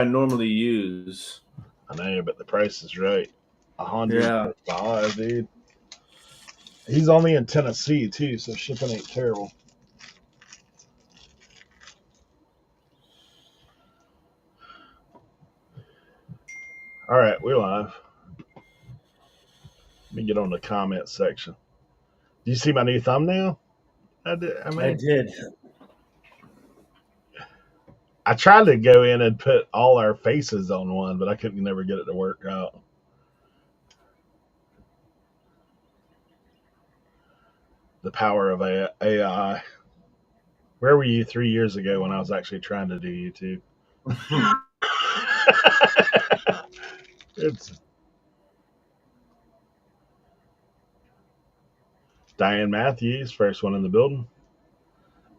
I normally use. I know, but the price is right. Yeah. $105, dude. He's only in Tennessee too, so shipping ain't terrible. All right, we're live. Let me get on the comment section. Do you see my new thumbnail? I did. I tried to go in and put all our faces on one, but I couldn't never get it to work out. The power of AI. Where were you 3 years ago when I was actually trying to do YouTube? It's Diane Matthews, first one in the building.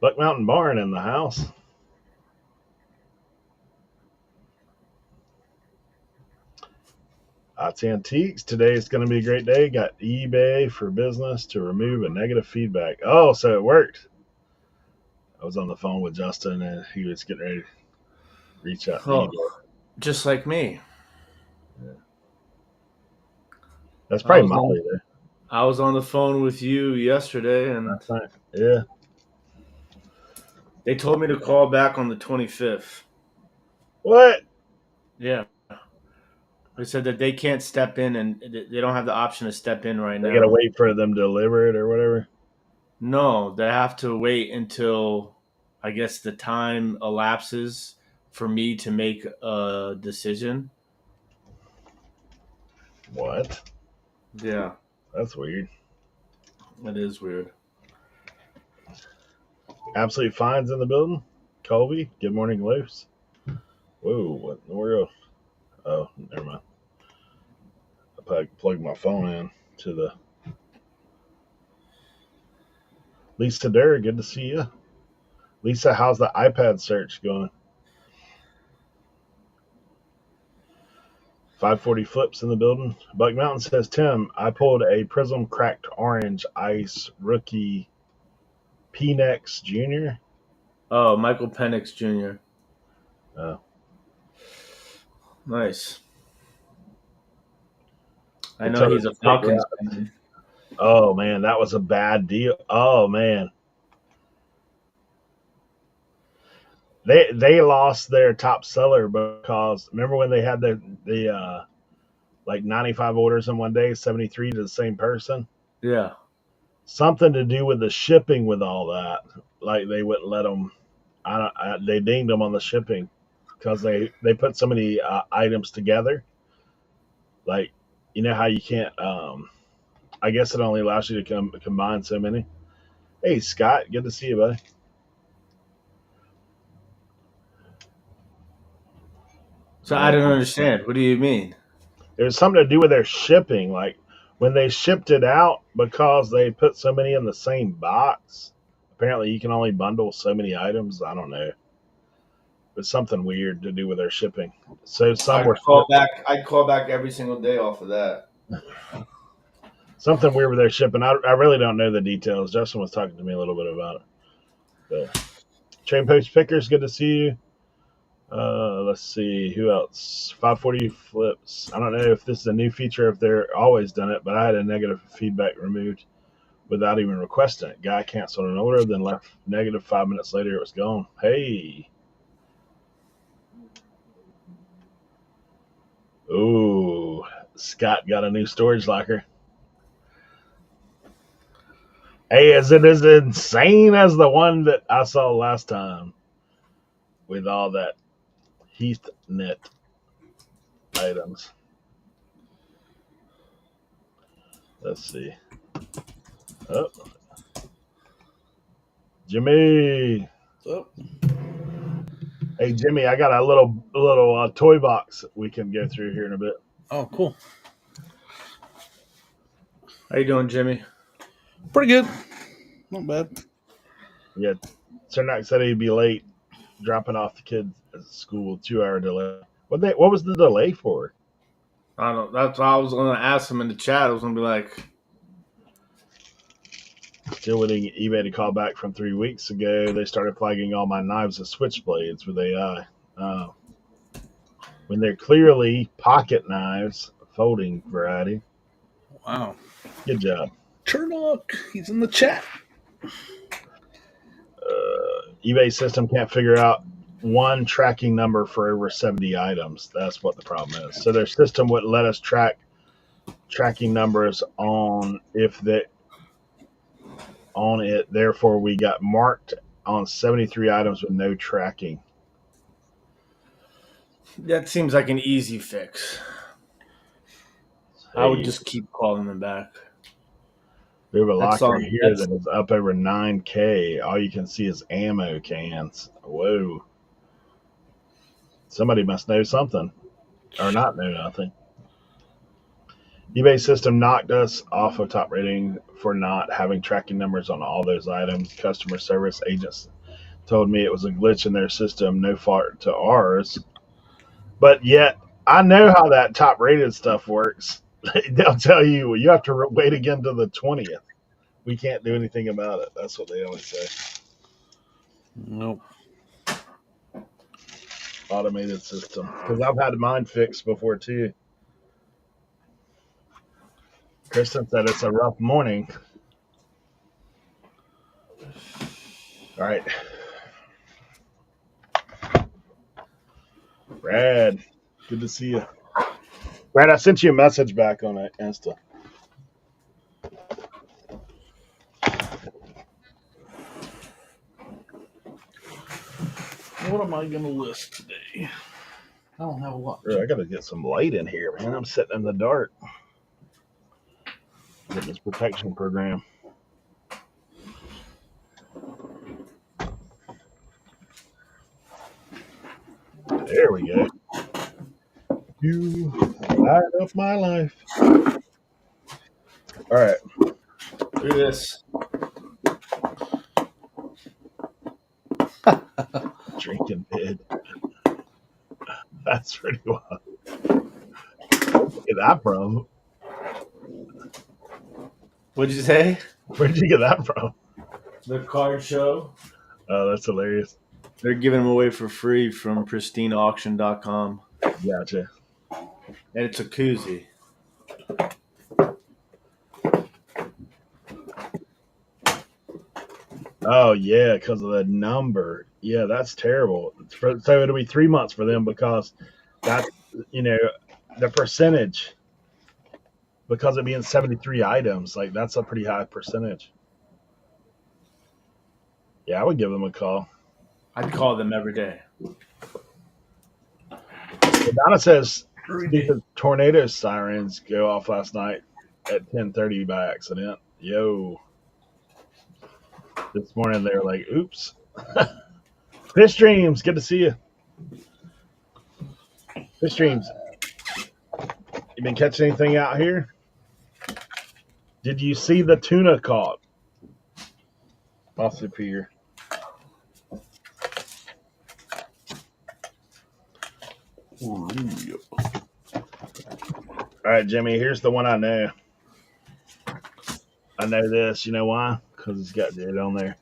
Buck Mountain Barn in the house. It's Antiques. Today is going to be a great day. Got eBay for business to remove a negative feedback. Oh, so it worked. I was on the phone with Justin and he was getting ready to reach out to eBay. Just like me. Yeah. That's probably Molly there. I was on the phone with you yesterday, and That's right. Yeah. They told me to call back on the 25th. What? Yeah. They said that they can't step in, and they don't have the option to step in right now. They got to wait for them to deliver it or whatever? No, they have to wait until, I guess, the time elapses for me to make a decision. What? Yeah. That's weird. It is weird. Absolute Fines in the building. Colby, good morning, Loafs. Whoa, what in the world? Oh, never mind. I plugged my phone in to the. Lisa Durr, good to see you. Lisa, how's the iPad search going? 540 Flips in the building. Buck Mountain says, Tim, I pulled a Prism Cracked Orange Ice Rookie Penix Jr. Oh, Michael Penix Jr. Oh. Nice. I know he's a Falcons fan. Oh, man, that was a bad deal. Oh, man. They lost their top seller because remember when they had the like 95 orders in one day, 73 to the same person? Yeah. Something to do with the shipping with all that. Like they wouldn't let them. They dinged them on the shipping because they put so many items together. Like you know how you can't. I guess it only allows you to combine so many. Hey Scott, good to see you, buddy. So I don't understand. What do you mean? It was something to do with their shipping, like when they shipped it out because they put so many in the same box. Apparently, you can only bundle so many items. I don't know, but something weird to do with their shipping. So some were I'd call back every single day off of that. Something weird with their shipping. I really don't know the details. Justin was talking to me a little bit about it. But Train Post Pickers, good to see you. Let's see who else. 540 Flips. I don't know if this is a new feature, if they're always done it, but I had a negative feedback removed without even requesting it. Guy canceled an order, then left negative 5 minutes later. It was gone. Hey. Ooh, Scott got a new storage locker. Hey, is it as insane as the one that I saw last time with all that Heath net items? Let's see. Oh, Jimmy. Oh. Hey, Jimmy, I got a little toy box we can go through here in a bit. Oh, cool. How you doing, Jimmy? Pretty good. Not bad. Yeah, Cernoch said he'd be late dropping off the kids at school. 2-hour delay. What was the delay for? I don't. That's why I was going to ask him in the chat. I was going to be like, still waiting eBay to call back from 3 weeks ago. They started flagging all my knives as switchblades with AI. when they're clearly pocket knives, folding variety. Wow. Good job. Cernoch, he's in the chat. eBay system can't figure out one tracking number for over 70 items. That's what the problem is. So their system wouldn't let us track tracking numbers on it. Therefore, we got marked on 73 items with no tracking. That seems like an easy fix. I would just keep calling them back. We have a That's locker on. here that is up over 9K. All you can see is ammo cans. Whoa. Somebody must know something or not know nothing. eBay system knocked us off of top rating for not having tracking numbers on all those items. Customer service agents told me it was a glitch in their system, no fault to ours. But yet, I know how that top rated stuff works. They'll tell you, well, you have to wait again to the 20th. We can't do anything about it. That's what they always say. Nope. Automated system. Because I've had mine fixed before too. Kristen said it's a rough morning. All right. Brad, good to see you. Brad, I sent you a message back on Insta. What am I going to list today? I don't have a lot. I got to get some light in here, man. I'm sitting in the dark. Get this protection program. There we go. You light up my life. All right. Look at this. Drinking bid. That's pretty wild. Where'd you get that from? What'd you say? Where'd you get that from? The card show. Oh, that's hilarious. They're giving them away for free from pristineauction.com. Gotcha. And it's a koozie. Oh, yeah, because of the number. Yeah, that's terrible. So it'll be 3 months for them because that's, the percentage. Because it being 73 items, like that's a pretty high percentage. Yeah, I would give them a call. I'd call them every day. Donna says the tornado sirens go off last night at 10:30 by accident. Yo. This morning they were like, oops. Fish Dreams, good to see you. Fish Dreams. You been catching anything out here? Did you see the tuna caught off the pier? All right, Jimmy, here's the one I know. I know this. You know why? Because it's got Jade on there.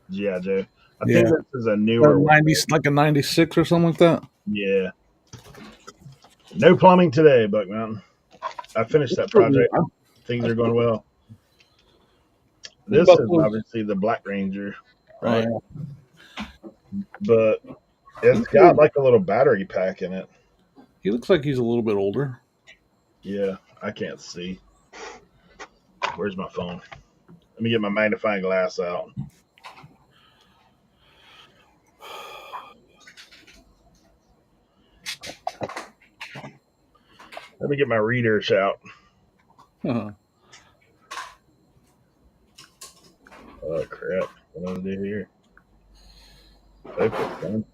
Yeah, Joe. I think this is a newer 90, like a 96 or something like that. Yeah. No plumbing today, Buck Mountain. I finished that project. Things are going well. This is obviously the Black Ranger, right? But it's got like a little battery pack in it. He looks like he's a little bit older. Yeah, I can't see. Where's my phone? Let me get my magnifying glass out. Let me get my readers out. Uh-huh. Oh, crap. What do I do here? Focus, man.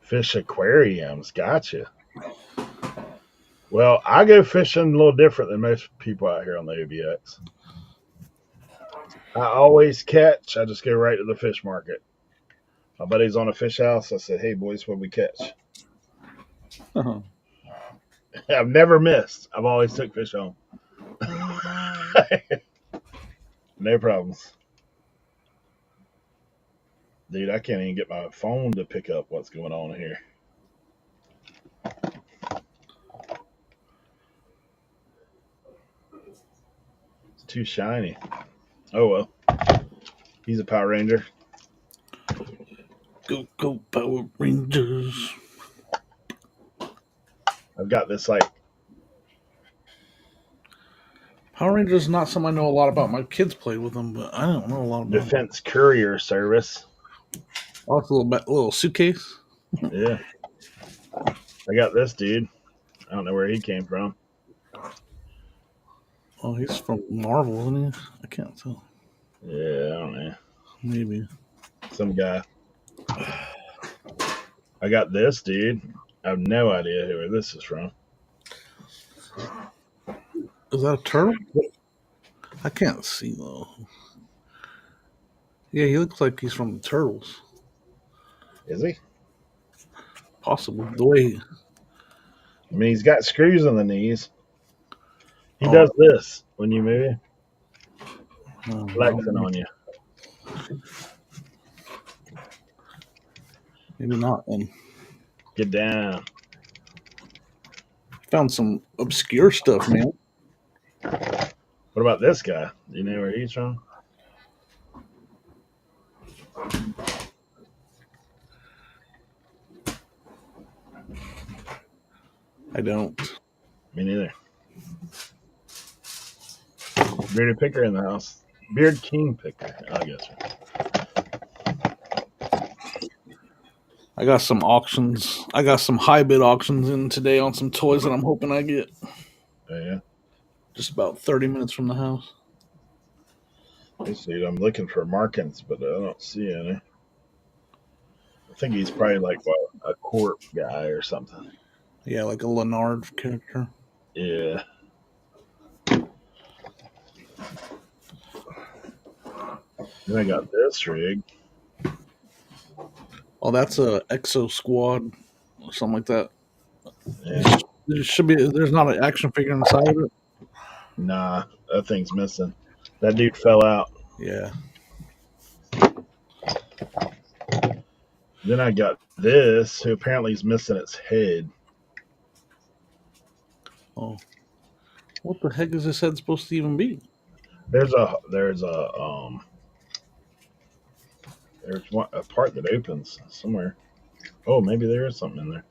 Fish aquariums. Gotcha. Well, I go fishing a little different than most people out here on the OBX. I always catch. I just go right to the fish market. My buddy's on a fish house. I said, "Hey boys, what we catch?" I've never missed. I've always took fish home. No problems. Dude, I can't even get my phone to pick up what's going on here. It's too shiny. Oh well. He's a Power Ranger. Go Power Rangers. I've got this like Power Rangers is not something I know a lot about. My kids play with them, but I don't know a lot about them. Defense Courier Service. Oh, it's a little suitcase. Yeah. I got this dude. I don't know where he came from. Oh, he's from Marvel, isn't he? I can't tell. Yeah, I don't know. Maybe. Some guy. I got this dude. I have no idea where this is from. Is that a turtle? I can't see though. Yeah, he looks like he's from the Turtles. Is he? Possibly. The way I mean, he's got screws in the knees. He Oh. does this when you move him, Oh, flexing on you. maybe not. And Get down. found some obscure stuff, man. What about this guy? Do you know where he's from? I don't. Me neither. Bearded Picker in the house. Beard King Picker, I guess. I got some auctions. I got some high bid auctions in today on some toys that I'm hoping I get. Oh, yeah. Just about 30 minutes from the house. Let's see. I'm looking for markings, but I don't see any. I think he's probably like a corp guy or something. Yeah, like a Leonard character. Yeah. Then I got this rig. Oh, that's a Exo Squad or something like that. Yeah. There should be. There's not an action figure inside of it. Nah, that thing's missing. That dude fell out. Yeah. Then I got this, who apparently is missing its head. Oh, what the heck is this head supposed to even be? There's a part that opens somewhere. Oh, maybe there is something in there.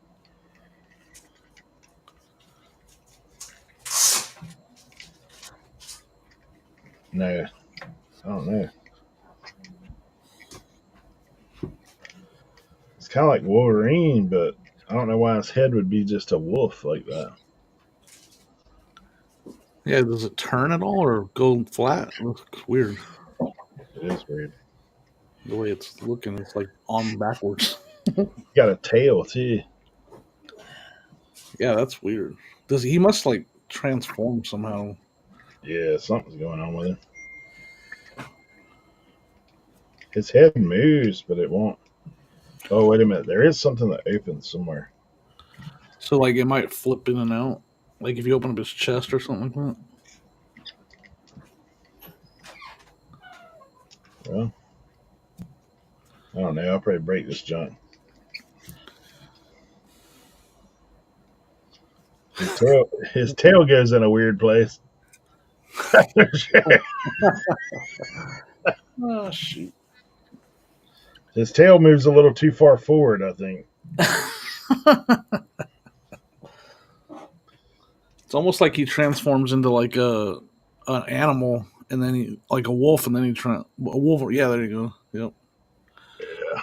No, I don't know. It's kind of like Wolverine, but I don't know why his head would be just a wolf like that. Yeah, does it turn at all or go flat? It looks weird. It is weird. The way it's looking, it's like on backwards. Got a tail too. Yeah, that's weird. He must like transform somehow. Yeah, something's going on with him. His head moves, but it won't. Oh, wait a minute. There is something that opens somewhere. So like it might flip in and out. Like if you open up his chest or something like that. Well, I don't know. I'll probably break this junk. His tail goes in a weird place. Oh shoot. His tail moves a little too far forward, I think. It's almost like he transforms into like an animal, and then he like a wolf, and then a wolf. Yeah, there you go. Yep. Yeah.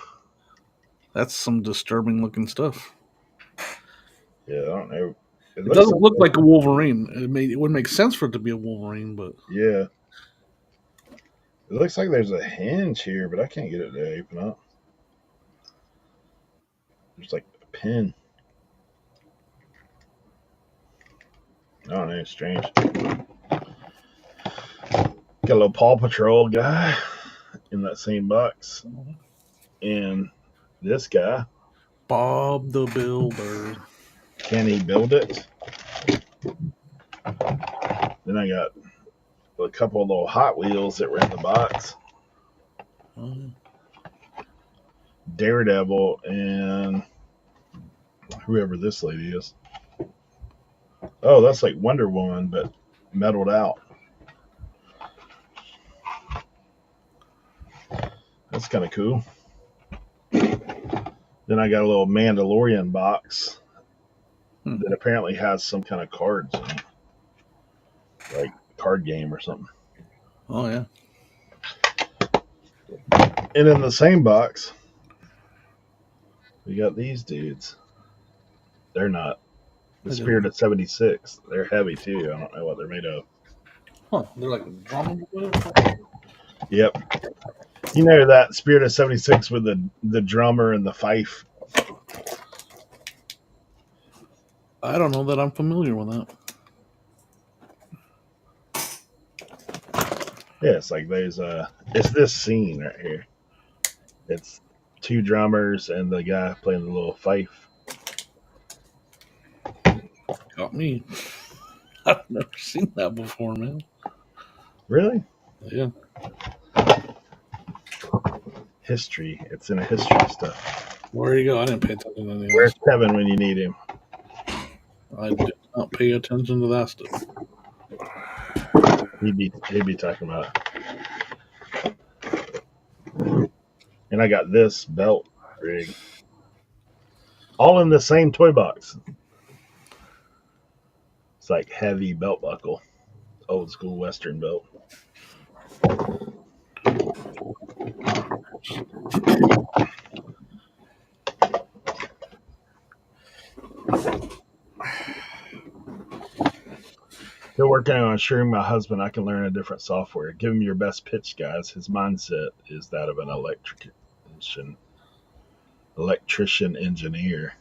That's some disturbing looking stuff. Yeah, I don't know. It doesn't look like a Wolverine. It would make sense for it to be a Wolverine, but yeah. It looks like there's a hinge here, but I can't get it to open up. There's like a pin. I don't know. It's strange. Got a little Paw Patrol guy in that same box. And this guy. Bob the Builder. Can he build it? Then I got a couple of little Hot Wheels that were in the box. Daredevil and whoever this lady is. Oh, that's like Wonder Woman, but metaled out. That's kind of cool. Then I got a little Mandalorian box that apparently has some kind of cards in it, like card game or something. Oh, yeah. And in the same box, we got these dudes. They're not. The Spirit of 76. They're heavy too. I don't know what they're made of. Huh. They're like a drama. Yep. You know that Spirit of 76 with the drummer and the fife? I don't know that I'm familiar with that. Yeah, it's like there's it's this scene right here. It's two drummers and the guy playing the little fife. Got me. I've never seen that before, man. Really? Yeah. History. It's in a history stuff. Where you go? I didn't pay attention to any of Where's that. Kevin when you need him? I did not pay attention to that stuff. He'd be talking about it. And I got this belt rig. All in the same toy box. It's like heavy belt buckle. Old school Western belt. Still working on assuring my husband I can learn a different software. Give him your best pitch, guys. His mindset is that of an electrician engineer.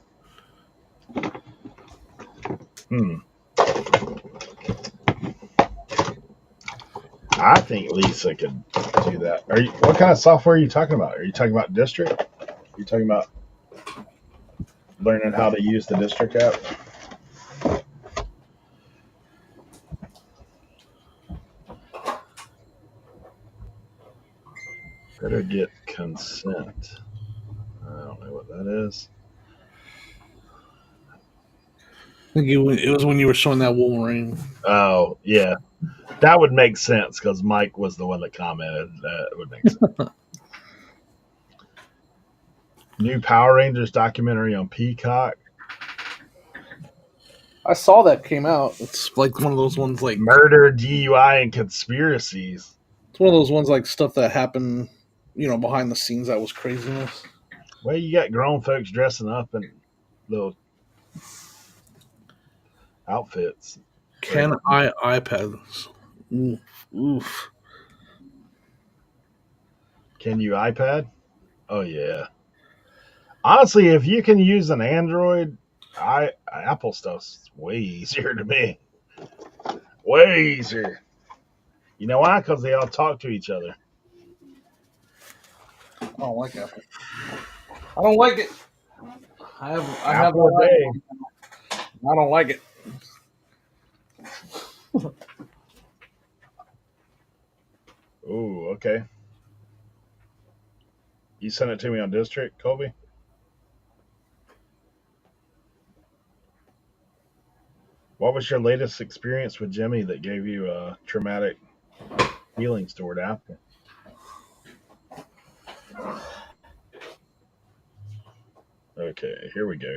I think Lisa could do that. What kind of software are you talking about? Are you talking about District? Are you talking about learning how to use the District app? Better get consent. I don't know what that is. I think it was when you were showing that Wolverine. Oh, yeah. That would make sense because Mike was the one that commented. That would make sense. New Power Rangers documentary on Peacock. I saw that came out. It's like one of those ones like Murder, DUI, and conspiracies. it's one of those ones like stuff that happened, behind the scenes that was craziness. Well, you got grown folks dressing up in little outfits. Can I iPads? Oof. Can you iPad? Oh yeah. Honestly, if you can use an Android, Apple stuff's way easier to me. Way easier. You know why? Because they all talk to each other. I don't like Apple. I don't like it. I have Apple a day. I don't like it. Ooh, okay. You sent it to me on District, Colby? What was your latest experience with Jimmy that gave you traumatic feelings toward Apple? Okay, here we go.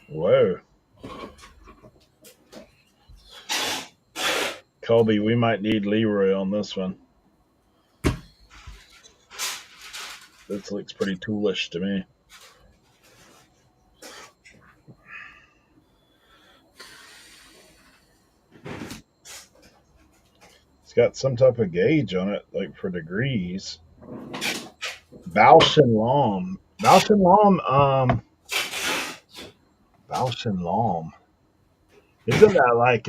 Whoa. Colby, we might need Leroy on this one. This looks pretty toolish to me. It's got some type of gauge on it, like for degrees. Bausch and Lomb. Bausch and Lomb. Isn't that like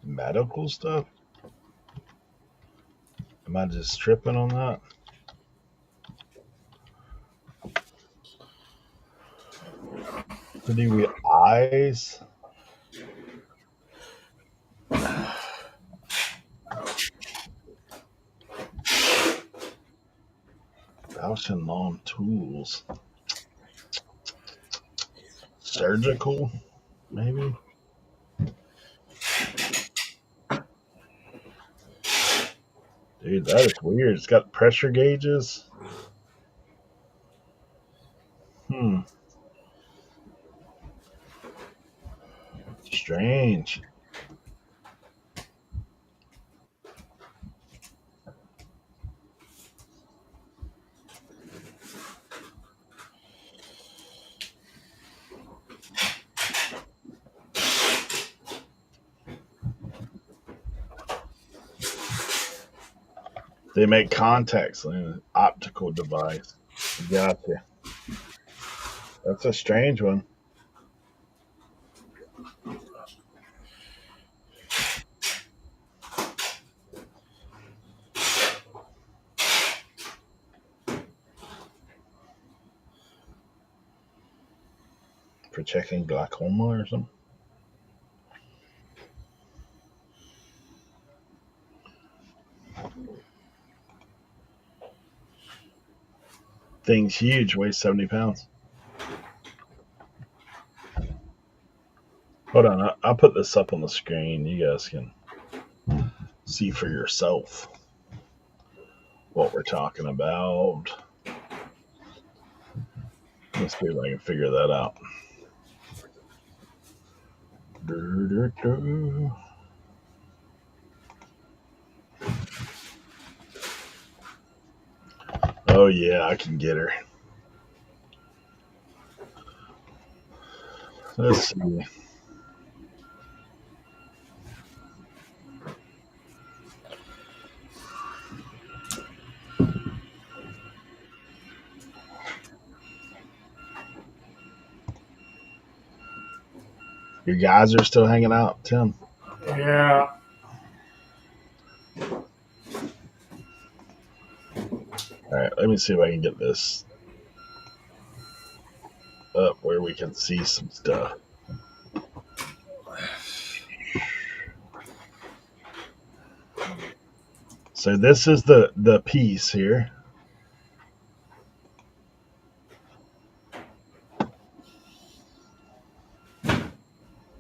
Medical stuff? Am I just tripping on that? To do with eyes? Bausch and Lomb tools. Surgical, maybe? Dude, that is weird. It's got pressure gauges. Hmm. Strange. They make contacts in an optical device. Gotcha. That's a strange one. For checking glaucoma or something. Thing's huge, weighs 70 pounds. Hold on, I'll put this up on the screen. You guys can see for yourself what we're talking about. Let's see if I can figure that out. Oh, yeah, I can get her. Let's see. Your guys are still hanging out, Tim. Yeah. All right, let me see if I can get this up where we can see some stuff. So this is the piece here.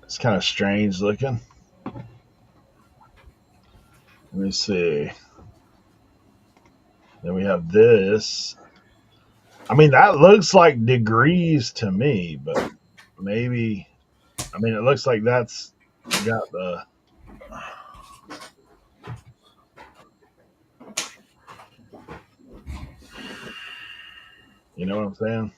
It's kind of strange looking. Let me see. Then we have this. I mean, that looks like degrees to me, but maybe. I mean, it looks like that's got the. You know what I'm saying?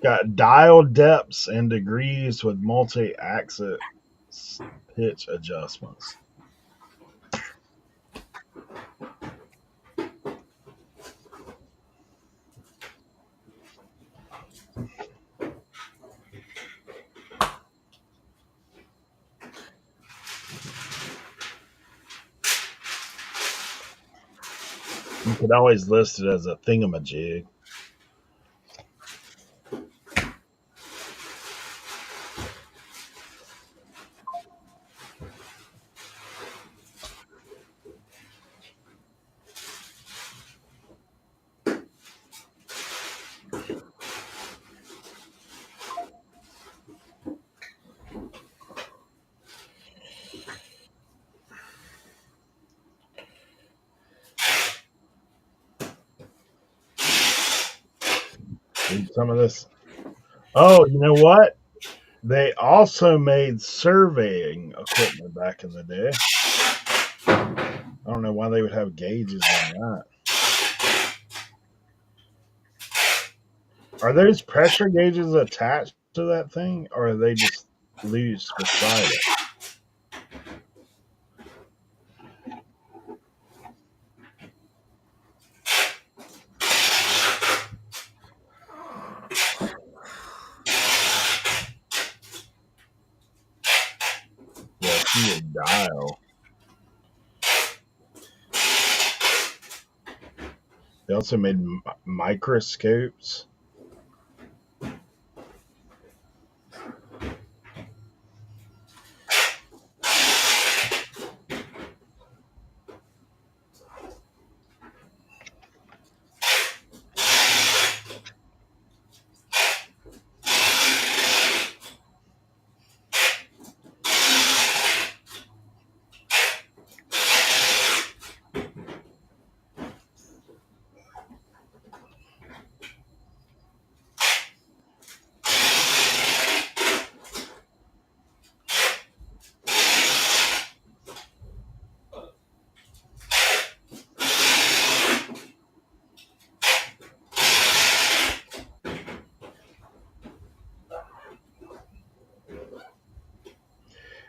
Got dial depths and degrees with multi-axis pitch adjustments. You could always list it as a thingamajig. Read some of this. Oh, you know what? They also made surveying equipment back in the day. I don't know why they would have gauges on that. Are those pressure gauges attached to that thing, or are they just loose beside it? heated dial. They also made microscopes.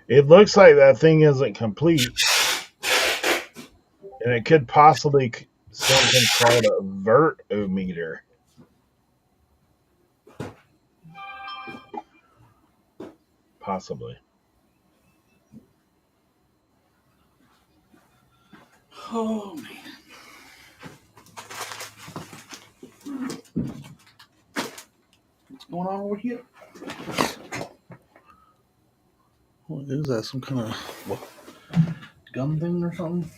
It looks like that thing isn't complete, and it could possibly something called a vertometer. Possibly. Oh man. What's going on over here? What is that? Some kind of gun thing or something?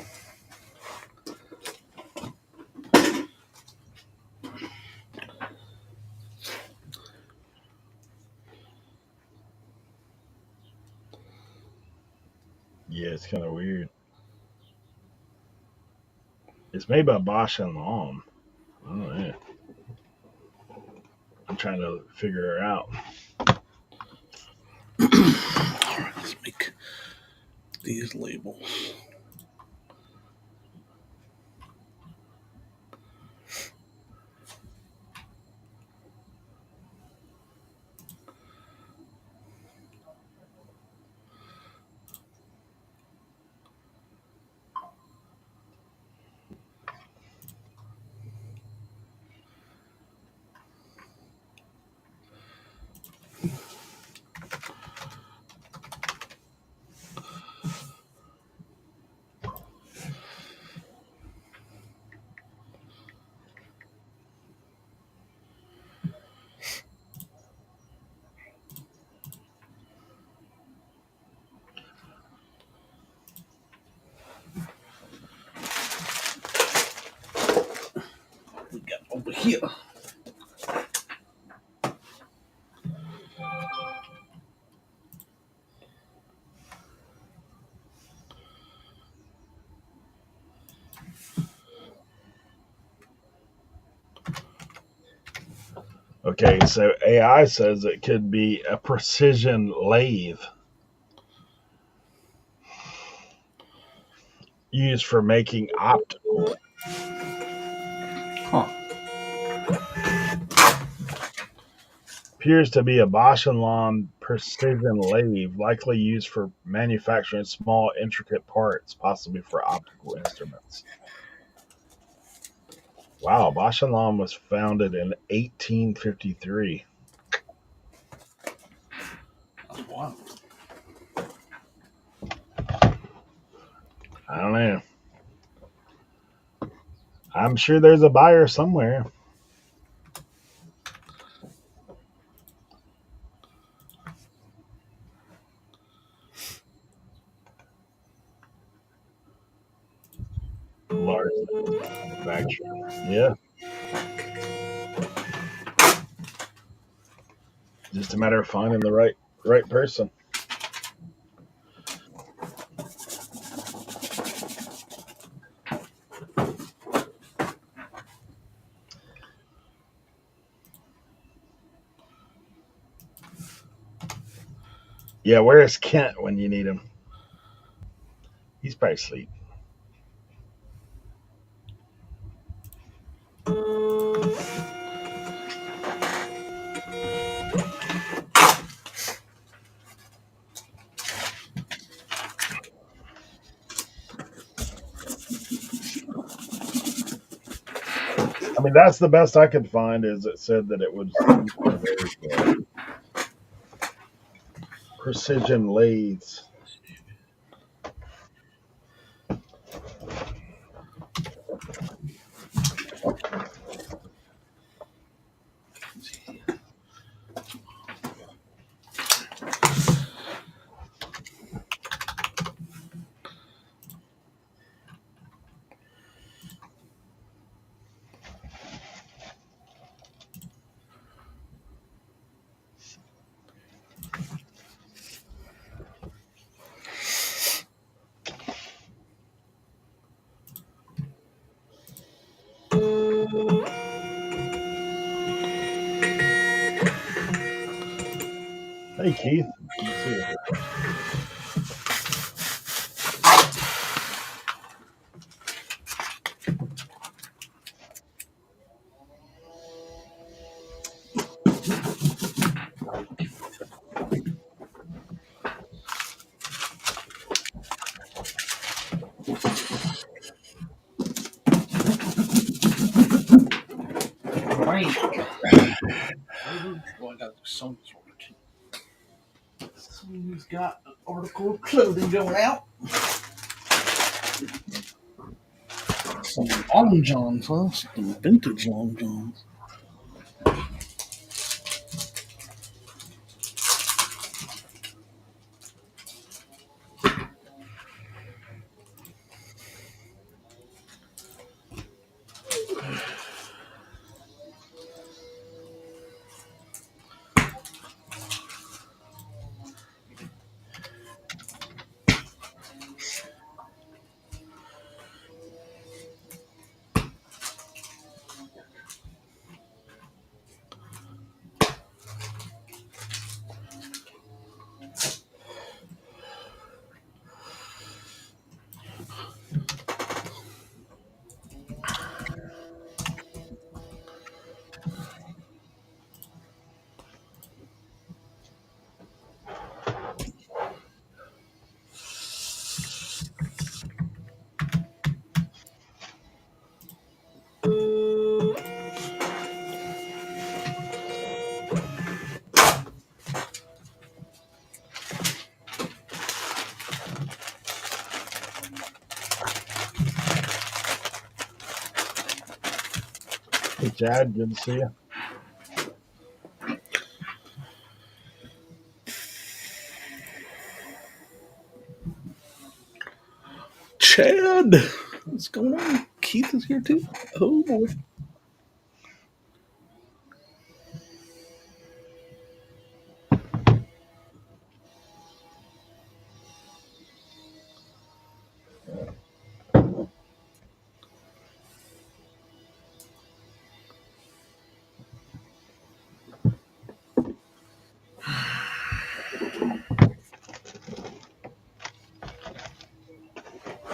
Yeah, it's kind of weird. It's made by Bosch and Lomb. Oh yeah. I'm trying to figure her out. Alright, let's make these labels. We got over here. Okay, so AI says it could be a precision lathe used for making optical. Huh. Appears to be a Bosch and Lomb precision lathe, likely used for manufacturing small, intricate parts, possibly for optical instruments. Wow, Bosch and Lomb was founded in 1853. That's wild. I don't know. I'm sure there's a buyer somewhere. Large manufacturer. Yeah. Just a matter of finding the right person. Yeah, where is Kent when you need him? He's probably asleep. I mean, that's the best I could find. Is it said that it was precision lathes. Hey, Keith. Good to see you. Right. Well, I got some sort of too. Someone's got an article of clothing going out. Some long johns, huh? Some vintage long johns. Hey, Chad. Good to see you. Chad! What's going on? Keith is here too? Oh boy.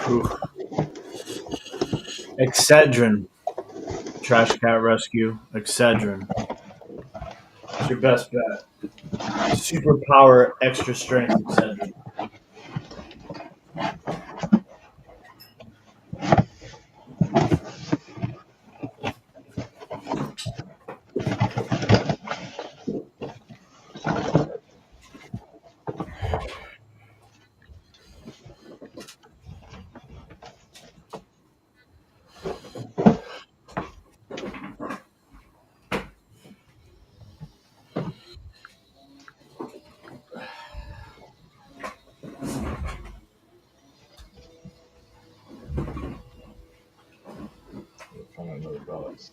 Oof. Excedrin. Trash cat rescue. Excedrin. It's your best bet. Superpower extra strength Excedrin. Find another balance.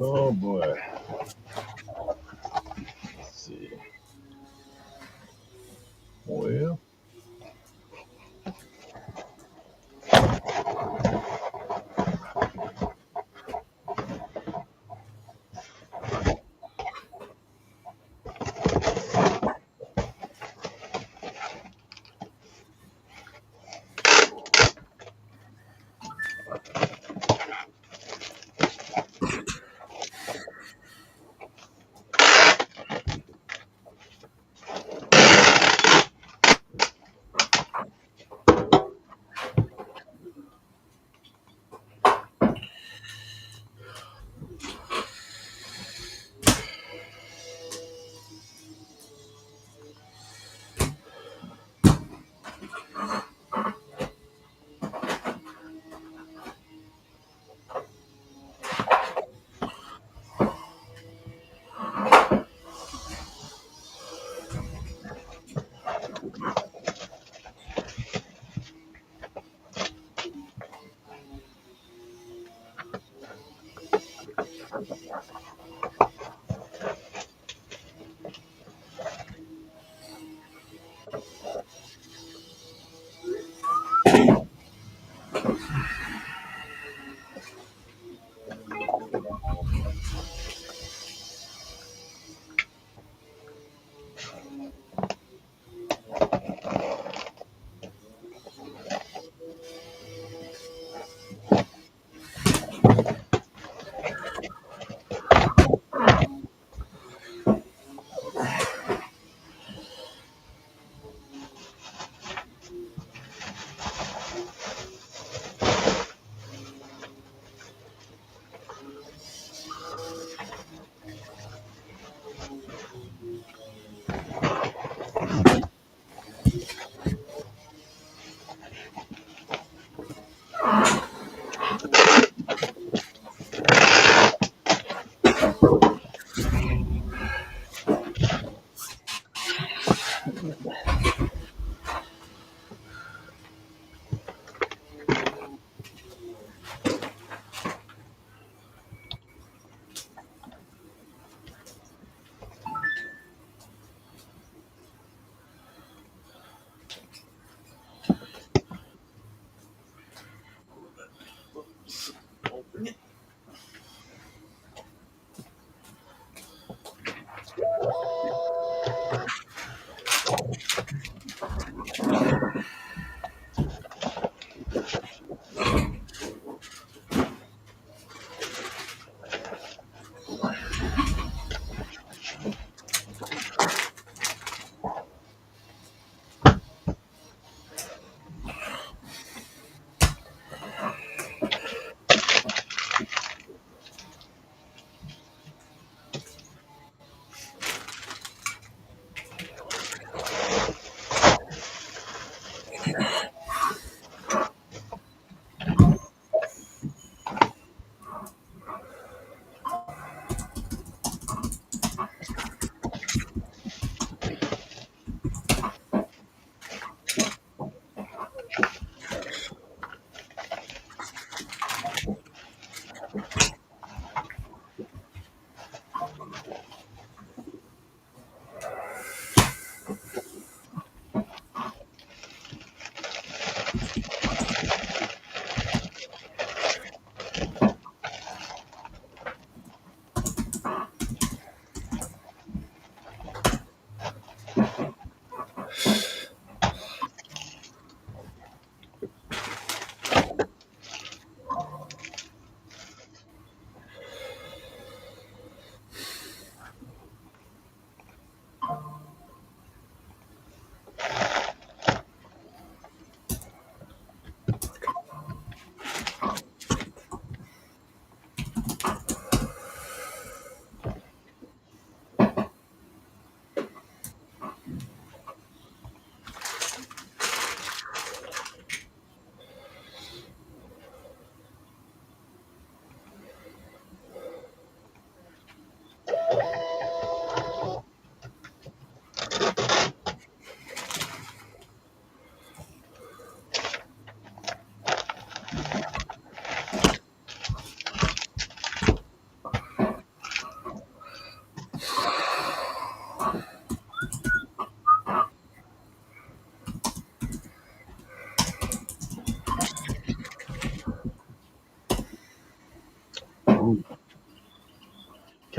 Oh boy. Let's see. Well,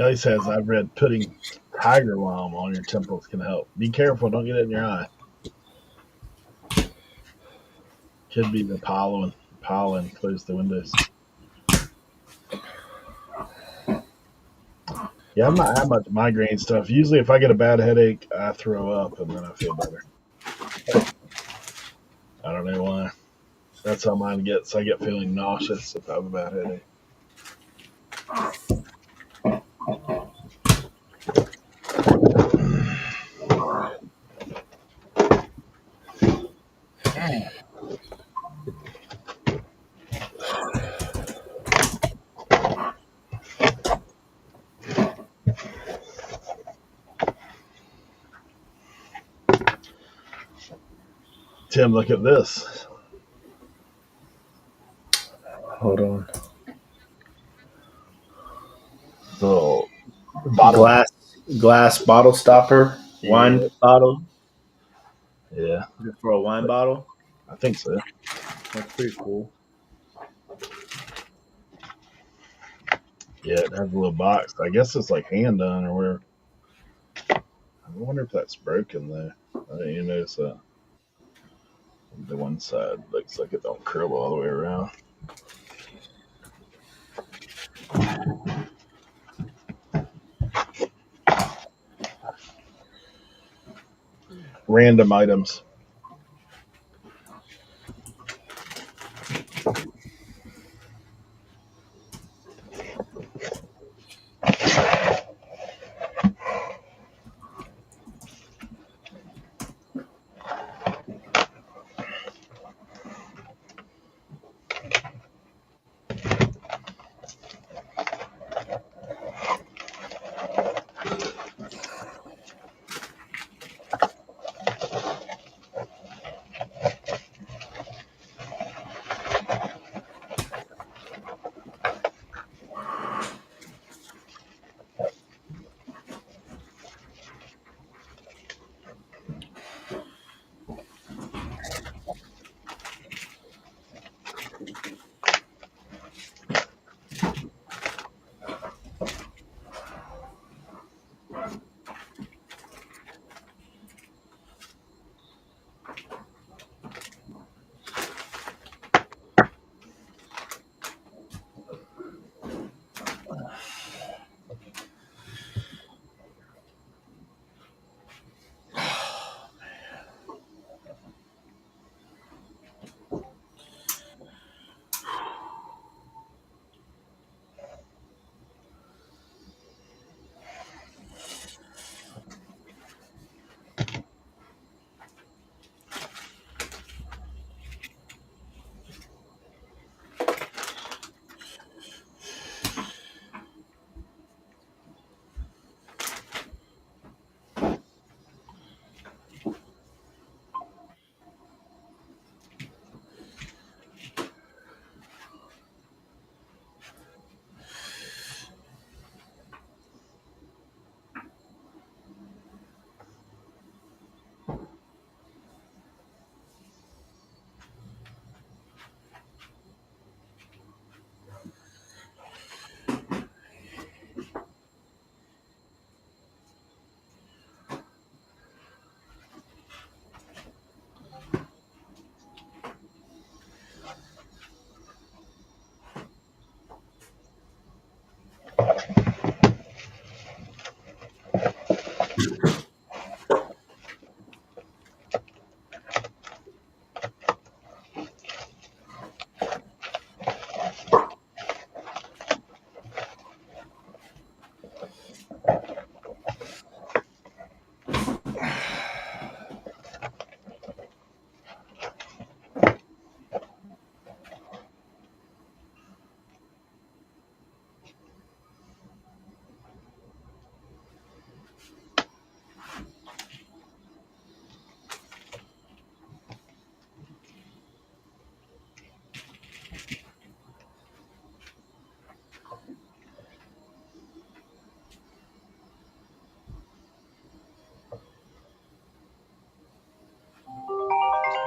Kelly says, I've read putting tiger balm on your temples can help. Be careful, don't get it in your eye. Could be the pollen. Pollen. Close the windows. Yeah, I'm not had much migraine stuff. Usually, if I get a bad headache, I throw up and then I feel better. I don't know why. That's how mine gets. I get feeling nauseous if I have a bad headache. Tim, look at this. Hold on. Little bottle. Glass bottle stopper, Yeah, wine bottle. yeah. For a wine bottle. I think so. That's pretty cool. Yeah, it has a little box. I guess it's like hand done or whatever. I wonder if that's broken though. I didn't even notice that. The one side looks like it don't curl all the way around. Random items.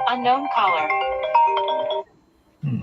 Unknown caller. Hmm.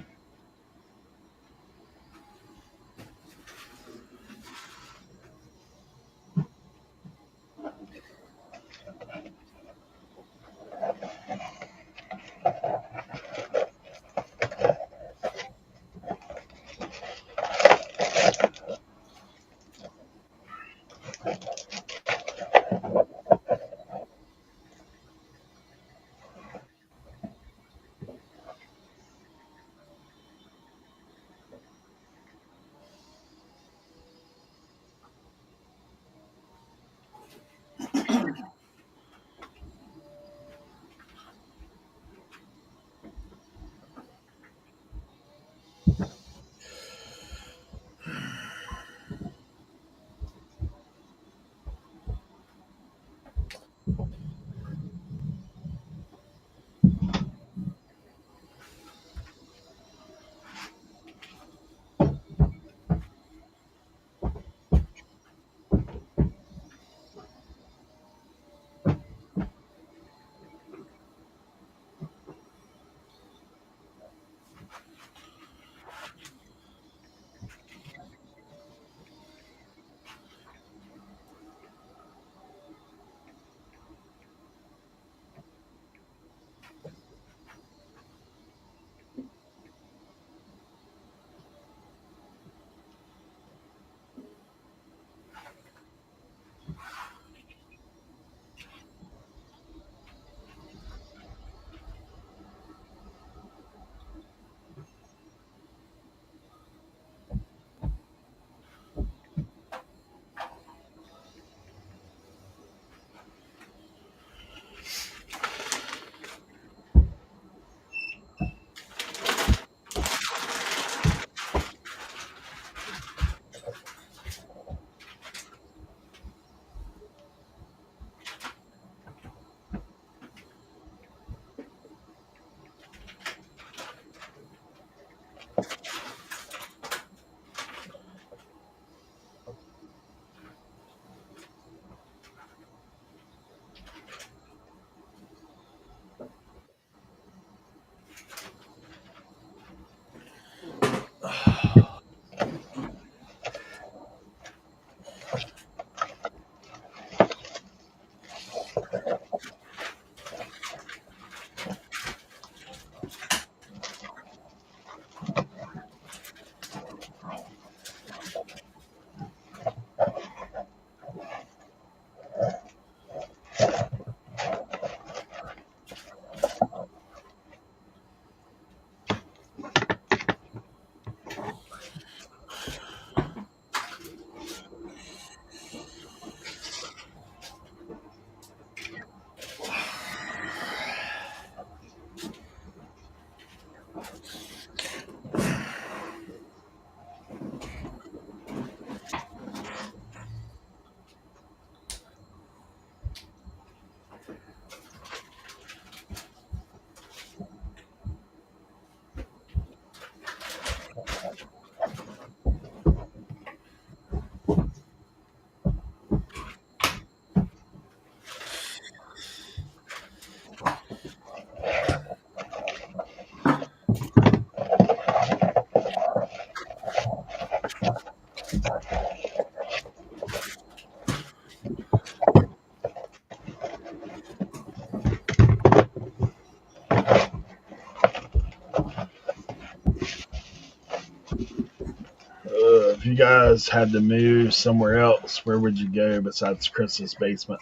you guys had to move somewhere else, where would you go besides Chris's basement?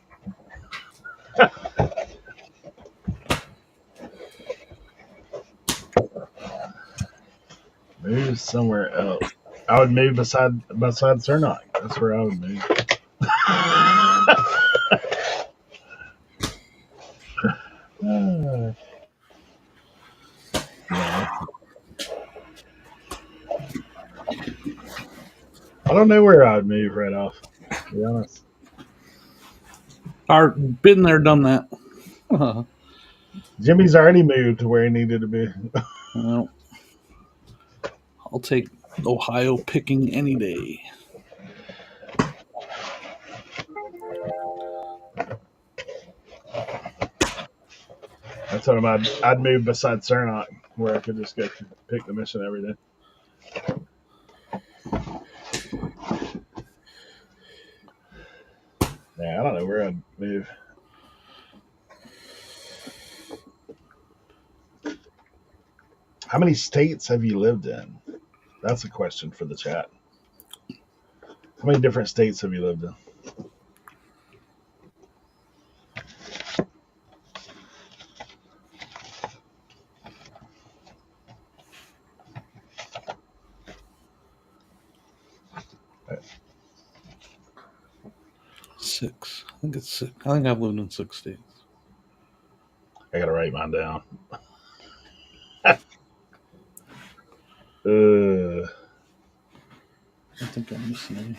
Move somewhere else. I would move beside Cernoch. That's where I would move. Yeah. I don't know where I would move right off, to be honest. Been there, done that. Jimmy's already moved to where he needed to be. Well, I'll take Ohio picking any day. I told him I'd move beside Cernoch, where I could just go pick the mission every day. Yeah, I don't know where I'd move. How many states have you lived in? That's a question for the chat. How many different states have you lived in? Six. I think it's six. I think I've lived in 6 states. I gotta write mine down. I think I'm missing any.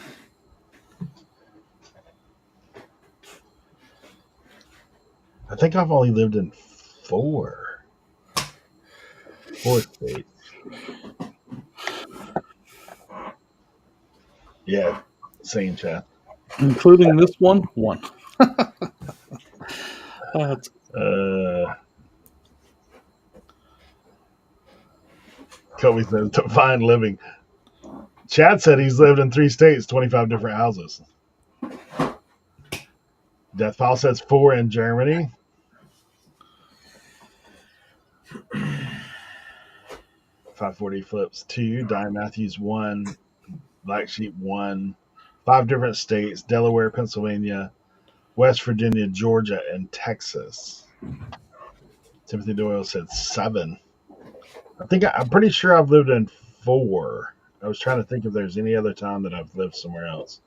I think I've only lived in four states. Yeah, same chat. Including this one? One. That's Kobe says define living. Chad said he's lived in 3 states, 25 different houses. Deathfile says 4 in Germany. .540 flips 2. Diane Matthews 1. Black Sheep 1. 5 different states: Delaware, Pennsylvania, West Virginia, Georgia, and Texas. Timothy Doyle said 7. I'm pretty sure I've lived in 4. I was trying to think if there's any other time that I've lived somewhere else.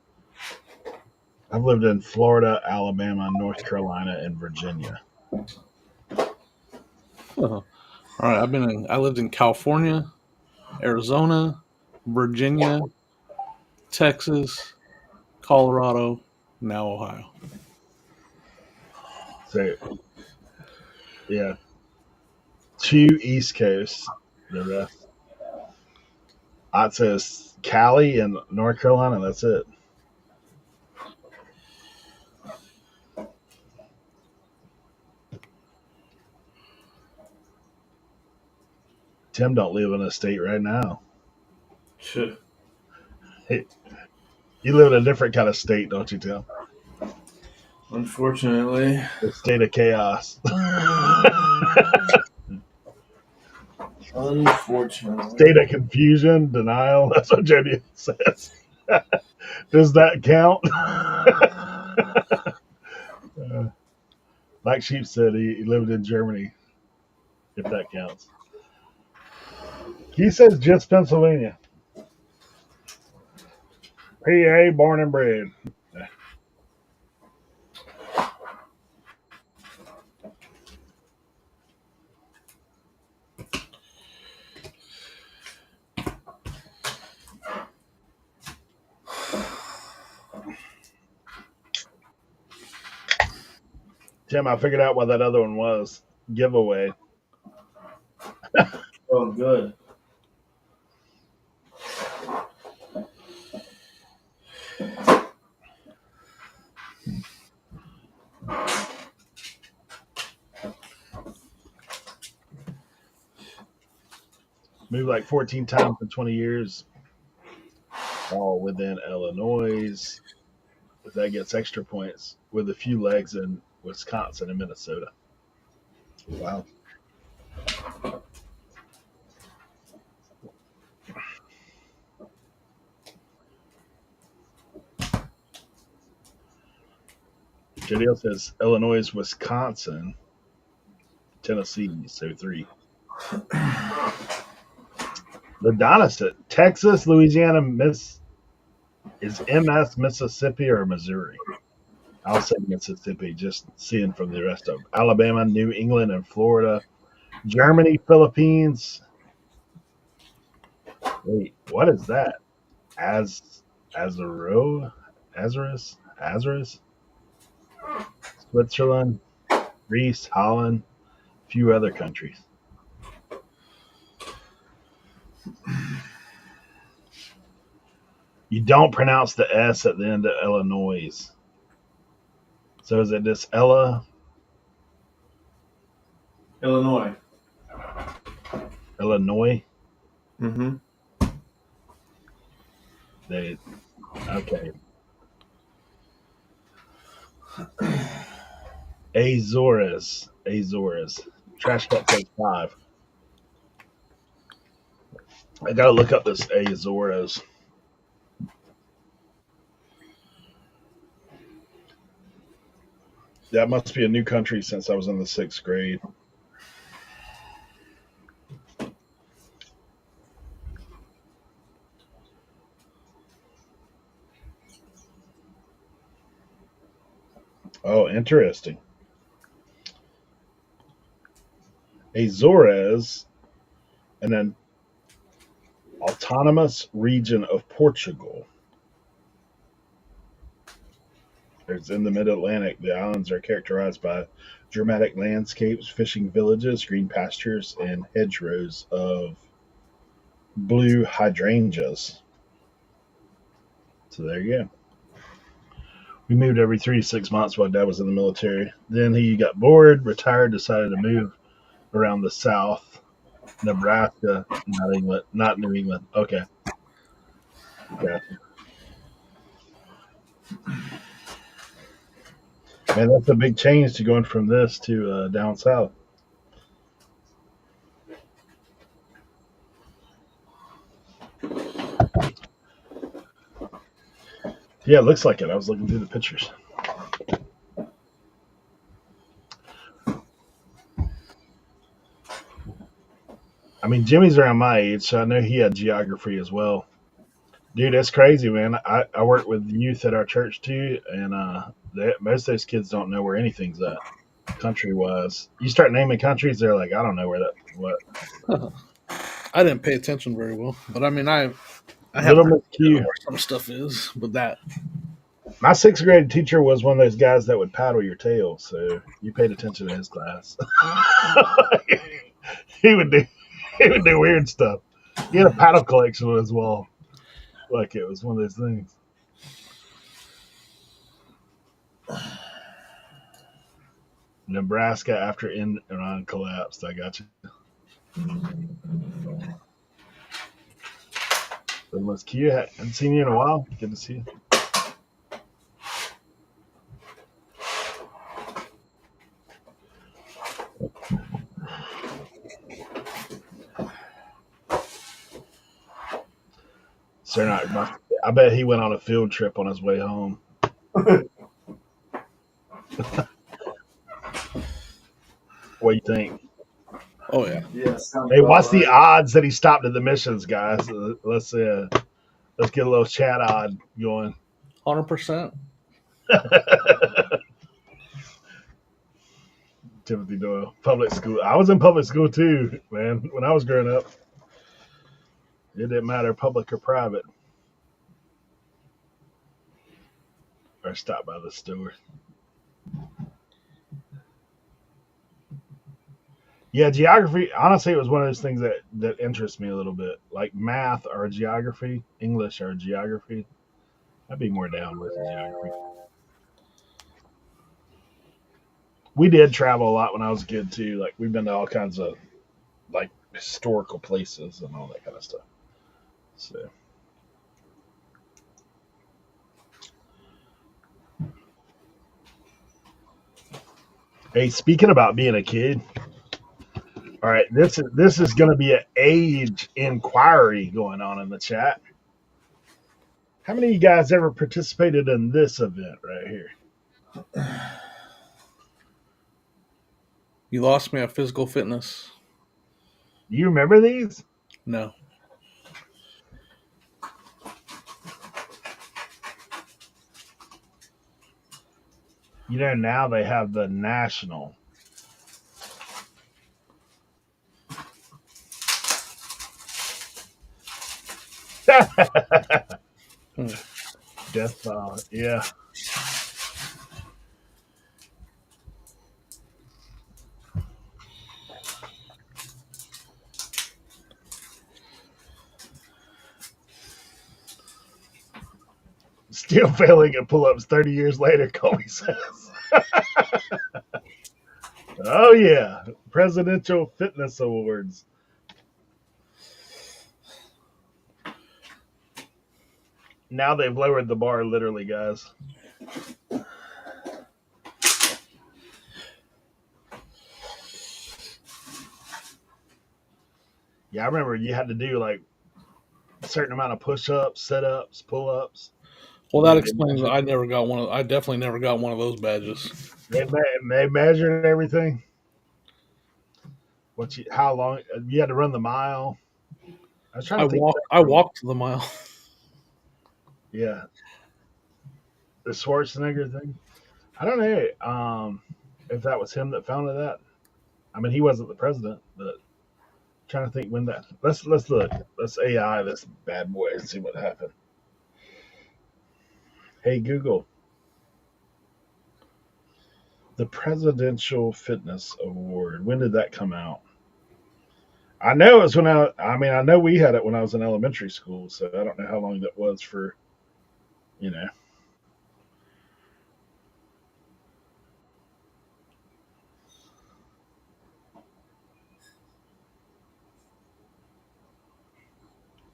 I've lived in Florida, Alabama, North Carolina, and Virginia. all right. I lived in California, Arizona, Virginia, Texas, Colorado, now Ohio. So, yeah. 2 East Coast. The rest. It says Cali and North Carolina. That's it. Tim don't live in a state right now. Shit. You live in a different kind of state, don't you, Tim? Unfortunately. The state of chaos. Unfortunately. State of confusion, denial. That's what Jody says. Does that count? Black Sheep said he lived in Germany, if that counts. He says just Pennsylvania. PA, born and bred. Tim, I figured out what that other one was. Giveaway. Oh, good. Moved like 14 times in 20 years. All within Illinois. That gets extra points with a few legs in Wisconsin and Minnesota. Wow. JDL says Illinois, Wisconsin, Tennessee, so 3. Ladonna said Texas, Louisiana, is MS Mississippi or Missouri? I'll say Mississippi, just seeing from the rest of them. Alabama, New England, and Florida. Germany, Philippines. Wait, what is that? Azaro? Azarus? Switzerland, Greece, Holland, a few other countries. You don't pronounce the S at the end of Illinois. So is it this Illinois? Illinois? Mm-hmm. Okay. Azores. Trash Cat says 5. I gotta look up this Azores. That must be a new country since I was in the 6th grade. Oh, interesting. Azores, and then autonomous region of Portugal. It's in the mid-Atlantic. The islands are characterized by dramatic landscapes, fishing villages, green pastures, and hedgerows of blue hydrangeas. So there you go. We moved every 3 to 6 months while Dad was in the military. Then he got bored, retired, decided to move around the South, Nebraska, not New England. Okay. Gotcha. Man, that's a big change to going from this to down south. Yeah, it looks like it. I was looking through the pictures. I mean, Jimmy's around my age, so I know he had geography as well. Dude, that's crazy, man. I work with youth at our church too, and most of those kids don't know where anything's at, country wise. You start naming countries, they're like, I don't know what. I didn't pay attention very well, but I mean, I have Little Miss Q. where some stuff is, but that My 6th grade teacher was one of those guys that would paddle your tail, so you paid attention to his class. he would do weird stuff. He had a paddle collection on his wall, like it was one of those things. Nebraska after Enron collapsed. I got you. Unless Q hadn't seen you in a while. Good to see you. Cernoch, I bet he went on a field trip on his way home. What do you think? Oh yeah. Yes. Hey, what's the odds that he stopped at the missions, guys? Let's get a little chat odd going. 100%. Timothy Doyle, public school. I was in public school too, man. When I was growing up, it didn't matter public or private. Or stop by the store. Yeah, geography. Honestly, it was one of those things that interests me a little bit, like math or geography, English or geography. I'd be more down with geography. We did travel a lot when I was a kid too. Like we've been to all kinds of like historical places and all that kind of stuff. So. Hey, speaking about being a kid, all right, this is going to be an age inquiry going on in the chat. How many of you guys ever participated in this event right here? You lost me at physical fitness. Do you remember these? No. You know, now they have the national. Hmm. Death yeah. Still failing at pull-ups 30 years later, Colby says. Oh yeah, Presidential Fitness Awards. Now they've lowered the bar, literally, guys. Yeah, I remember you had to do like a certain amount of push-ups, sit-ups, pull-ups. Well, You that know, explains. I never got one. I definitely never got one of those badges. they measured everything. How long you had to run the mile. I was trying to think. I walked the mile. Yeah, the Schwarzenegger thing. I don't know if that was him that founded that. I mean, he wasn't the president, but I'm trying to think when that. Let's look. Let's AI this bad boy and see what happened. Hey Google, the Presidential Fitness Award. When did that come out? I know it was when I mean, I know we had it when I was in elementary school, so I don't know how long that was for. You know,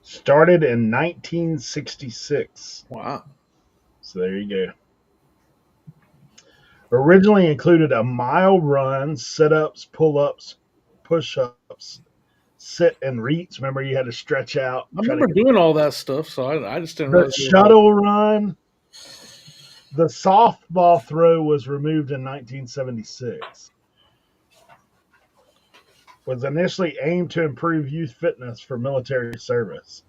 started in 1966. Wow. So there you go. Originally included a mile run, sit ups, pull ups, push ups, sit and reach. Remember, you had to stretch out, I try to remember get doing all that stuff, so I just didn't the realize it was like. shuttle run. The softball throw was removed in 1976. Was initially aimed to improve youth fitness for military service.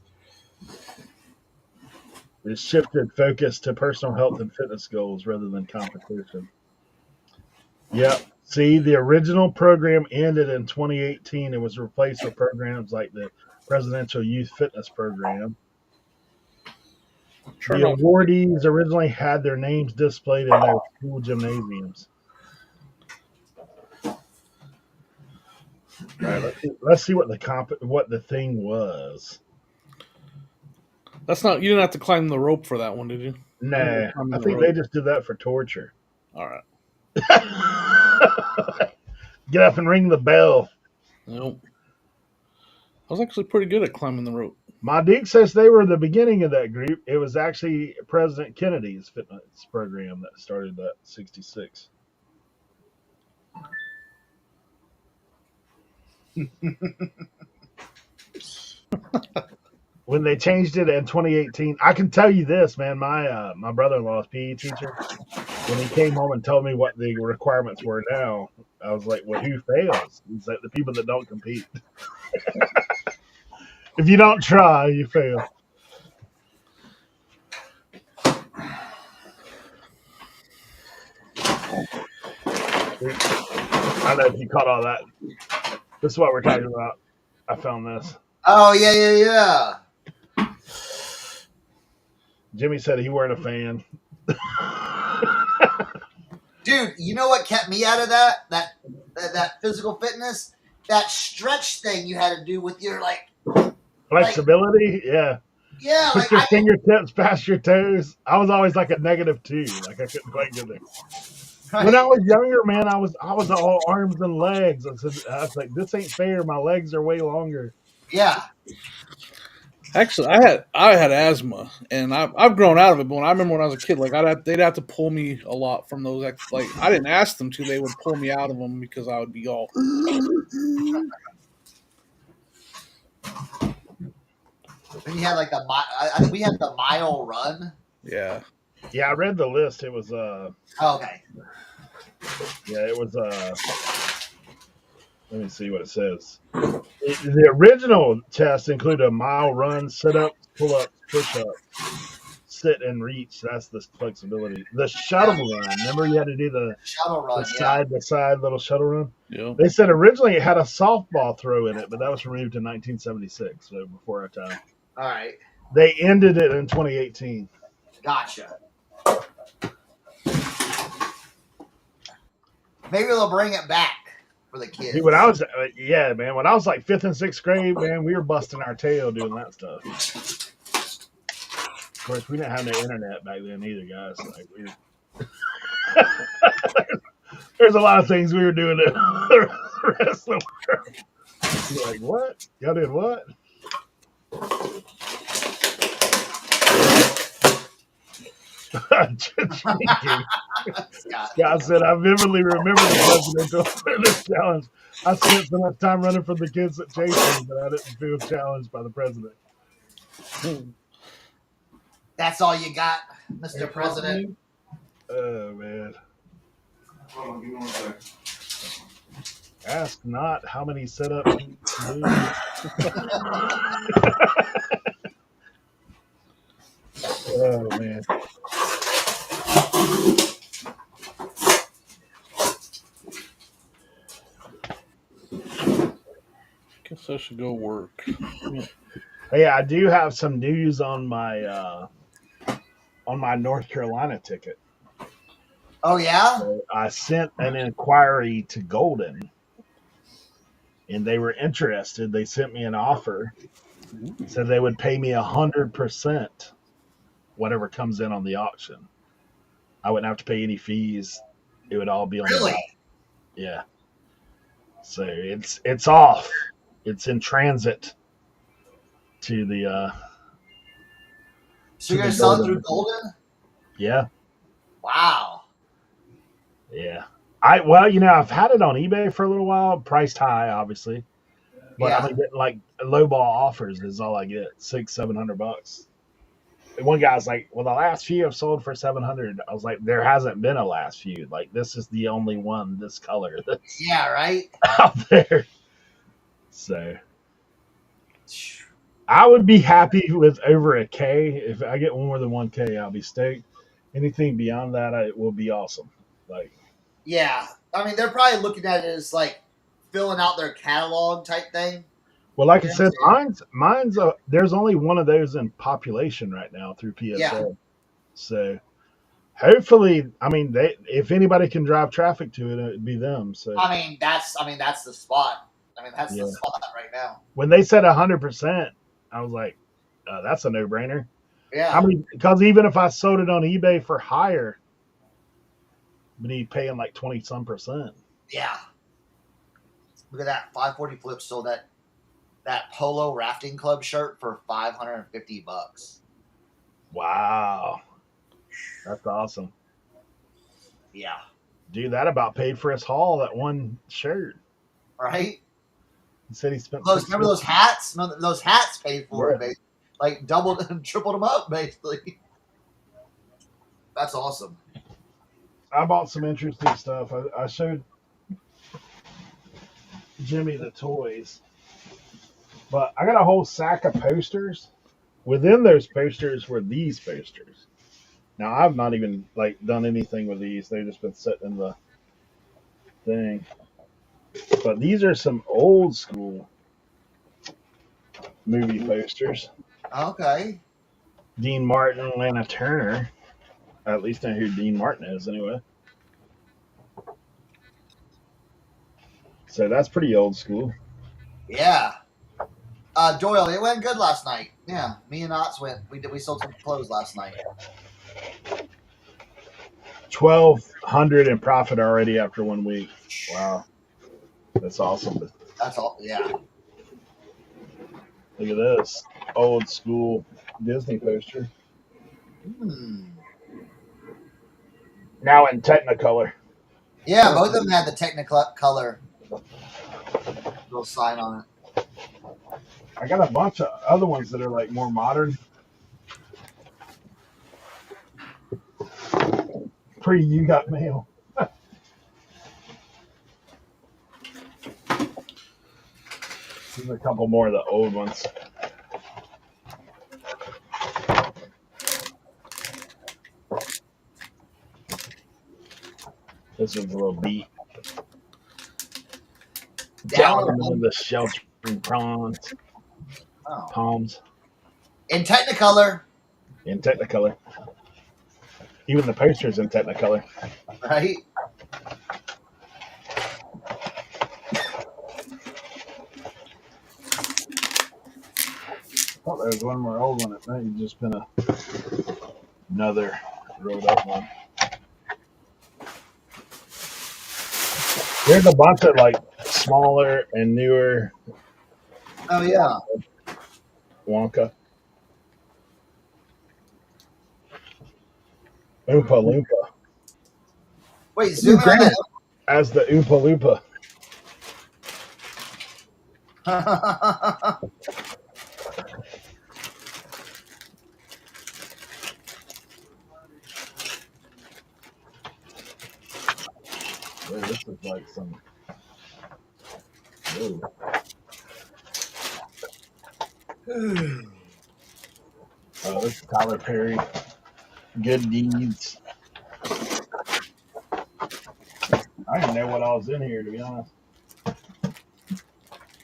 It shifted focus to personal health and fitness goals rather than competition. Yep. See, the original program ended in 2018 and was replaced with programs like the Presidential Youth Fitness Program. The Cernoch. awardees originally had their names displayed in their school gymnasiums. All right, let's see what the thing was. That's not. You didn't have to climb the rope for that one, did you? Nah, I The think rope. they just did that for torture. All right. Get up and ring the bell. Nope. I was actually pretty good at climbing the rope. My Duke says they were the beginning of that group. It was actually President Kennedy's fitness program that started that 66. When they changed it in 2018, I can tell you this, man. My brother-in-law's PE teacher, when he came home and told me what the requirements were now, I was like, "Well, who fails?" He's like, "The people that don't compete. If you don't try, you fail." I don't know if you caught all that. This is what we're talking about. I found this. Oh yeah. Jimmy said he weren't a fan. Dude, you know what kept me out of that physical fitness? That stretch thing you had to do with your Flexibility, yeah. yeah, Put your fingertips past your toes. I was always like a -2. Like I couldn't quite get there. When I was younger, man, I was all arms and legs. I was like, this ain't fair. My legs are way longer. yeah. Actually, I had asthma, and I've grown out of it. But I remember when I was a kid, like they'd have to pull me a lot from those. Like I didn't ask them to; they would pull me out of them because I would be all. And you had like I think we had the mile run. Yeah. Yeah, I read the list. It was Oh, okay. yeah, it was Let me see what it says. The original test included a mile run, sit-ups, pull-ups, push-ups, sit and reach. That's the flexibility. The shuttle run. Remember, you had to do the Shuttle run, yeah. side-to-side little shuttle run. Yeah. They said originally it had a softball throw in it, but that was removed in 1976, so before our time. All right, They ended it in 2018. gotcha. Maybe they'll bring it back for the kids. Dude, when I was, man, when I was like 5th and 6th grade, man, we were busting our tail doing that stuff. Of course, we didn't have no internet back then either, guys. Like there's a lot of things we were doing to the rest of the world. You're like, what? Y'all did what? Scott said, I vividly remember the presidential fitness challenge. I spent so much time running from the kids at chasing, but I didn't feel challenged by the president. That's all you got, Mr. President? Oh, man. Hold on, give me 1 second. Ask not how many setups you do. Oh, man. Guess I should go work. Hey, I do have some news on my North Carolina ticket. Oh, yeah? So I sent an inquiry to Golden, and they were interested. They sent me an offer. Said they would pay me 100% whatever comes in on the auction. I wouldn't have to pay any fees. It would all be on the Really? lot. Yeah. So it's off. It's in transit to the So you're going to sell it through Golden? yeah. Wow. Yeah. I've had it on eBay for a little while, priced high, obviously. But Yeah. I've been getting like low ball offers is all I get. $600-700. And one guy's like, well, the last few have sold for 700. I was like, there hasn't been a last few. Like, this is the only one this color that's Yeah, right? out there. So I would be happy with over a K. If I get more than 1K, I'll be stoked. Anything beyond that, it will be awesome. Like, yeah. I mean, they're probably looking at it as like filling out their catalog type thing. well, like I said, mine's there's only one of those in population right now through PSA. Yeah. So hopefully, I mean, if anybody can drive traffic to it, it'd be them. So I mean, that's the spot. I mean, that's Yeah. the spot right now. when they said 100%, I was like, that's a no-brainer. Yeah. How many? Because even if I sold it on eBay for higher, I'd be paying like 20-some%. Yeah. Look at that. 540 Flip sold that Polo Rafting Club shirt for $550. Wow, that's awesome. Yeah. Dude, that about paid for his haul. That one shirt. Right? He said he spent. Remember those hats? No, those hats paid for Yeah. it, basically. Like doubled and tripled them up, basically. That's awesome. I bought some interesting stuff. I showed Jimmy the toys, but I got a whole sack of posters. Within those posters were these posters. Now I've not even done anything with these. They've just been sitting in the thing. But these are some old school movie posters. Okay. Dean Martin, Lana Turner. I at least know who Dean Martin is anyway. So that's pretty old school. Yeah. Doyle, it went good last night. Yeah, me and Ots went. We sold some clothes last night. 1,200 in profit already after 1 week. Wow, that's awesome. That's all. Yeah. Look at this old school Disney poster. Now in Technicolor. Yeah, both of them had the Technicolor little sign on it. I got a bunch of other ones that are like more modern. You got mail. There's a couple more of the old ones. This one's a little beat. Down among the sheltering prawns. Oh. Palms. In Technicolor. In Technicolor. Even the poster's in Technicolor. Right? I thought there was one more old one. It might have just been another rolled up one. There's a bunch of like smaller and newer. Oh yeah. Wonka. Oompa Loompa. Wait, zoom in on that. As the Oompa Loompa. Boy, this is like some. Whoa. Oh, this is Tyler Perry. Good Deeds. I didn't know what all was in here, to be honest.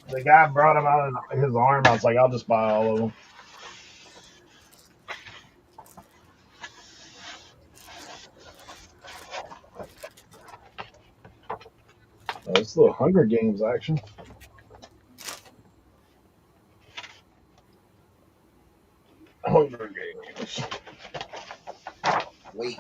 The guy brought him out of his arm. I was like, I'll just buy all of them. Oh, it's a little Hunger Games action. Hunger Games. Wait.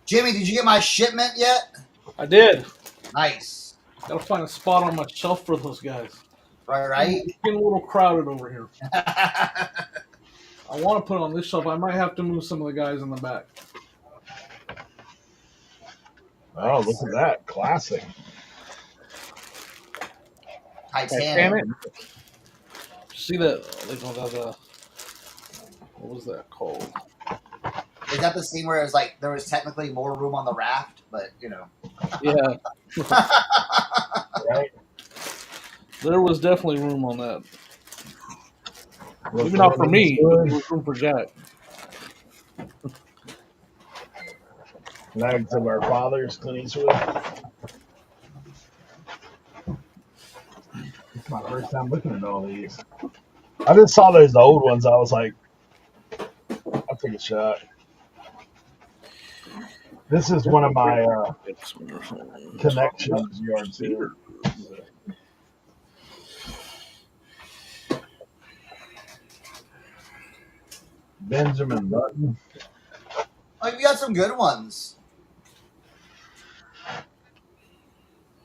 Jimmy, did you get my shipment yet? I did. Nice. Gotta find a spot on my shelf for those guys. Right? It's getting a little crowded over here. I want to put it on this shelf. I might have to move some of the guys in the back. Oh, look at that. Classic. Titanic. See that? What was that called? Is that the scene where it was like there was technically more room on the raft, but you know? Yeah. Right? There was definitely room on that. Well, Maybe not for me, but there was room for Jack. Flags of Our Fathers, Clint Eastwood. It's my first time looking at all these. I just saw those old ones. I was like, I'll take a shot. This is one of my connections yard sales. Benjamin Button. Oh, you got some good ones.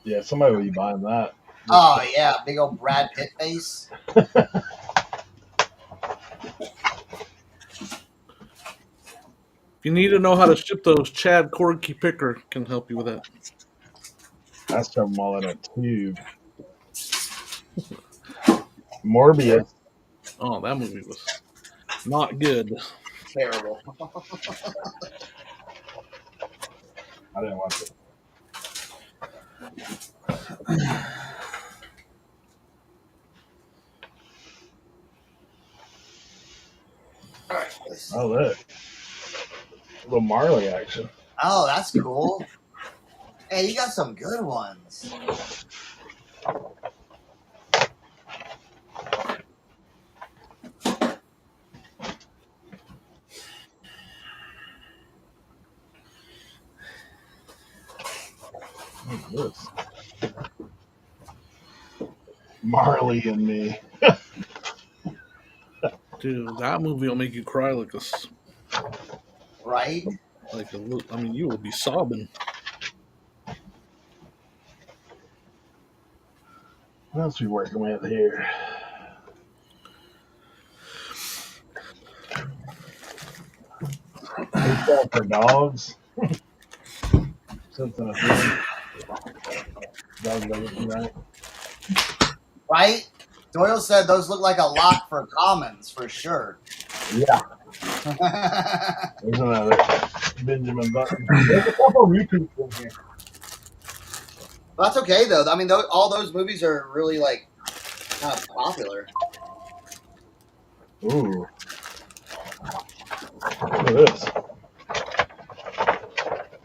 Yeah, somebody will be buying that. Oh yeah, big old Brad Pitt face. If you need to know how to ship those, Chad Corky Picker can help you with that. I stuff them all in a tube. Morbius. Oh, that movie was not good. Terrible. I didn't watch it. All right. Oh, look. A little Marley action. Oh, that's cool. Hey, you got some good ones. What's this? Marley and Me. Dude, that movie will make you cry like a. Right? I mean, you will be sobbing. What else we working with here? Baseball for dogs. Something dog everything right. Right? Doyle said those look like a lot for commons for sure. Yeah. There's another Benjamin Button. There's a couple repeats in here. Well, that's okay though. I mean, all those movies are really like kind of popular. Ooh. Look at this.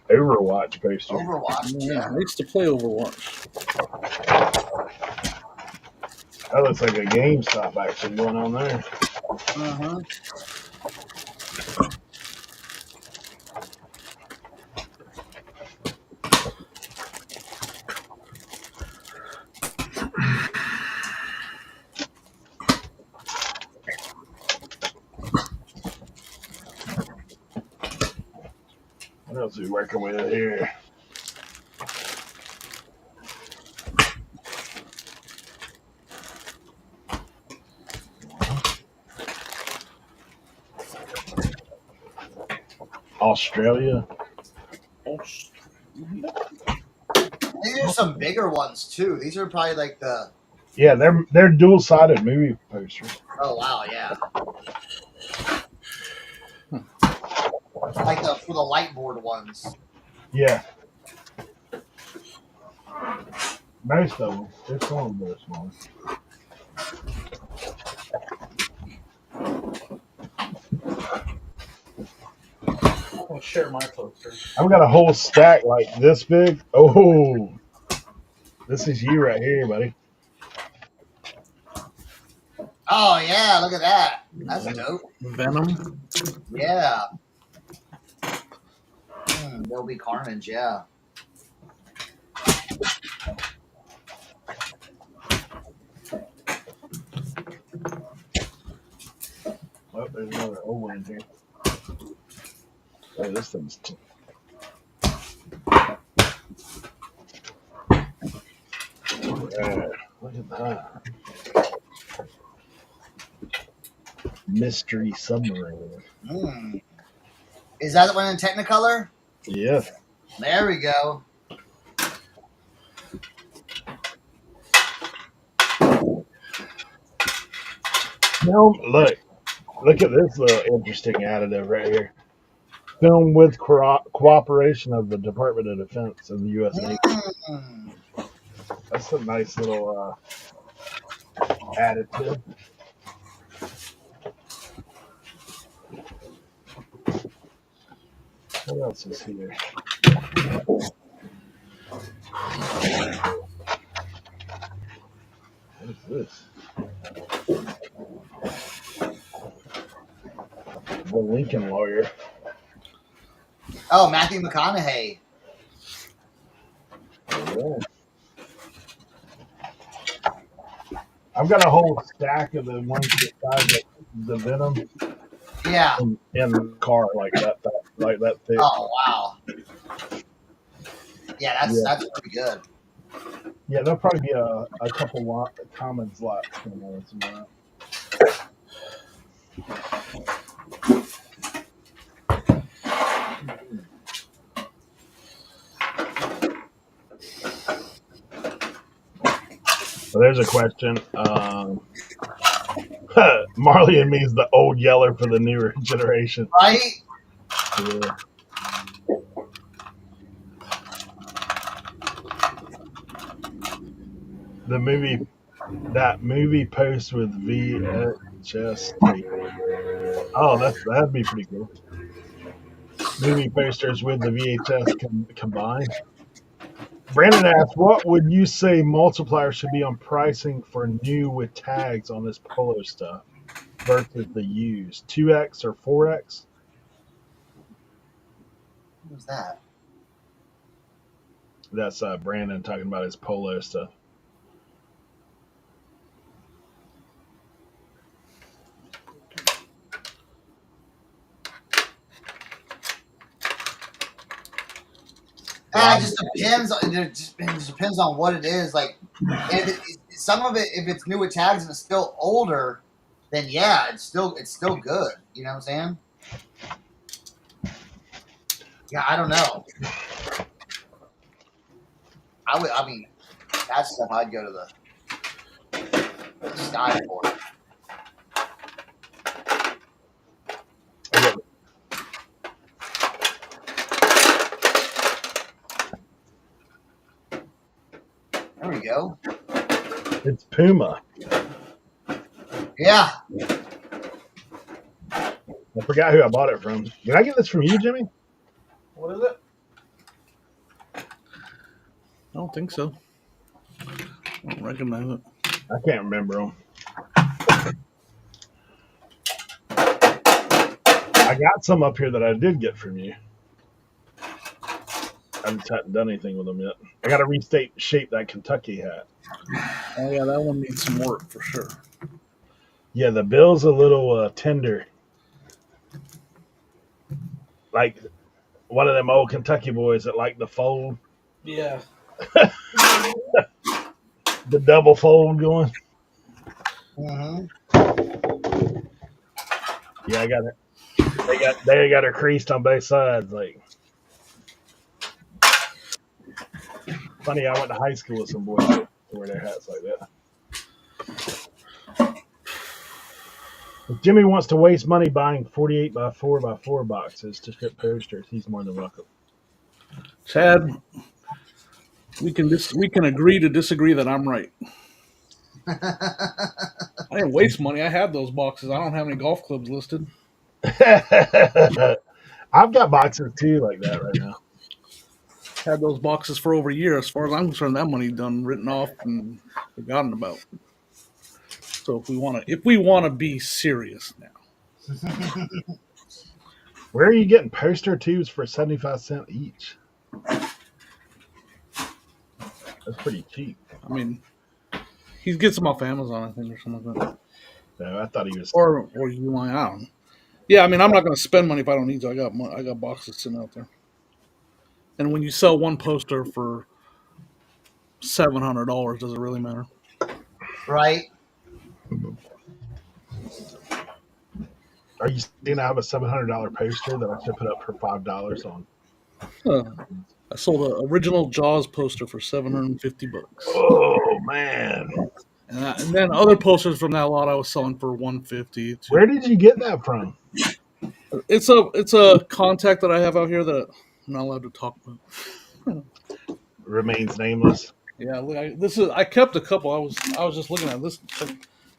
Overwatch poster. Overwatch, Yeah, yeah. I used to play Overwatch. That looks like a GameStop action going on there. Uh-huh. What else are we working with here? Australia. These are some bigger ones too. These are probably like the. Yeah, they're dual-sided movie posters. Oh wow, yeah. Like for the light board ones. Yeah. Most of them. There's some of them that are smaller. I'll share my poster. I've got a whole stack like this big. Oh, this is you right here, buddy. Oh yeah, look at that. That's dope. Venom. Yeah. There'll be Carnage, yeah. Oh, there's another old one in here. Oh, this thing's look at that. Mystery submarine. Is that the one in Technicolor? Yeah. There we go. Film, look at this little interesting additive right here. Film with cooperation of the Department of Defense and the U.S. Navy. That's a nice little additive. What else is here? What is this? The Lincoln Lawyer. Oh, Matthew McConaughey. Yeah. I've got a whole stack of the ones beside the Venom. Yeah. In the car like that thick. Oh wow. Yeah, that's pretty good. Yeah, there'll probably be a couple common slots coming on tomorrow. So there's a question. Marley and me is the old yeller for the newer generation. Right? Yeah. That movie post with VHS tape. Oh, that'd be pretty cool. Movie posters with the VHS combined. Brandon asked, what would you say multiplier should be on pricing for new with tags on this polo stuff versus the used? 2X or 4X? Who's that? That's Brandon talking about his polo stuff. It just depends. It just depends on what it is. Like, some of it, if it's new with tags and it's still older, then yeah, it's still good. You know what I'm saying? Yeah, I don't know. I mean, that stuff I'd go to the sky for. I got you go. It's Puma. Yeah. I forgot who I bought it from. Did I get this from you, Jimmy? What is it? I don't think so. I don't recognize it. I can't remember them. I got some up here that I did get from you. I just haven't done anything with them yet. I got to shape that Kentucky hat. Oh yeah, that one needs some work for sure. Yeah, the bill's a little tender. Like one of them old Kentucky boys that like the fold, Yeah. the double fold going. Mm-hmm. Yeah, I got it. They got her creased on both sides. Like funny, I went to high school with some boys that wear their hats like that. If Jimmy wants to waste money buying 48 by 4 by 4 boxes to ship posters, he's more than welcome. Chad, we can agree to disagree that I'm right. I didn't waste money. I had those boxes. I don't have any golf clubs listed. I've got boxes too like that right now. Had those boxes for over a year. As far as I'm concerned, that money done written off and forgotten about. So if we want to be serious now, Where are you getting poster tubes for 75 cents each? That's pretty cheap. I mean, he gets them off Amazon, I think, or something like that. No, I thought he was. Or you line out. Yeah, I mean, I'm not going to spend money if I don't need to. I got boxes sitting out there. And when you sell one poster for $700, does it really matter? Right. Are you seeing I have a $700 poster that I should put up for $5 on? I sold an original Jaws poster for $750. Oh man! And then other posters from that lot I was selling for $150. Where did you get that from? It's a contact that I have out here that I'm not allowed to talk about. Remains nameless. Yeah, I kept a couple. I was just looking at this.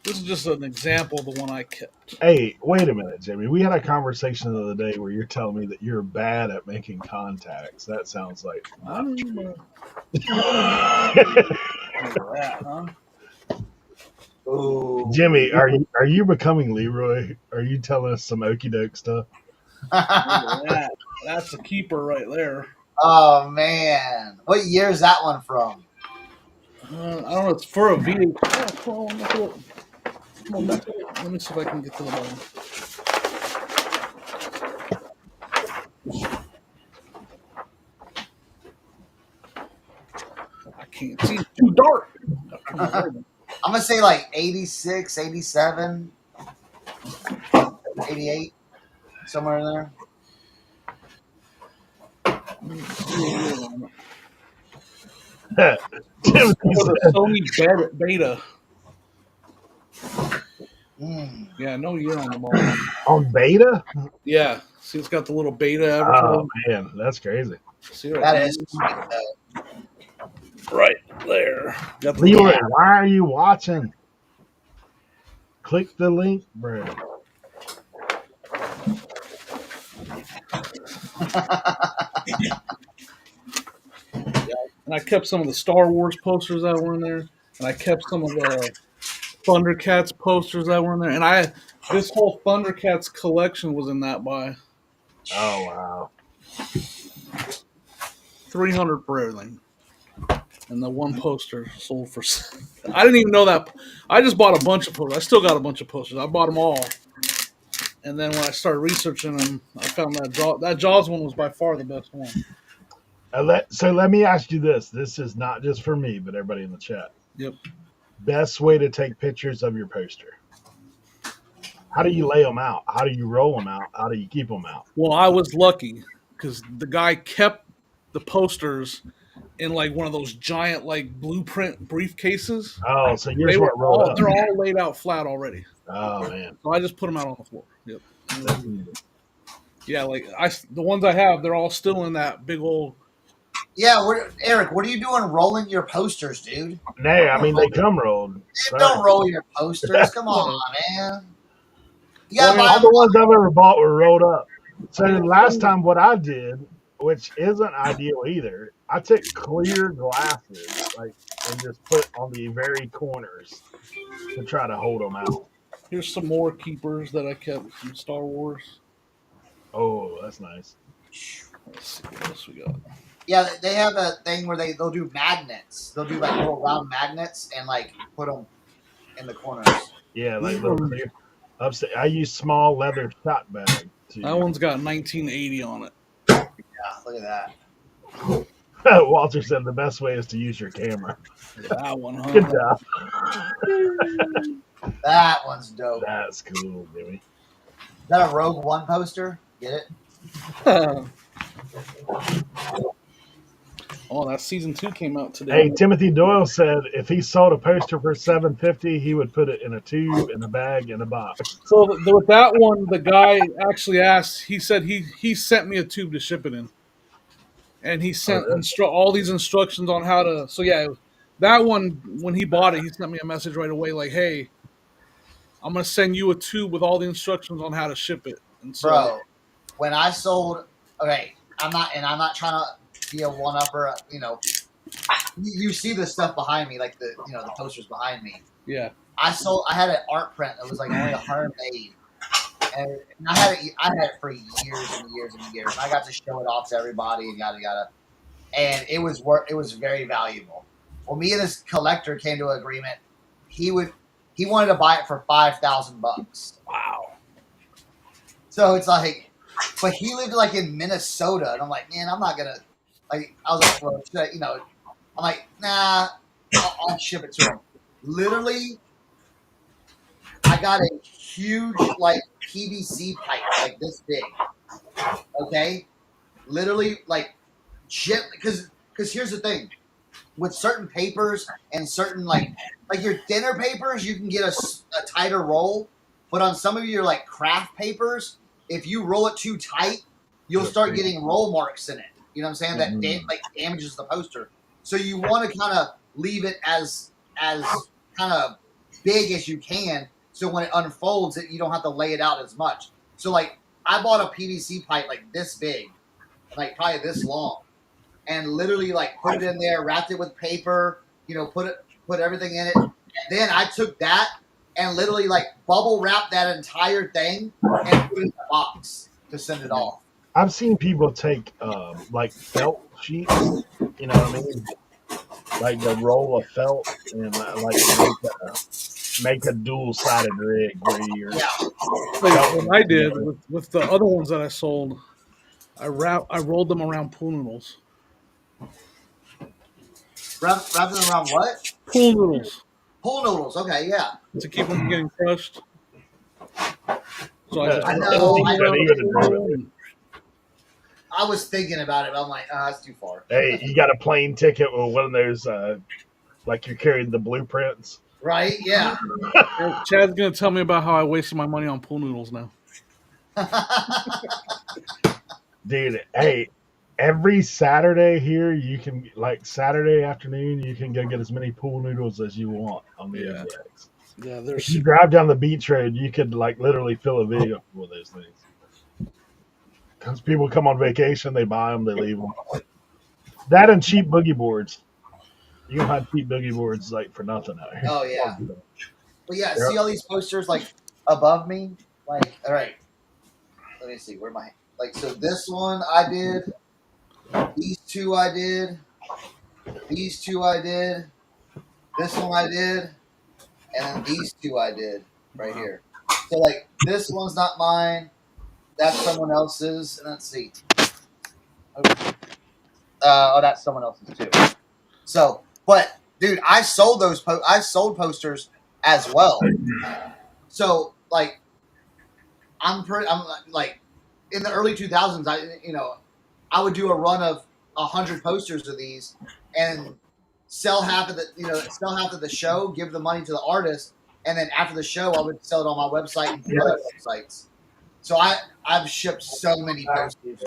This is just an example of the one I kept. Hey, wait a minute, Jimmy. We had a conversation the other day where you're telling me that you're bad at making contacts. That sounds like I don't know. That, huh? Ooh. Jimmy, are you becoming Leroy? Are you telling us some okie doke stuff? That's a keeper right there. Oh man, what year is that one from? I don't know. It's for a VH. Oh, come on back. Let me see if I can get to the bottom. I can't see. It's too dark. I'm going to say like 86, 87, 88, somewhere in there. The Sony beta. Yeah, no year on the ball. On beta? Yeah. See, it's got the little beta Oh avatar. man, that's crazy. See what That is sweet, though. right there. Got the Leroy, why are you watching? Click the link, bro. And I kept some of the Star Wars posters that were in there, and I kept some of the Thundercats posters that were in there, and this whole Thundercats collection was in that by Oh wow. $300 for everything, and the one poster sold for. I didn't even know that. I just bought a bunch of posters. I still got a bunch of posters. I bought them all, and then when I started researching them, I found that Jaws one was by far the best one. So let me ask you this. This is not just for me, but everybody in the chat. Yep. Best way to take pictures of your poster. How do you lay them out? How do you roll them out? How do you keep them out? Well, I was lucky because the guy kept the posters in like one of those giant like blueprint briefcases. Oh, so yours weren't rolled up. They're all laid out flat already. Oh man. So I just put them out on the floor. Yep. Yeah, like the ones I have, they're all still in that big old Yeah, Eric, what are you doing rolling your posters, dude? Nay, I mean they come rolled. Sorry. Don't roll your posters. Come on, man. You Well, I gotta mean, buy All them. the ones I've ever bought were rolled up. So last time, what I did, which isn't ideal either, I took clear glasses, like, and just put on the very corners to try to hold them out. here's some more keepers that I kept from Star Wars. Oh, that's nice. Let's see what else we got. Yeah, they have a thing where they'll do magnets. They'll do like little round magnets and like put them in the corners. Yeah, like These little ones, clear. I use small leather shot bag that too. one's got 1980 on it. Yeah, look at that. Walter said the best way is to use your camera. That one, huh? Good job. That one's dope. That's cool, Jimmy. Is that a Rogue One poster? Get it? Oh, that season 2 came out today. Hey, Timothy Doyle said if he sold a poster for $750, he would put it in a tube, in a bag, in a box. So with that one, the guy actually asked. He said he sent me a tube to ship it in, and he sent all these instructions on how to. So yeah, that one when he bought it, he sent me a message right away like, "Hey, I'm gonna send you a tube with all the instructions on how to ship it." And so, Bro, when I sold, okay, I'm not trying to be a one-upper. You know, you see the stuff behind me, like the posters behind me. yeah, I had an art print that was like only 100 made, and I had it for years and years and years. And I got to show it off to everybody and yada yada, and it was very valuable. Well, me and this collector came to an agreement. He wanted to buy it for $5,000. wow. So it's like, but he lived like in Minnesota, and I'm like, man, I'm not gonna like. I was like, well, I'm like, nah, I'll ship it to him. Literally, I got a huge like PVC pipe, like this big. Okay, literally like, because here's the thing, with certain papers and certain like your dinner papers, you can get a tighter roll, but on some of your like craft papers, if you roll it too tight, you'll start getting roll marks in it. You know what I'm saying? That damages the poster. So you want to kind of leave it as kind of big as you can, so when it unfolds, you don't have to lay it out as much. So like, I bought a PVC pipe like this big, like probably this long, and literally like put it in there, wrapped it with paper, put everything in it. And then I took that and literally like bubble wrapped that entire thing and put it in a box to send it off. I've seen people take like felt sheets, you know what I mean? Like the roll of felt and like make a dual-sided rig where you're. Yeah. Like what I did with the other ones that I sold, I rolled them around pool noodles. Wrap them around what? Pool noodles. Pool noodles. Okay, yeah. To keep them from getting crushed. So I just I put know. all I around know. the pool noodle. I was thinking about it, but I'm like, that's too far. Hey, you got a plane ticket with one of those, like you're carrying the blueprints. Right? Yeah. Chad's gonna tell me about how I wasted my money on pool noodles now. Dude, hey, every Saturday here, you can, like Saturday afternoon, you can go get as many pool noodles as you want on the MDX. Yeah, If you drive down the beach road, you could like literally fill a vehicle with those things. Because people come on vacation, they buy them, they leave them. That and cheap boogie boards. You can find cheap boogie boards like for nothing out here. Oh yeah. But yeah, see all these posters like above me? Like, all right. Let me see. Where am I? Like, so this one I did. These two I did. These two I did. This one I did. And then these two I did right here. So like, this one's not mine. That's someone else's. And let's see. Oh, that's someone else's too. So, but dude, I sold I sold posters as well. So like, I'm like, in the early 2000s, I would do a run of 100 posters of these and sell half of the show, give the money to the artist, and then after the show, I would sell it on my website and other websites. So I've shipped so many posters.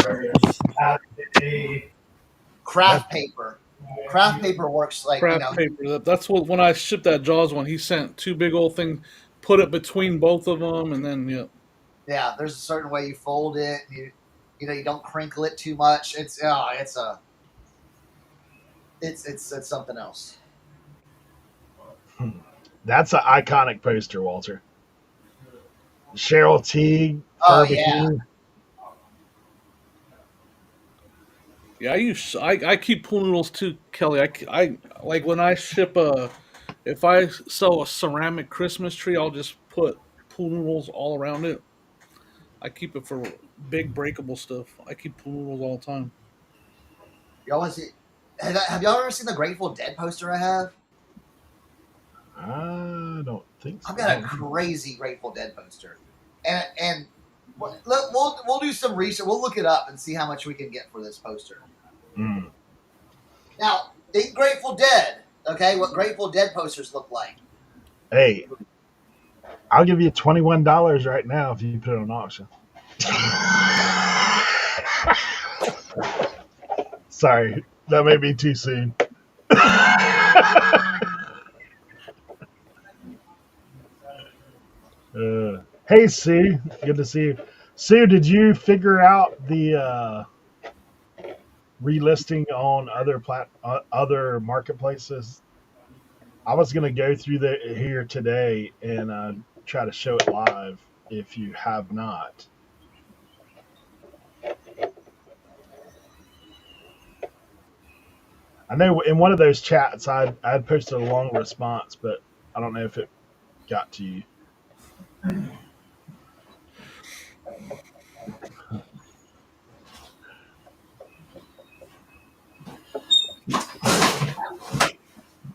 craft paper. Craft paper works like Craft paper. That's what when I shipped that Jaws one, he sent 2 big old things, put it between both of them, and then yeah. There's a certain way you fold it. You don't crinkle it too much. It's something else. That's an iconic poster, Walter. Cheryl Teague, Oh Fur yeah. Bikini. Yeah, I keep pool noodles too, Kelly. I like when I ship if I sell a ceramic Christmas tree, I'll just put pool noodles all around it. I keep it for big breakable stuff. I keep pool noodles all the time. Y'all want to see? Have y'all ever seen the Grateful Dead poster I have? I don't think so. I've got a crazy Grateful Dead poster, and we'll do some research. We'll look it up and see how much we can get for this poster. Mm. Now, think Grateful Dead. Okay, what Grateful Dead posters look like. Hey, I'll give you $21 right now if you put it on auction. Sorry, that may be too soon. Hey, Sue. Good to see you. Sue, did you figure out the relisting on other marketplaces? I was going to go through here today and try to show it live if you have not. I know in one of those chats I'd posted a long response, but I don't know if it got to you.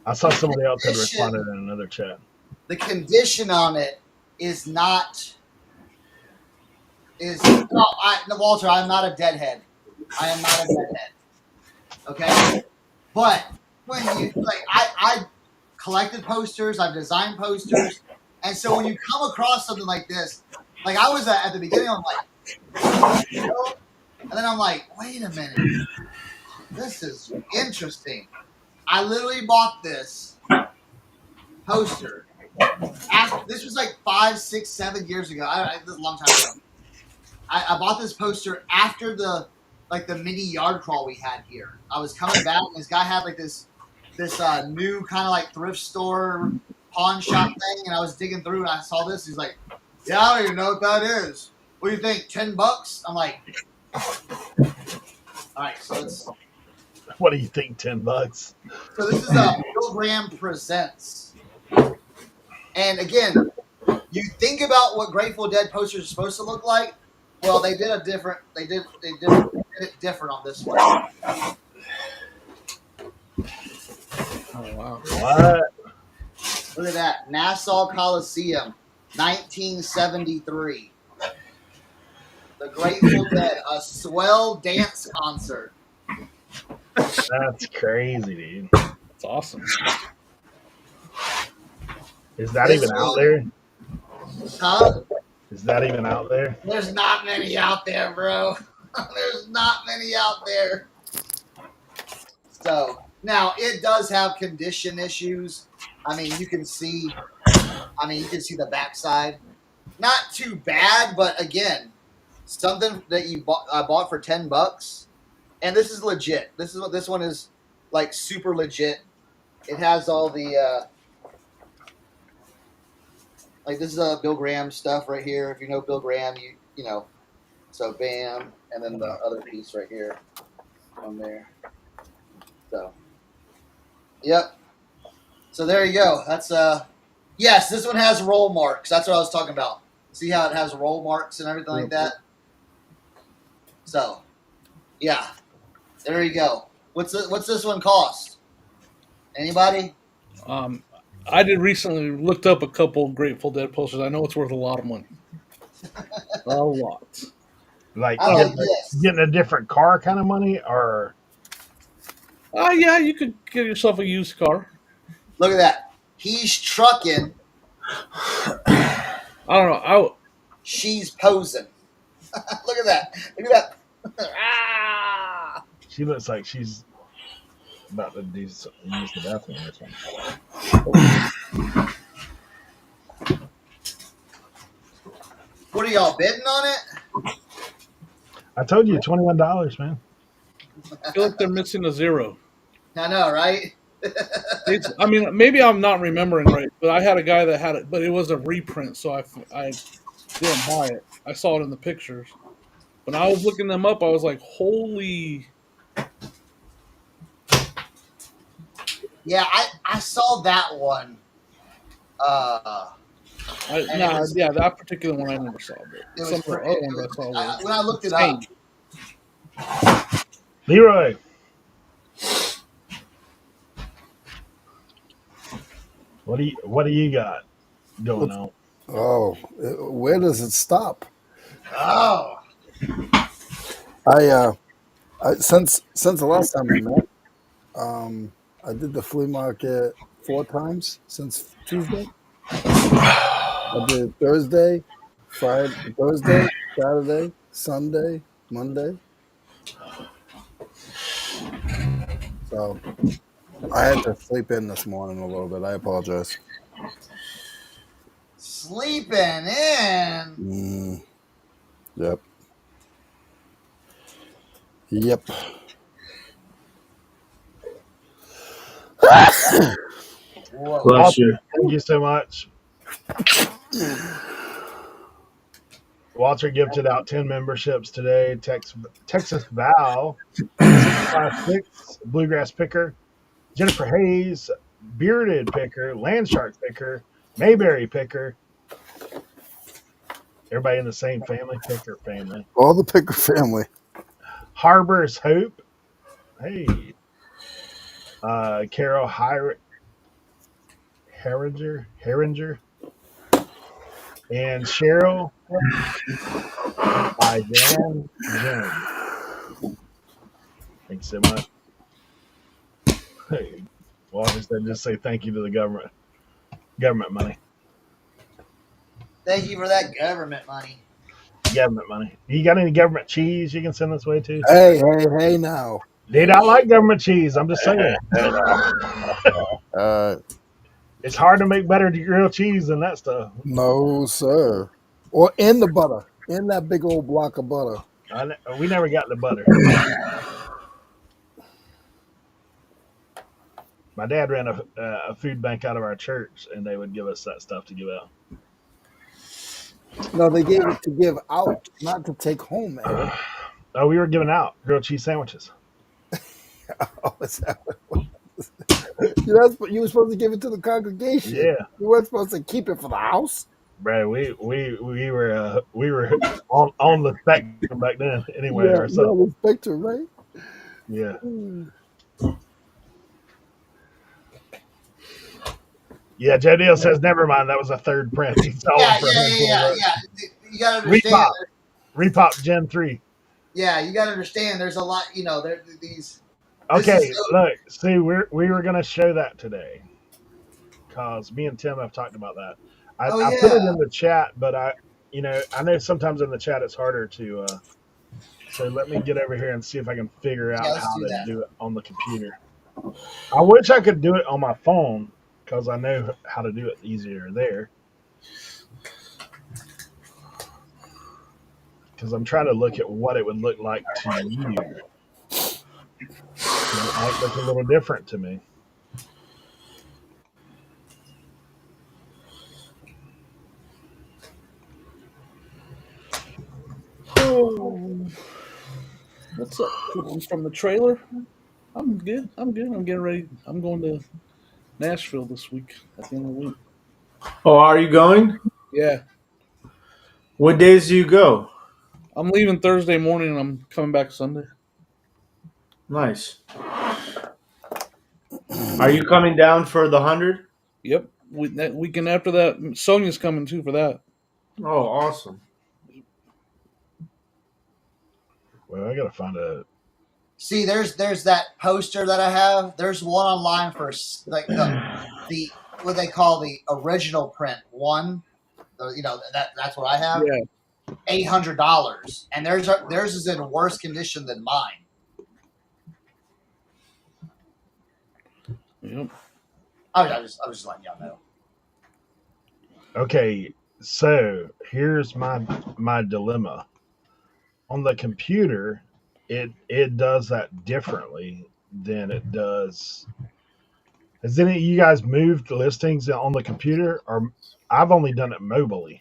I saw somebody else had responded in another chat. The condition on it is not Walter. I'm not a deadhead. I am not a deadhead. Okay, but when you I collected posters, I've designed posters, and so when you come across something like this, like I was at the beginning, I'm like, and then I'm like, wait a minute, this is interesting. I literally bought this poster. This was like 5, 6, 7 years ago. This is a long time ago. I bought this poster after the mini yard crawl we had here. I was coming back, and this guy had like this new kind of like thrift store pawn shop thing, and I was digging through, and I saw this. He's like, "Yeah, I don't even know what that is. What do you think? $10?" I'm like, "All right, so let's." What do you think? $10? So this is Bill Graham Presents, and again, you think about what Grateful Dead posters are supposed to look like. Well, they did a different. They did it different on this one. Oh wow! What? Look at that, Nassau Coliseum, 1973. The Grateful Dead, a swell dance concert. That's crazy, dude. That's awesome. Is that even out there? Huh? Is that even out there? There's not many out there, bro. There's not many out there. So now it does have condition issues. I mean, you can see the backside. Not too bad, but again, something that I bought for $10, and this is legit. This is what this one is like, super legit. It has all the like this is Bill Graham stuff right here. If you know Bill Graham, you know. So bam, and then the other piece right here on there. So, yep. So there you go. That's yes, this one has roll marks. That's what I was talking about. See how it has roll marks and everything like that? So, yeah. There you go. What's this one cost? Anybody? I did recently looked up a couple Grateful Dead posters. I know it's worth a lot of money. A lot. Like this. getting a different car kind of money, or Yeah, you could get yourself a used car. Look at that. He's trucking. I don't know. She's posing. Look at that. Look at that. Ah! she looks like she's about to use the bathroom or something. What are y'all bidding on it? I told you $21, man. I feel like they're missing a zero. I know, right? I mean, maybe I'm not remembering right, but I had a guy that had it, but it was a reprint, so I didn't buy it. I saw it in the pictures. When I was looking them up, I was like, holy. Yeah, I saw that one. And it was That particular one I never saw, but it some was of the other ones I saw were when I looked it insane. up. Leroy. What do you got going on? Oh, where does it stop? Oh, I since the last time we met, I did the flea market 4 times since Tuesday. I did Thursday, Saturday, Sunday, Monday. So I had to sleep in this morning a little bit. I apologize. sleeping in. Yep. Yep. Whoa. Bless you. Thank you so much. Walter gifted out 10 memberships today. Texas Val, 656, Bluegrass Picker, Jennifer Hayes, Bearded Picker, Landshark Picker, Mayberry Picker. Everybody in the same family, Picker family. All the Picker family. Harbor's Hope. Hey. Carol Herringer. And Cheryl by Dan Jones. Thanks so much. Hey, Walter said just say thank you to the government. Government money. Thank you for that government money. Government money. You got any government cheese you can send this way too? Hey now. Dude, I like government cheese. I'm just saying. It's hard to make better grilled cheese than that stuff. No, sir. Or in the butter. In that big old block of butter. We never got the butter. My dad ran a food bank out of our church, and they would give us that stuff to give out. No, they gave it to give out, not to take home, Eric. Oh, we were giving out grilled cheese sandwiches. Oh, is that what it was? You were supposed to give it to the congregation. Yeah. You weren't supposed to keep it for the house. Bro, we were on the spectrum back then anyway. Yeah, ourselves. you're on the spectrum, right? Yeah. Yeah, Joe Deal says, never mind, that was a third print. He saw Yeah. You gotta understand. Repop Gen 3. Yeah, you gotta understand. There's a lot. There these. Okay, look, see, we were gonna show that today, cause me and Tim have talked about that. I put it in the chat, but I know sometimes in the chat it's harder to. So let me get over here and see if I can figure out how to do it on the computer. I wish I could do it on my phone, because I know how to do it easier there. Because I'm trying to look at what it would look like to you. It might look a little different to me. Oh, what's up? From the trailer? I'm good. I'm getting ready. I'm going to Nashville this week at the end of the week. Oh, are you going? Yeah. What days do you go? I'm leaving Thursday morning and I'm coming back Sunday. Nice. Are you coming down for the 100? Yep. That weekend after that, Sonia's coming too for that. Oh, awesome. Well, I gotta find a. See, there's that poster that I have. There's one online for like the what they call the original print one. That's what I have. Yeah. $800, and theirs is in worse condition than mine. Yep. I was just letting y'all know. Okay, so here's my dilemma. On the computer, it does that differently than it does. Has any of you guys moved listings on the computer, or I've only done it mobily?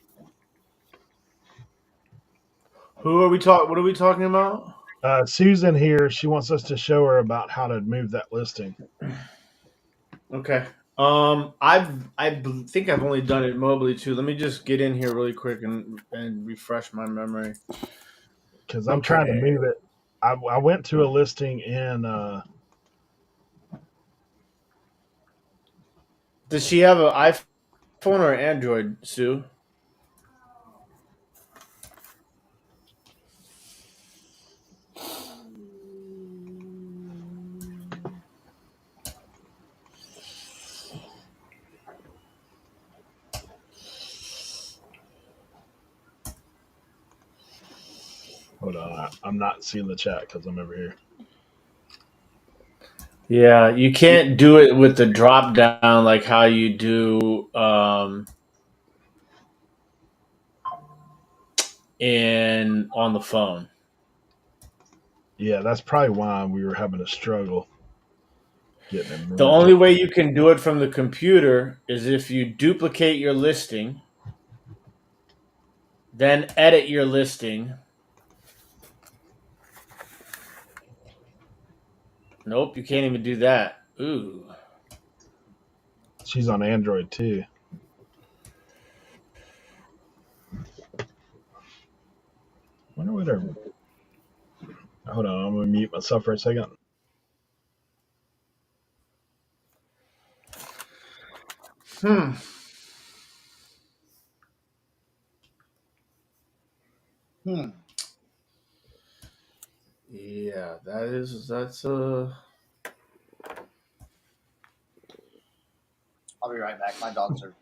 Who are we talking? What are we talking about? Susan here, she wants us to show her about how to move that listing. Okay. Think I've only done it mobily too. Let me just get in here really quick and refresh my memory. Because I'm trying to Okay. move it. I went to a listing in Does she have an iPhone or Android, Sue? hold on, I'm not seeing the chat because I'm over here. Yeah, you can't do it with the drop down like how you do in on the phone. Yeah, that's probably why we were having a struggle getting it The moved. only way you can do it from the computer is if you duplicate your listing, then edit your listing. Nope, you can't even do that. Ooh. She's on Android too. Wonder what her. Hold on, I'm gonna mute myself for a second. Hmm. Hmm. Yeah, that's I'll be right back. My dogs are.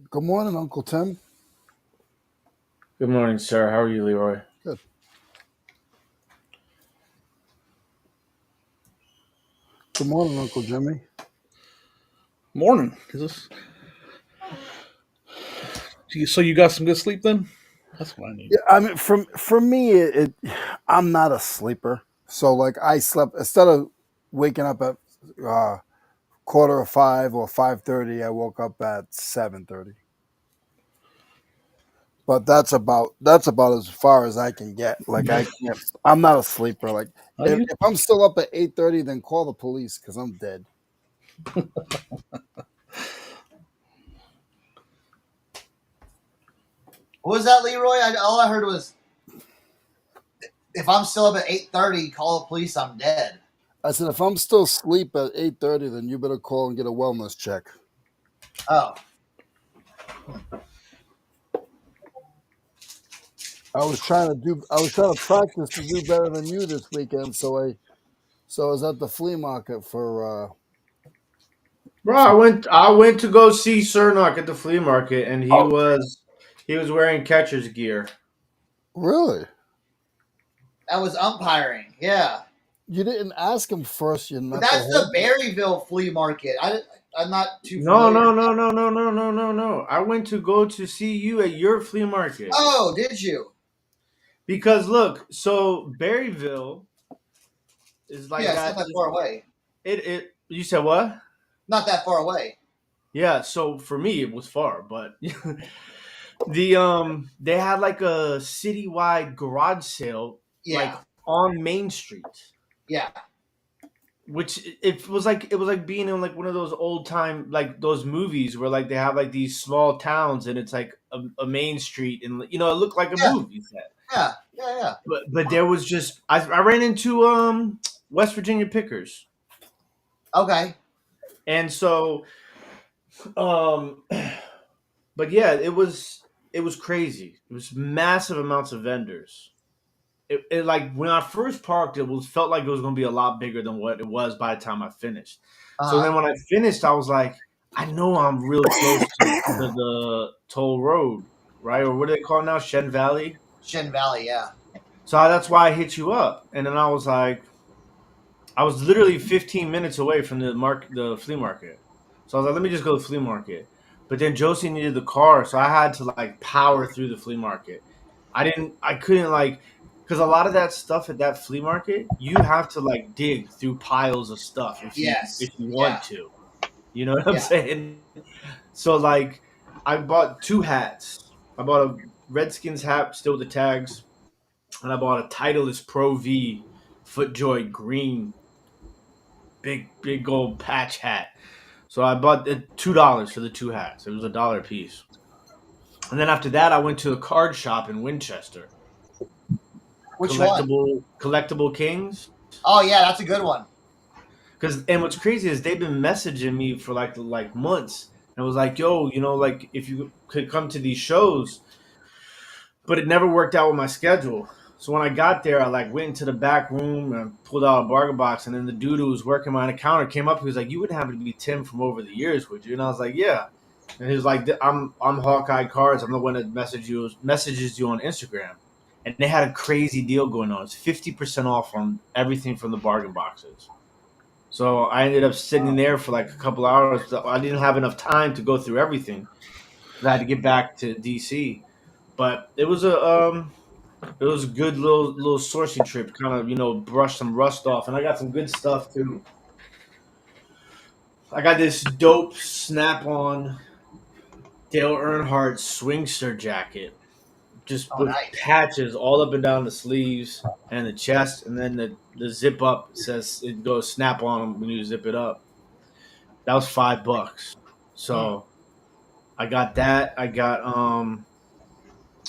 Good morning, Uncle Tim. Good morning, sir. How are you, Leroy? Good. Good morning, Uncle Jimmy. Morning. So you got some good sleep then? That's what I need. Yeah, I mean, for me, I'm not a sleeper. So like, I slept instead of waking up at 4:45 or 5:30. I woke up at 7:30. But that's about as far as I can get. Like I can't. I'm not a sleeper. Like How do if, you? if I'm still up at 8:30, then call the police because I'm dead. What was that, Leroy? All I heard was, if I'm still up at 8:30, call the police. I'm dead. I said if I'm still asleep at 8:30, then you better call and get a wellness check. Oh, I was trying to practice to do better than you this weekend, so I was at the flea market for Bro, I went to go see Cernoch at the flea market, and he was wearing catcher's gear. really? that was umpiring. Yeah, You didn't ask him first, you but nut the that's the head. Berryville flea market. I'm not too No, familiar. no, no, no, no, no, no, no, no. I went to go to see you at your flea market Oh, did you? because look, so Berryville is like Yeah, it's not got that far away. it. You said what? Not that far away. Yeah. So for me, it was far, but they had like a citywide garage sale like Yeah, on Main Street. yeah, Which it was like being in like one of those old time like those movies where like they have like these small towns and it's like a main street and it looked like a yeah, movie set. yeah. But there was just I ran into West Virginia pickers. Okay. And so um but yeah, it was crazy. It was massive amounts of vendors. It like when I first parked, felt like it was going to be a lot bigger than what it was by the time I finished. Uh So huh. then when I finished, I was like, I know I'm really close to the toll road, right? Or what do they call it now? Shen Valley. Shin Valley, yeah. So that's why I hit you up, and then I was like, I was literally 15 minutes away from the flea market. So I was like, let me just go to the flea market. But then Josie needed the car, so I had to like power through the flea market. I couldn't like, because a lot of that stuff at that flea market, you have to like dig through piles of stuff Yes. if you Yeah. want to. You know what I'm Yeah. saying? So like, I bought two hats. I bought a Redskins hat, still with the tags, and I bought a Titleist Pro V FootJoy green big gold patch hat. So I bought $2 for the two hats. It was $1 a piece. And then after that, I went to a card shop in Winchester. Which one? Collectible Kings. Oh yeah, that's a good one. And what's crazy is they've been messaging me for like months, and was like, "Yo, like if you could come to these shows," but it never worked out with my schedule. So when I got there, I like went into the back room and pulled out a bargain box, and then the dude who was working behind the counter came up. He was like, "You would happen to be Tim from Overtheyears, would you?" And I was like, "Yeah." And he was like, "I'm Hawkeye Cards. I'm the one that messages you on Instagram." And they had a crazy deal going on. It's 50% off on everything from the bargain boxes. So I ended up sitting there for like a couple hours. I didn't have enough time to go through everything. I had to get back to DC, but it was a good little sourcing trip. Kind of brush some rust off, and I got some good stuff too. I got this dope snap-on Dale Earnhardt Swingster jacket, just Oh with nice. patches all up and down the sleeves and the chest, and then the zip up says it goes snap on when you zip it up. That was $5. Hmm. So I got that. I got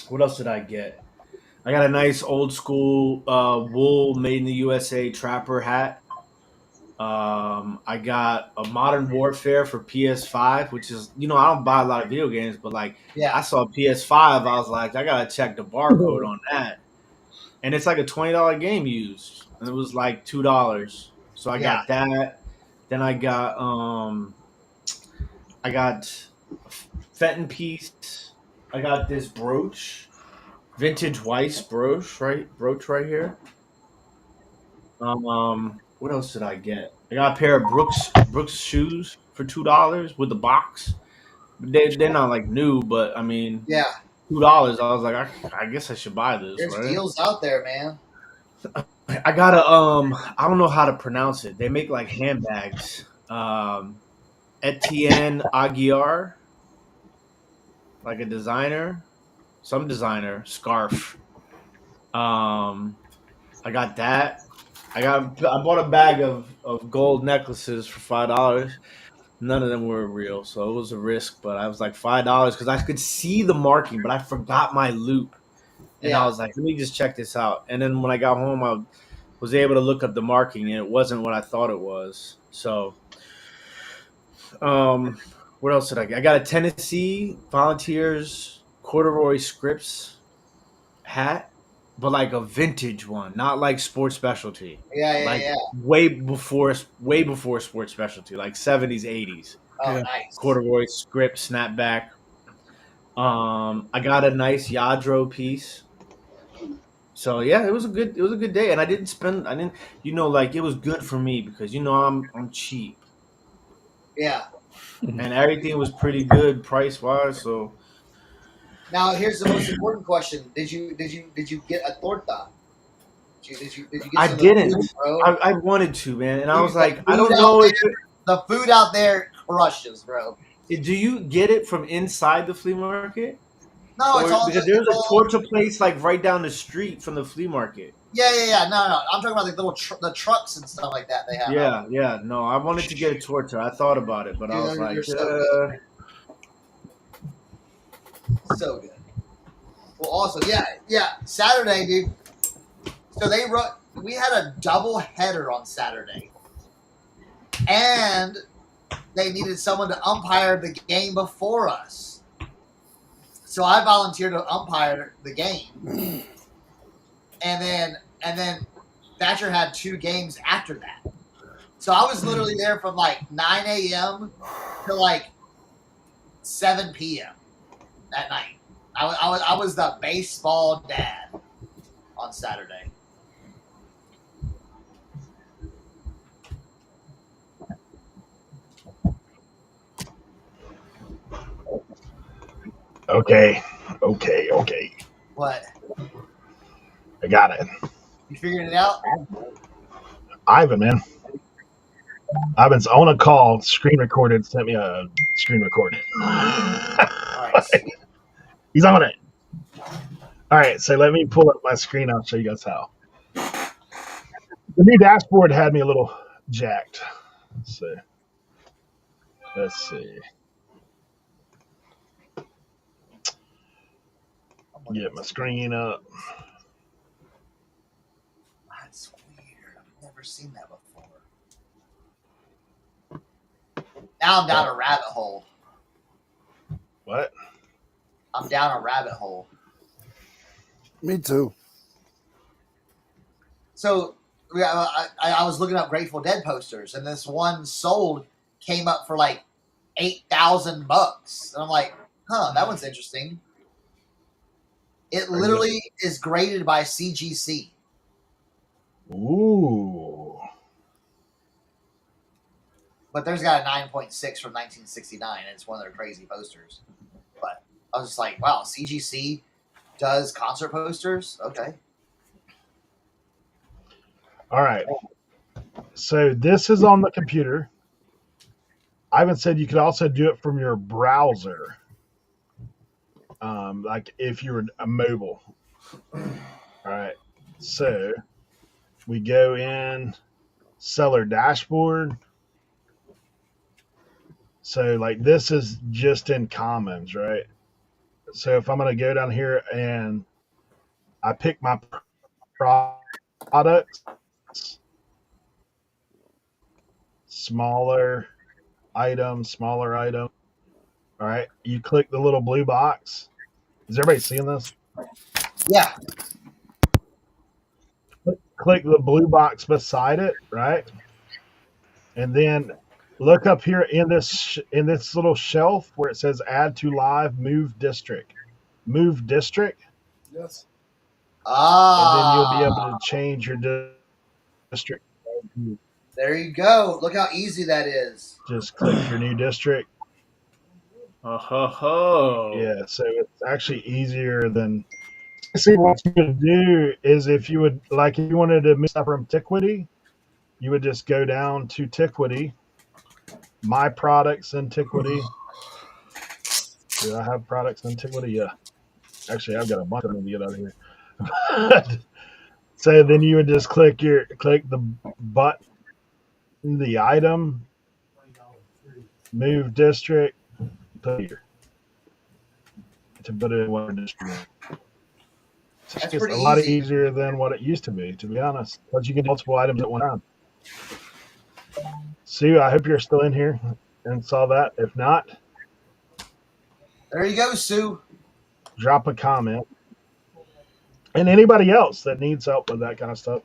what else did I get? I got a nice old school wool made in the USA trapper hat. I got a Modern Warfare for PS5, which is I don't buy a lot of video games, but like Yeah. I saw PS5, I was like, I gotta check the barcode on that, and it's like a $20 game used, and it was like $2. So I Yeah. got that. Then I got a Fenton piece. I got this brooch, vintage Weiss brooch right here. What else did I get? I got a pair of Brooks shoes for $2 with the box. They're not like new, but I mean Yeah. $2. I was like, I guess I should buy this, There's right? deals out there, man. I got a I don't know how to pronounce it. They make like handbags. Etienne Aguiar, like a designer, some designer scarf. I got that. I bought a bag of gold necklaces for $5. None of them were real, so it was a risk. But I was like $5 because I could see the marking, but I forgot my loop, and I Yeah. was like, let me just check this out. And then when I got home, I was able to look up the marking, and it wasn't what I thought it was. So, um, what else did I get? I got a Tennessee Volunteers corduroy scripts hat, but like a vintage one, not like sports specialty. Yeah. Yeah. Like Yeah. way before sports specialty, like 70s, 80s. Oh Yeah. nice. Corduroy script snapback. I got a nice Yadro piece. So yeah, it was a good day, and I didn't like it was good for me because I'm cheap, Yeah. and everything was pretty good price wise. So Now here's the most important question: Did you get a torta? Did you get I some of the didn't. food, bro? I wanted to, man, and I Dude, was like, I don't know if the food out there crushes, bro. do you get it from inside the flea market? No, Or because it's there's a all. torta place like right down the street from the flea market. Yeah, yeah, yeah. No, no. I'm talking about the little the trucks and stuff like that they have out Yeah, yeah. No, I wanted to get a torta. I thought about it, but there. I Dude, was like, they're so good, so good. Well, also, yeah, yeah. Saturday, dude. So they run. We had a double header on Saturday, and they needed someone to umpire the game before us. So I volunteered to umpire the game, and then Thatcher had two games after that. So I was literally there from like 9 a.m. to like 7 p.m. at night. I was the baseball dad on Saturday. Okay. What? I got it. You figured it out? Ivan, man. Ivan's on a call, screen recorded, sent me a screen recorded. All right, sweet. He's on it. All right, so let me pull up my screen. I'll show you guys how. The new dashboard had me a little jacked. So let's see. Get my screen up. That's weird. I've never seen that before. Now I'm down a rabbit hole. What? I'm down a rabbit hole. Me too. So I was looking up Grateful Dead posters, and this one sold came up for like $8,000, and I'm like, huh, that one's interesting. It literally is graded by CGC. Ooh. But there's got a 9.6 from 1969, and it's one of their crazy posters. But I was just like, wow, CGC does concert posters? Okay. All right. So this is on the computer. Ivan said you could also do it from your browser. Like if you were a mobile. All right. So we go in seller dashboard. So like this is just in commons, right? So if I'm going to go down here and I pick my products, smaller item. All right. You click the little blue box. Is everybody seeing this? Yeah. Click the blue box beside it, right? And then look up here in this little shelf where it says add to live move district. Move district. Yes. And then you'll be able Ah, to change your district. there you go. Look how easy that is. Just click your new district. Oh ho ho! Yeah, so it's actually easier than. See, what you could do is if you would like, if you wanted to move stuff from Antiquity, you would just go down to Antiquity, My Products Antiquity. Do I have products Antiquity? Yeah. Actually, I've got a bunch of them to get out of here. So then you would just click the button, the item, move district, put here to put it in one district. It's That's just pretty a lot easy. easier than what it used to be honest. But you can do multiple items at one time. Sue, I hope you're still in here and saw that. If not, There you go, Sue. drop a comment. And anybody else that needs help with that kind of stuff.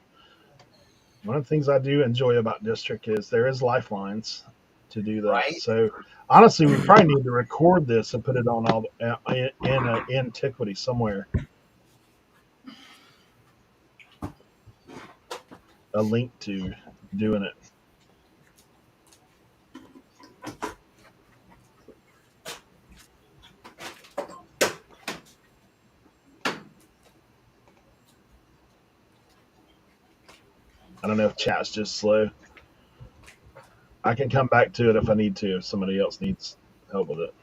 One of the things I do enjoy about District is there is lifelines to do that. Right? So honestly, we probably need to record this and put it on all in Antiquity somewhere. A link to doing it. I don't know if chat's just slow. I can come back to it if I need to, if somebody else needs help with it.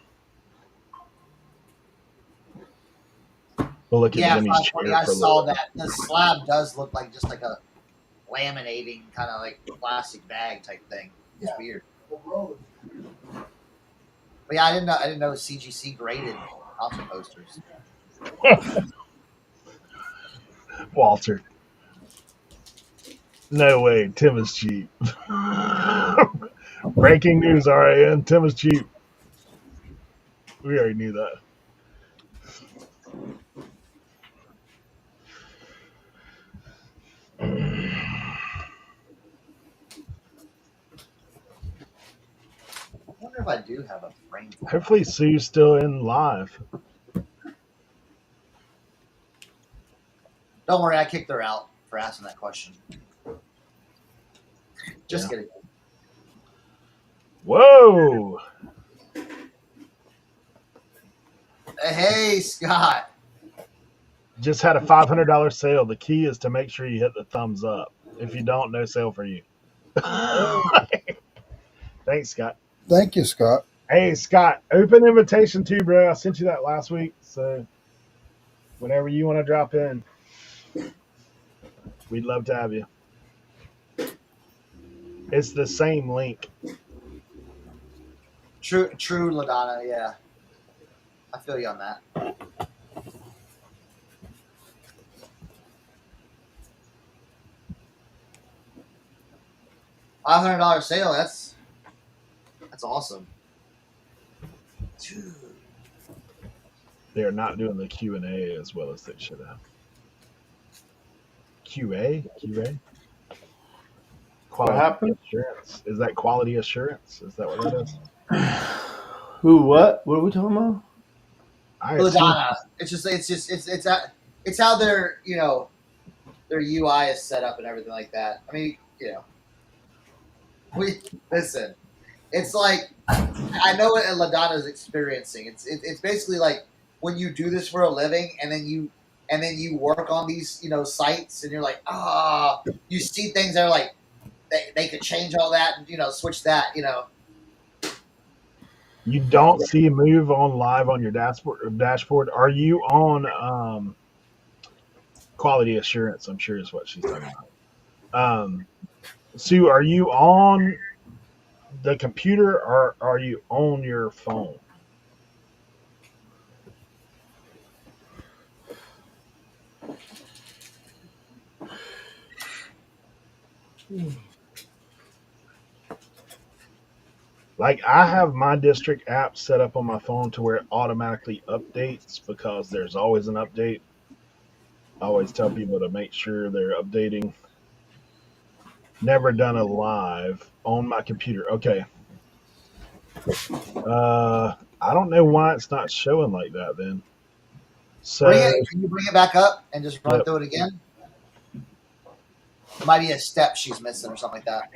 We'll look at Yeah, Jimmy's 520. chair I for a little saw bit. that. The slab does look like just like a laminating kind of like plastic bag type thing. It's weird. But yeah, I didn't know CGC graded concert posters. Walter. No way, Tim is cheap. Breaking news, RAN, Tim is cheap. We already knew that. if I do have a frame. Hopefully Sue's still in live. Don't worry, I kicked her out for asking that question. Just Yeah. kidding. Whoa! Hey, Scott. Just had a $500 sale. The key is to make sure you hit the thumbs up. If you don't, no sale for you. Thanks, Scott. Thank you, Scott. Hey, Scott, open invitation too, bro. I sent you that last week. So whenever you want to drop in, we'd love to have you. It's the same link. True, LaDonna. Yeah, I feel you on that. $500 sale. That's awesome. Dude. They are not doing the Q&A as well as they should have. QA? Quality happened? assurance. Is that quality assurance? Is that what that is? Who? What? What are we talking about? I assume. LaDonna. It's how their their UI is set up and everything like that. I mean, we listen. It's like I know what LaDonna is experiencing. It's basically like when you do this for a living and then you work on these sites and you're like you see things that are like they could change all that and switch that. You don't see move on live on your dashboard. Are you on quality assurance? I'm sure is what she's talking about. Sue, are you on the computer or are you on your phone? Like I have my district app set up on my phone to where it automatically updates because there's always an update. I always tell people to make sure they're updating. Never done a live on my computer. Okay. I don't know why it's not showing like that then. So Can you bring it back up and just run Yep. through it again? It might be a step she's missing or something like that.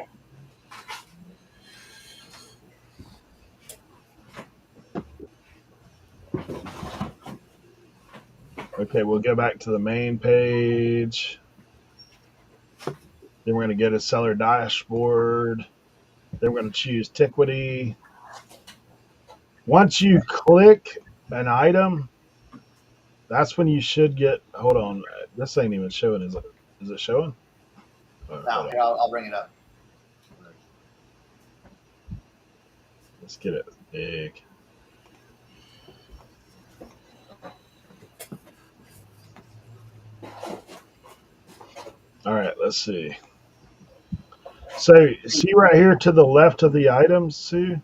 Okay, we'll go back to the main page. Then we're going to get a seller dashboard. Then we're going to choose Tiquity. Once you click an item, that's when you should get. Hold on, this ain't even showing. Is it? Is it showing? No, here, I'll bring it up. Let's get it big. All right, let's see. So, see right here to the left of the items, Sue?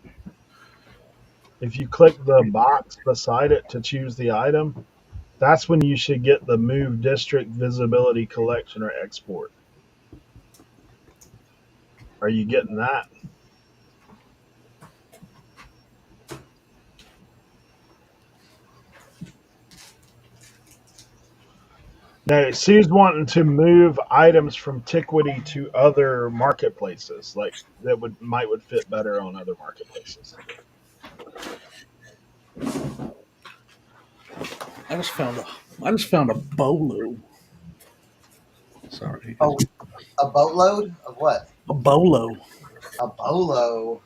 If you click the box beside it to choose the item, that's when you should get the Move District Visibility Collection or Export. Are you getting that? Now, Sue's wanting to move items from Tiquity to other marketplaces, like that would fit better on other marketplaces. I just found a bolo. Sorry. Oh, a boatload of what? A bolo. A bolo.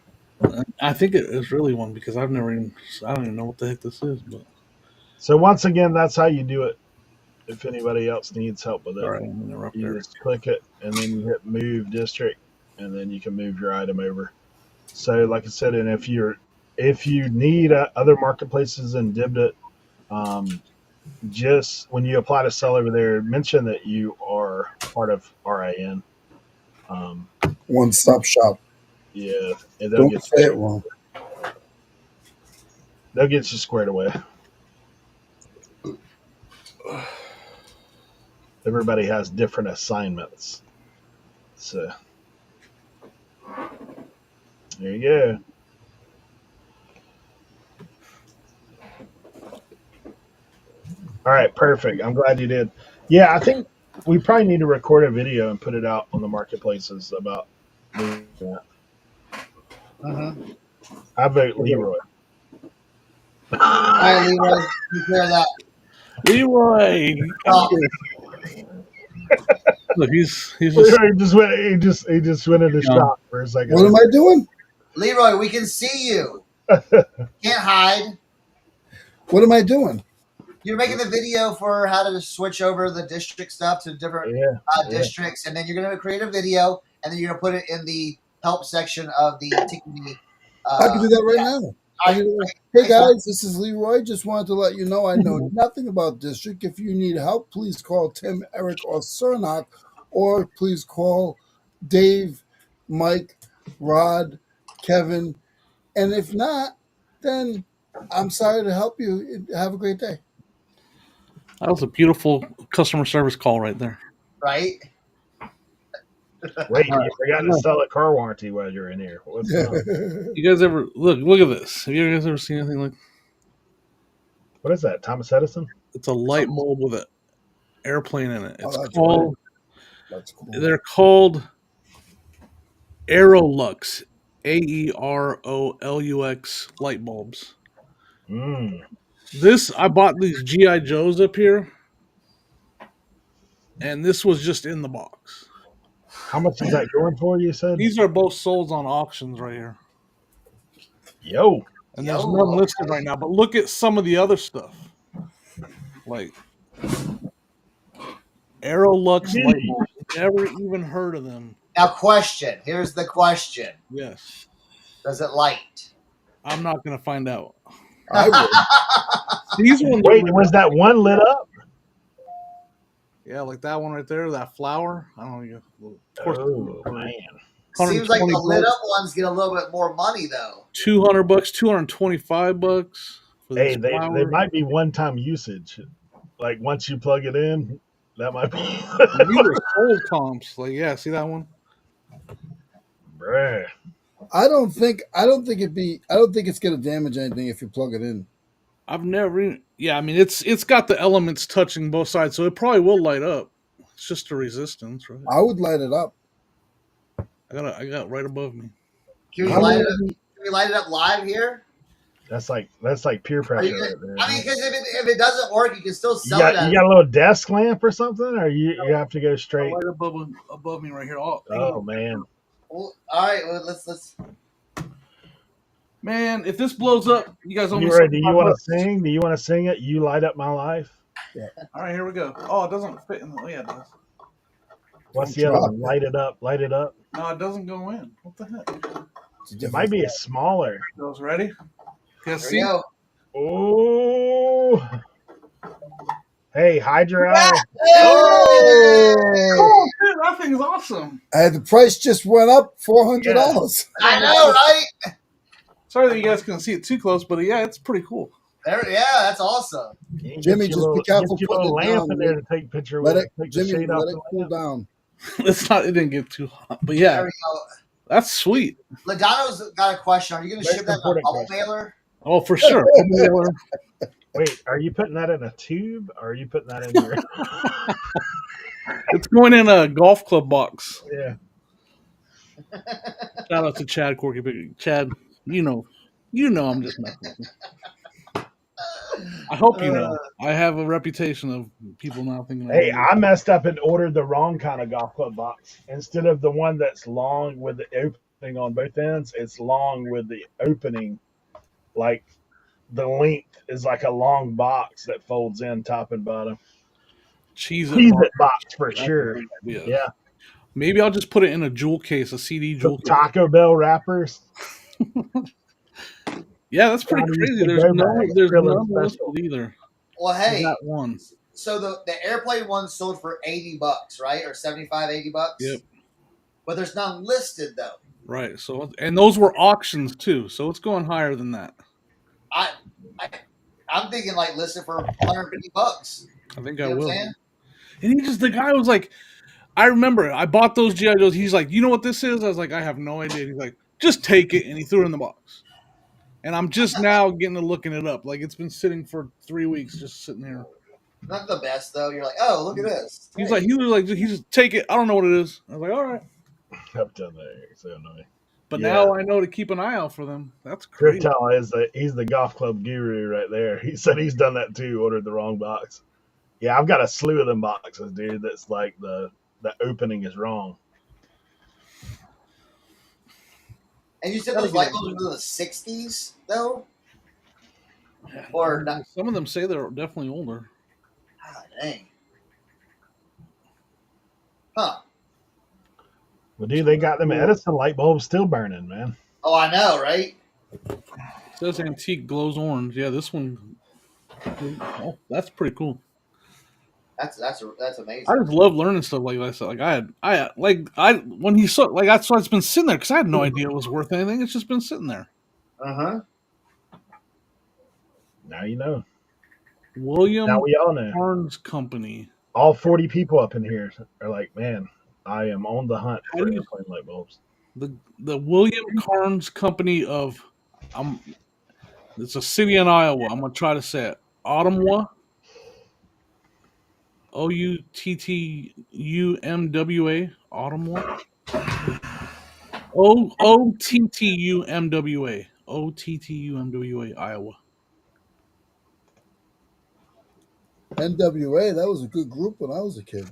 I think it is really one because I don't even know what the heck this is, but So once again, that's how you do it. If anybody else needs help with it, sorry, I'm interrupt you there. just click it and then you hit Move District, and then you can move your item over. So, like I said, and if you need other marketplaces in Dibdit, just when you apply to sell over there, mention that you are part of RIN. One stop shop. Yeah, and they'll Don't get say it wrong. they'll get you squared away. Everybody has different assignments, so there you go. All right, perfect. I'm glad you did. Yeah, I think we probably need to record a video and put it out on the marketplaces about doing that. Mm-hmm. I vote Leroy. All right, Leroy, you clear that. Leroy, come Oh, here. Look, he's just Leroy just went. He just went into you know, shock for a second. What am I doing? Leroy, we can see you. Can't hide. What am I doing? You're making the video for how to switch over the district stuff to different Yeah, yeah. districts, and then you're going to create a video, and then you're going to put it in the help section of the Tikumi. I can do that right now. I I, can do that. Hey guys, this is Leroy. Just wanted to let you know I know nothing about district. If you need help, please call Tim, Eric, or Cernoch, or please call Dave, Mike, Rod, Kevin. And if not, then I'm sorry to help you. Have a great day. that was a beautiful customer service call right there. right? Wait, you forgot to sell a car warranty while you're in here. What's going on? You guys ever look at this? Have you guys ever seen anything like? What is that? Thomas Edison? It's a light bulb with an airplane in it. It's that's called. That's cool. They're called Aerolux, AEROLUX light bulbs. Mm. This I bought these GI Joes up here, and this was just in the box. How much is that going for? You said. These are both sold on auctions right here, Yo. and there's none listed right now. But look at some of the other stuff, like Aerolux light bulbs. Never even heard of them. Now, question. Here's the question. Yes, Does it light? I'm not gonna find out. I would. These ones. Wait, was that one lit up? Yeah, like that one right there, that flower. I don't know. Of course, Oh man. Seems like the 120 lit bucks. up ones get a little bit more money though. $200, $225 for Hey, these they flowers. might be one time usage. Like once you plug it in, that might be. These are sold comps. Like, yeah, see that one? Bruh. I don't think it's gonna damage anything if you plug it in. I've never. Yeah, I mean it's got the elements touching both sides, so it probably will light up. It's just a resistance, right? I would light it up. I got it right above me. Can we light it up? Can we light it up live here? That's like peer Are pressure you right gonna, there. I mean, because if it doesn't work, you can still You sell got, it. As, you got a little desk lamp or something, or you have to go straight. Right above me right here. Oh man. well, all right, well, let's. Man, if this blows up, you guys owe me Leroy, do you want $75. to sing? Do you want to sing it? You light up my life. All right, here we go. Oh, it doesn't fit in the. Yeah, it does. What's the other one? Light it up. Light it up. No, it doesn't go in. What the heck? It might be a smaller. Those ready? You guys There see? we go. Oh. Hey, hide your eye. Oh, dude, that thing's awesome. The price just went up $400. I know, right? Sorry that you guys couldn't see it too close, but yeah, it's pretty cool. There, yeah, that's awesome. Jimmy, just be careful Get your putting little it lamp down. in there to take a picture Let with. it, Take the Jimmy, shade off let it the cool lamp. down. It didn't get too hot, but yeah, There we go. that's sweet. Ladano's got a question. Are you going to Most ship that in a important bubble question. mailer? Oh, for sure. Wait, are you putting that in a tube, or are you putting that in your? It's going in a golf club box. Yeah. Shout out to Chad Corky. Chad, you know I'm just messing with you. I hope you know. I have a reputation of people not thinking. Hey, I messed up and ordered the wrong kind of golf club box. Instead of the one that's long with the opening on both ends, it's long with the opening. Like the length is like a long box that folds in top and bottom. Cheese Cheese it it box for sure. Yeah. Maybe I'll just put it in a jewel case, a CD jewel case. Taco Bell wrappers. Yeah, that's pretty crazy. There's no listed either. Well, hey, that one. So the airplane one sold for $80, right? Or 75, $80. Yep. But there's none listed though. Right. So, and those were auctions too. So it's going higher than that. I'm thinking like listed for $150. I think You I know will. what I'm saying? And the guy was like, I remember I bought those GI Joes. He's like, you know what this is? I was like, I have no idea. He's like, just take it, and he threw it in the box. And I'm just now getting to looking it up. Like it's been sitting for 3 weeks, just sitting here. Not the best though. You're like, oh, look at this. He's Hey. like, he's just take it. I don't know what it is. I was like, all right. I've done that. It's so annoying. But Yeah. now I know to keep an eye out for them. That's Your crazy. tell he's the golf club guru right there. He said he's done that too. Ordered the wrong box. Yeah, I've got a slew of them boxes, dude. That's like the opening is wrong. And you said those light bulbs were the 60s though, or not? Some of them say they're definitely older. God dang. Huh. Well, dude, they got them Edison light bulbs still burning, man. Oh, I know, right? It says antique glows orange. Yeah, this one. Oh, that's pretty cool. That's amazing. I just love learning stuff like that. When he saw that's why it's been sitting there because I had no idea it was worth anything. It's just been sitting there. Uh-huh. Now you know. William Now we all know. Carnes Company. All 40 people up in here are like, man, I am on the hunt How for do you- airplane light bulbs. The William Carnes Company of it's a city in Iowa. I'm gonna try to say it. Ottumwa. Outtumwa. Ottumwa. Ottumwa. Ottumwa, Iowa. NWA, that was a good group when I was a kid.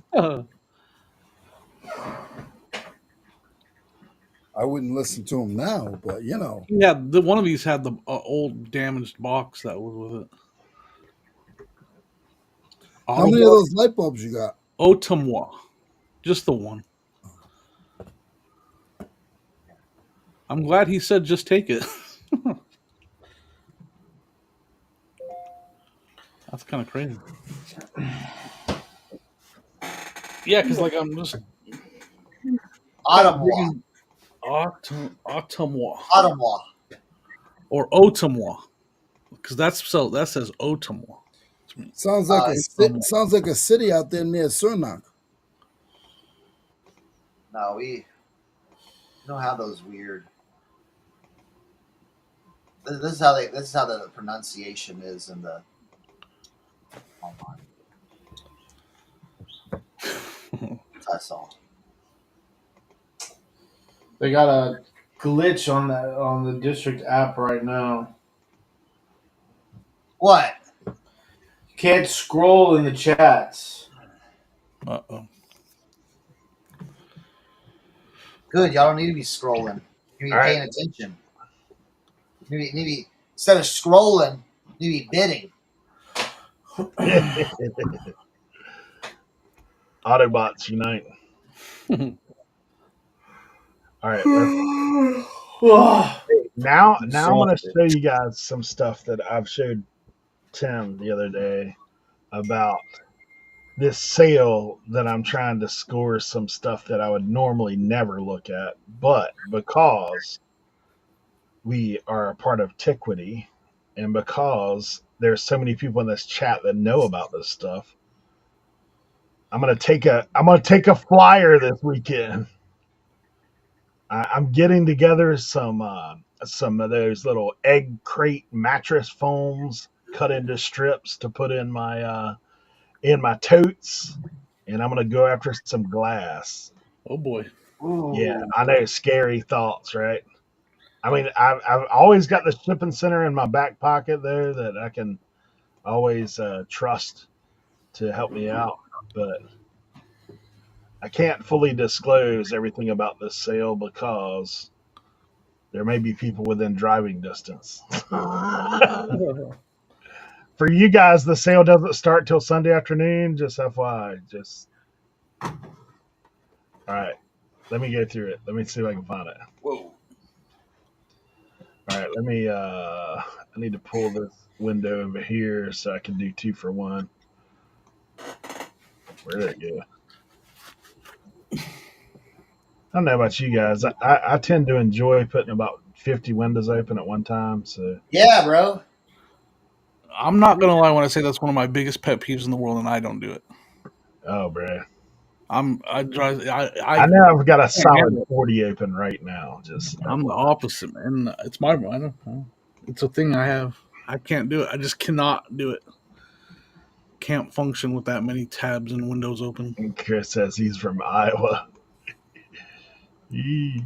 I wouldn't listen to them now, but you know. Yeah, one of these had the old damaged box that was with it. How many of those light bulbs you got? Ottumwa. Just the one. I'm glad he said just take it. That's kind of crazy. Yeah, because like I'm just Ottumwa. Ottumwa Ottumwa. or Ottumwa, because that says Ottumwa. Sounds like sounds like a city out there near Cernoch. No, we don't have those weird. This is how the pronunciation is in the online. That's all. They got a glitch on the district app right now. What? You can't scroll in the chats. Uh-oh. Good. Y'all don't need to be scrolling. You need to be paying attention. You need to be instead of scrolling, you need to be bidding. Autobots unite. All right. Now I want to show you guys some stuff that I've showed Tim the other day about this sale that I'm trying to score some stuff that I would normally never look at, but because we are a part of Tiquity and because there's so many people in this chat that know about this stuff, I'm gonna take a flyer this weekend. I'm getting together some of those little egg crate mattress foams cut into strips to put in my totes, and I'm gonna go after some glass. Oh boy. Ooh. Yeah, I know, scary thoughts, right? I mean, I've always got the shipping center in my back pocket there that I can always trust to help me out, but I can't fully disclose everything about this sale because there may be people within driving distance. For you guys, the sale doesn't start till Sunday afternoon. Just FYI. All right. Let me go through it. Let me see if I can find it. Whoa. All right. Let me. I need to pull this window over here so I can do 2 for 1. Where did it go? I don't know about you guys. I tend to enjoy putting about 50 windows open at one time. So yeah, bro. I'm not gonna lie when I say that's one of my biggest pet peeves in the world, and I don't do it. Oh, bro. I know I've got a solid 40 open right now. I'm the opposite, man. It's my. I don't know. It's a thing I have. I can't do it. I just cannot do it. can't function with that many tabs and windows open. And Chris says he's from Iowa. Yee.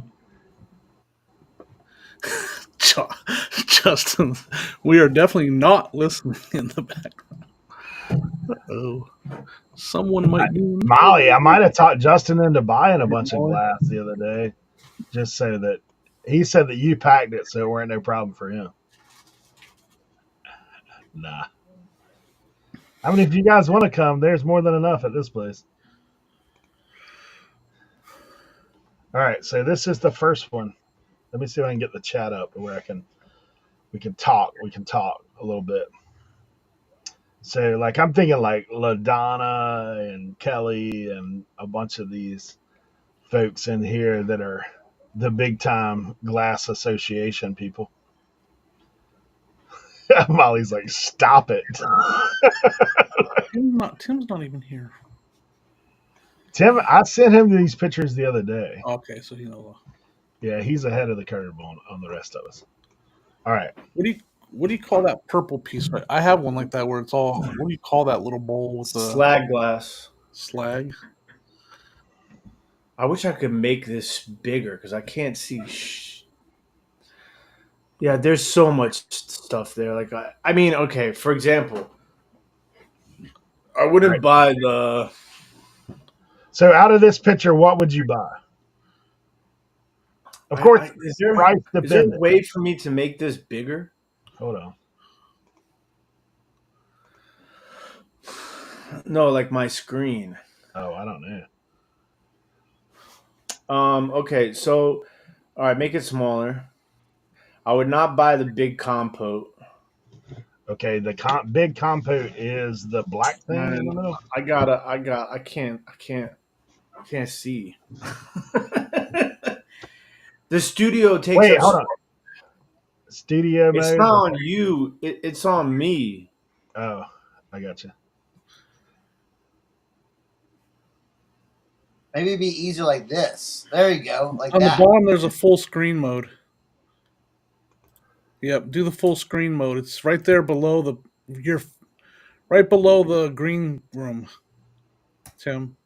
Justin, we are definitely not listening in the background. Oh, someone might be. Molly, I might have talked Justin into buying a bunch of glass the other day, just so that he said that you packed it, so it weren't no problem for him. Nah. I mean, if you guys want to come, there's more than enough at this place. All right, so this is the first one. Let me see if I can get the chat up where we can talk a little bit. So, like, I'm thinking like LaDonna and Kelly and a bunch of these folks in here that are the big time glass association people. Molly's like, stop it. Tim's not even here. Tim, I sent him these pictures the other day. Okay, so he knows. Yeah, he's ahead of the curve on the rest of us. All right. What do you call that purple piece? Right, I have one like that where it's all. What do you call that little bowl with the slag glass? Slag. I wish I could make this bigger because I can't see. Yeah, there's so much stuff there. Like, I mean, okay, for example, I wouldn't buy the. So, out of this picture, what would you buy? Of course, is there a way for me to make this bigger? Hold on. No, like my screen. Oh, I don't know. Okay, so all right, make it smaller. I would not buy the big compote. Okay, the big compote is the black thing in the middle. I can't see. The studio takes. Wait, hold on. Studio mode. It's not on you. It's on me. Oh, I got you. Maybe it'd be easier like this. There you go. Like on that. the bottom, there's a full screen mode. Yep, do the full screen mode. It's right there below right below the green room, Tim.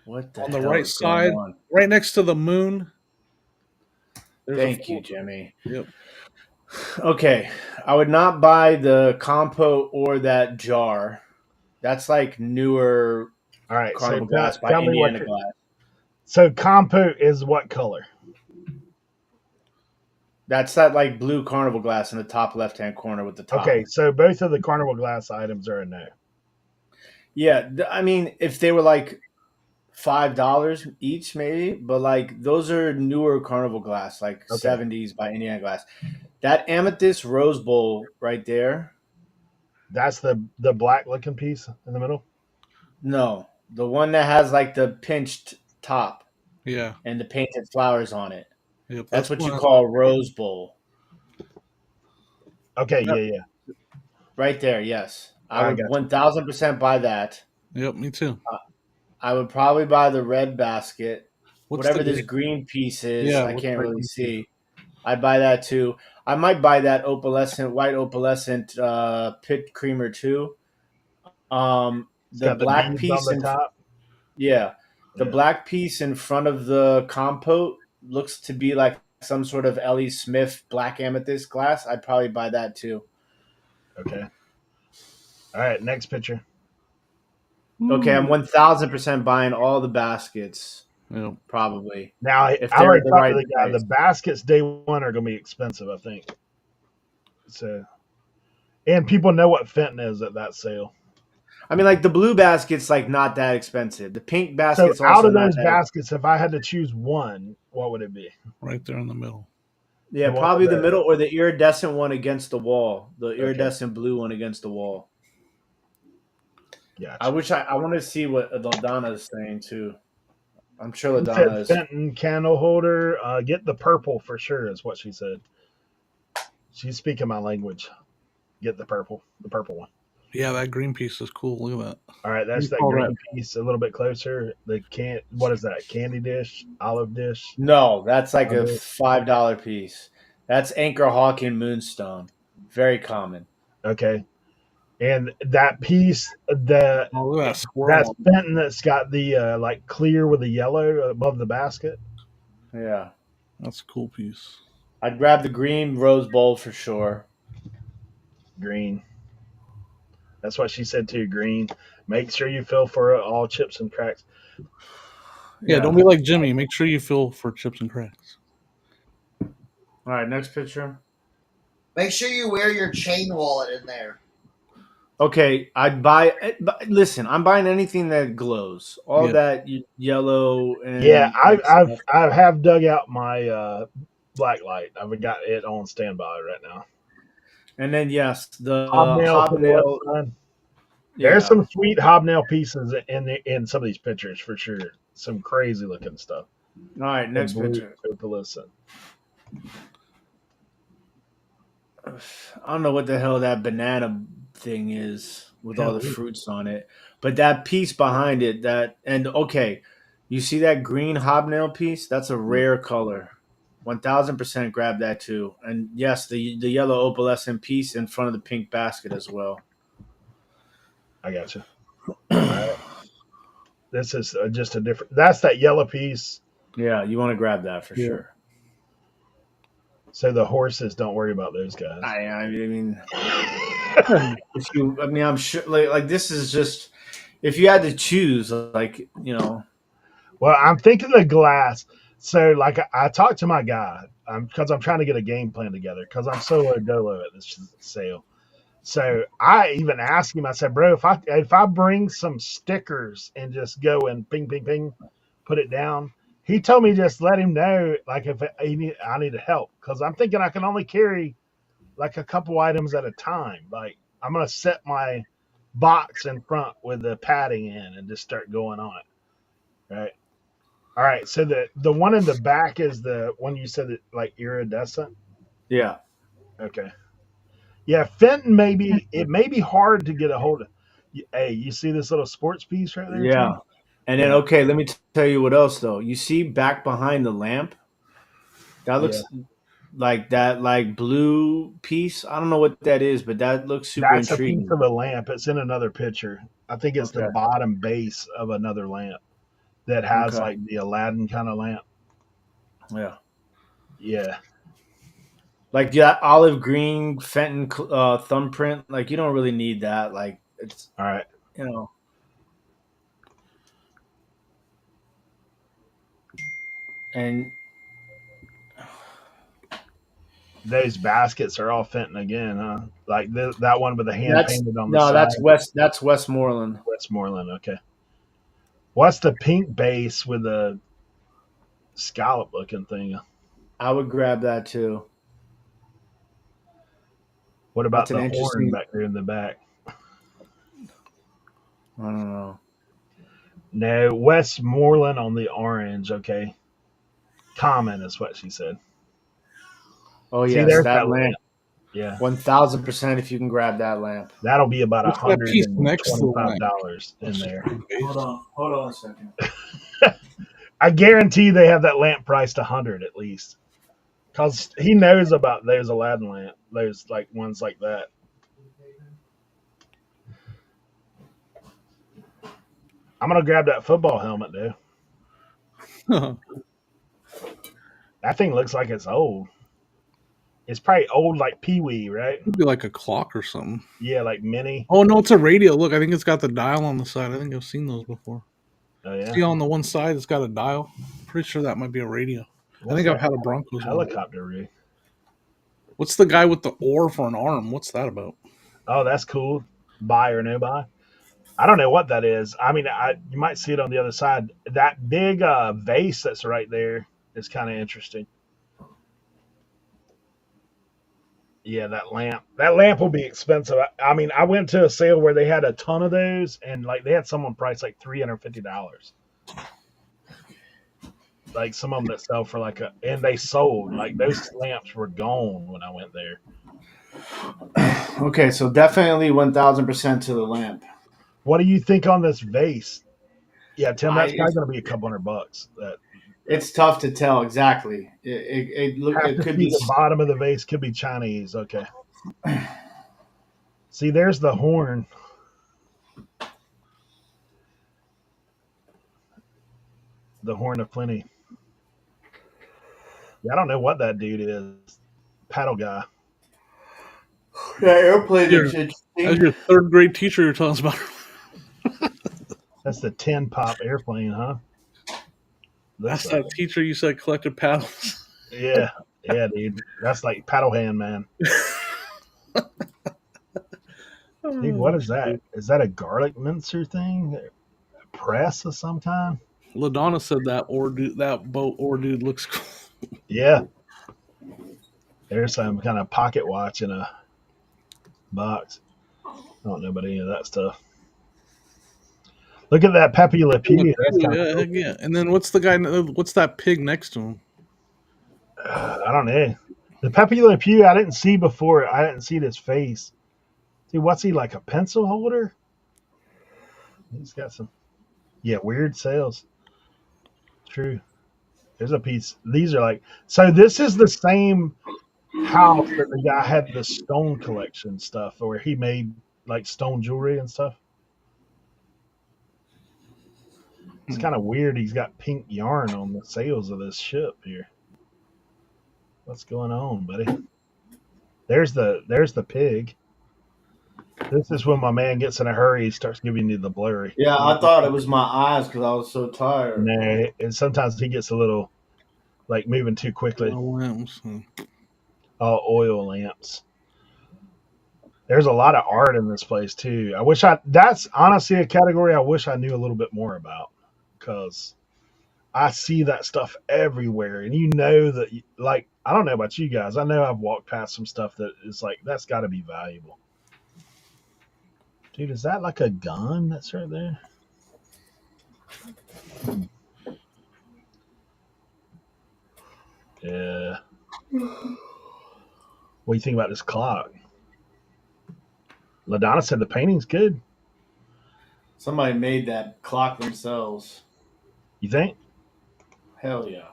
What the on the hell right is going side, on? right next to the moon. Thank you, Jimmy. Yep. Okay, I would not buy the compote or that jar. That's like newer. All right, Carnival so glass by Indiana Glass. So compote is what color? That's that like blue Carnival glass in the top left-hand corner with the top. Okay, so both of the Carnival glass items are a no. Yeah, I mean, if they were like $5 each, maybe, but like those are newer Carnival glass, like 70s by Indiana Glass. That amethyst rose bowl right there. That's the black looking piece in the middle? No, the one that has like the pinched top. Yeah. And the painted flowers on it. Yep, that's what you call a rose bowl. Okay, yeah. Right there, yes. I would 1000% buy that. Yep, me too. I would probably buy the red basket. Whatever this green piece is, I can't really see. I'd buy that too. I might buy that white opalescent pit creamer too. The black piece on the top. Yeah. The black piece in front of the compote looks to be like some sort of Ellie Smith black amethyst glass. I'd probably buy that too. Okay. All right, next picture. Okay, I'm 1000% buying all the baskets. Yep. Probably. Now, if I already talked to the guy. The baskets day one are going to be expensive, I think. So, and people know what Fenton is at that sale. I mean, like the blue basket's like not that expensive. The pink basket's so out of those baskets, if I had to choose one, what would it be? Right there in the middle. Yeah, probably the middle or the iridescent one against the wall. The iridescent blue one against the wall. Gotcha. I want to see what LaDonna is saying too. I'm sure LaDonna is. Fenton candle holder. Get the purple for sure is what she said. She's speaking my language. Get the purple one. Yeah, that green piece is cool. Look at that. All right, that's that green piece a little bit closer. What is that? Candy dish? Olive dish? No, that's like a $5 piece. That's Anchor Hawking Moonstone. Very common. Okay. And that piece, the Oh, look at that that's squirrel. Fenton that's got the like clear with the yellow above the basket. Yeah. That's a cool piece. I'd grab the green rose bowl for sure. Green. That's what she said too. Green. Make sure you fill for all chips and cracks. Yeah, Yeah. don't be like Jimmy. Make sure you fill for chips and cracks. All right, next picture. Make sure you wear your chain wallet in there. Okay, I'd buy. Listen, I'm buying anything that glows. All Yeah. that yellow Yeah, and I've that stuff. I have dug out my black light. I've got it on standby right now. And then yes, the Hobnail for the left hobnail. side. There's Yeah. some sweet hobnail pieces in some of these pictures for sure. Some crazy looking stuff. All right, The next blue picture. opalescent. I don't know what the hell that banana thing is with Yeah, all the fruits on it, but that piece behind it, that and okay, you see that green hobnail piece? That's a rare color. 1000% grab that too. And yes, the yellow opalescent piece in front of the pink basket as well. I got you. All right. This is just a different. That's that yellow piece. Yeah, you want to grab that for Yeah. sure. So the horses, don't worry about those guys. I mean, if you, I mean, I'm sure, like this is just, if you had to choose, like, Well, I'm thinking the glass. So, like, I talked to my guy because I'm trying to get a game plan together because I'm solo dolo at this sale. So I even asked him. I said, "Bro, if I bring some stickers and just go and ping, ping, ping, put it down." He told me just let him know, like if I need help because I'm thinking I can only carry like a couple items at a time. Like I'm gonna set my box in front with the padding in and just start going on it. Right. All right. So the one in the back is the one you said that like iridescent. yeah. Okay. Yeah, Fenton maybe it may be hard to get a hold of. Hey, you see this little sports piece right there too? Yeah. And then, Yeah, okay, let me tell you what else, though. You see back behind the lamp? That yeah. looks like that, like blue piece. I don't know what that is, but that looks super That's a piece intriguing. of a lamp. It's in another picture. I think it's the Okay. bottom base of another lamp that has Okay. like the Aladdin kind of lamp. Yeah. Yeah. Like that olive green Fenton thumbprint. Like, you don't really need that. Like, it's, All right. you know, and Those baskets are all Fenton again, huh? Like that one with the hand that's, painted on the no, side. That's Westmoreland. Westmoreland. Okay. What's the pink base with the scallop looking thing? I would grab that too. What That's about an the horn interesting, back there in the back? I don't know. No, Westmoreland on the orange. Okay. Common is what she said. Oh, See, yes, there's that that lamp. lamp. Yeah. 1000% if you can grab that lamp. That'll be about What's that hundred piece and next to the twenty-five lamp? dollars in That's just there. base. Hold on a second. I guarantee they have that lamp priced 100 at least. Cause he knows about those Aladdin lamp, those like ones like that. I'm gonna grab that football helmet, dude. Could That thing looks like it's old. It's probably old like Pee Wee, right? be like a clock or something. Yeah, like mini. Oh no, it's a radio. Look, I think it's got the dial on the side. I think I've seen those before. Oh yeah. See on the one side, it's got a dial. Pretty sure that might be a radio. I What's think I've that had a Broncos one. helicopter rig? What's the guy with the oar for an arm? What's that about? Oh, that's cool. Buy or no buy? I don't know what that is. I mean, you might see it on the other side. That big vase that's right there is kind of interesting. Yeah, that lamp. That lamp will be expensive. I mean, I went to a sale where they had a ton of those, and like they had someone priced like $350. Like some of them that sell for like and they sold. Like those lamps were gone when I went there. Okay, so definitely 1000% to the lamp. What do you think on this vase? Yeah, Tim, I that's probably going to be a couple $100. That It's tough to tell exactly. It look have it to could see be the bottom of the vase could be Chinese. Okay, See, there's the horn. The horn of plenty. Yeah, I don't know what that dude is. Paddle guy. That airplane Your, is that's interesting. your third grade teacher you're telling us about. That's the 10 pop airplane, huh? Looks That's like that teacher you said collected paddles. it. Yeah. Yeah, dude. That's like paddle hand, man. Dude, what is that? Is that a garlic mincer thing? A press of some kind? LaDonna said that boat or dude looks cool. Yeah. There's some kind of pocket watch in a box. I don't know about any of that stuff. Look at that Pepe Le Pew. That's kind of Yeah, cool. yeah. And then what's the guy? What's that pig next to him? I don't know. The Pepe Le Pew I didn't see before. I didn't see his face. See, what's he like, a pencil holder? He's got some, yeah, weird sales. True. There's a piece. These are like, so this is the same house that the guy had the stone collection stuff where he made like stone jewelry and stuff. It's kind of weird. He's got pink yarn on the sails of this ship here. What's going on, buddy? There's the pig. This is when my man gets in a hurry. He starts giving you the blurry. Yeah, I thought it was my eyes because I was so tired. Nah, and sometimes he gets a little like moving too quickly. All oil lamps. There's a lot of art in this place too. That's honestly a category I wish I knew a little bit more about, because I see that stuff everywhere, and you know that, like, I don't know about you guys. I know I've walked past some stuff that is like, that's got to be valuable. Dude, is that like a gun that's right there? Yeah. What do you think about this clock? LaDonna said the painting's good. Somebody made that clock themselves. You think? Hell yeah.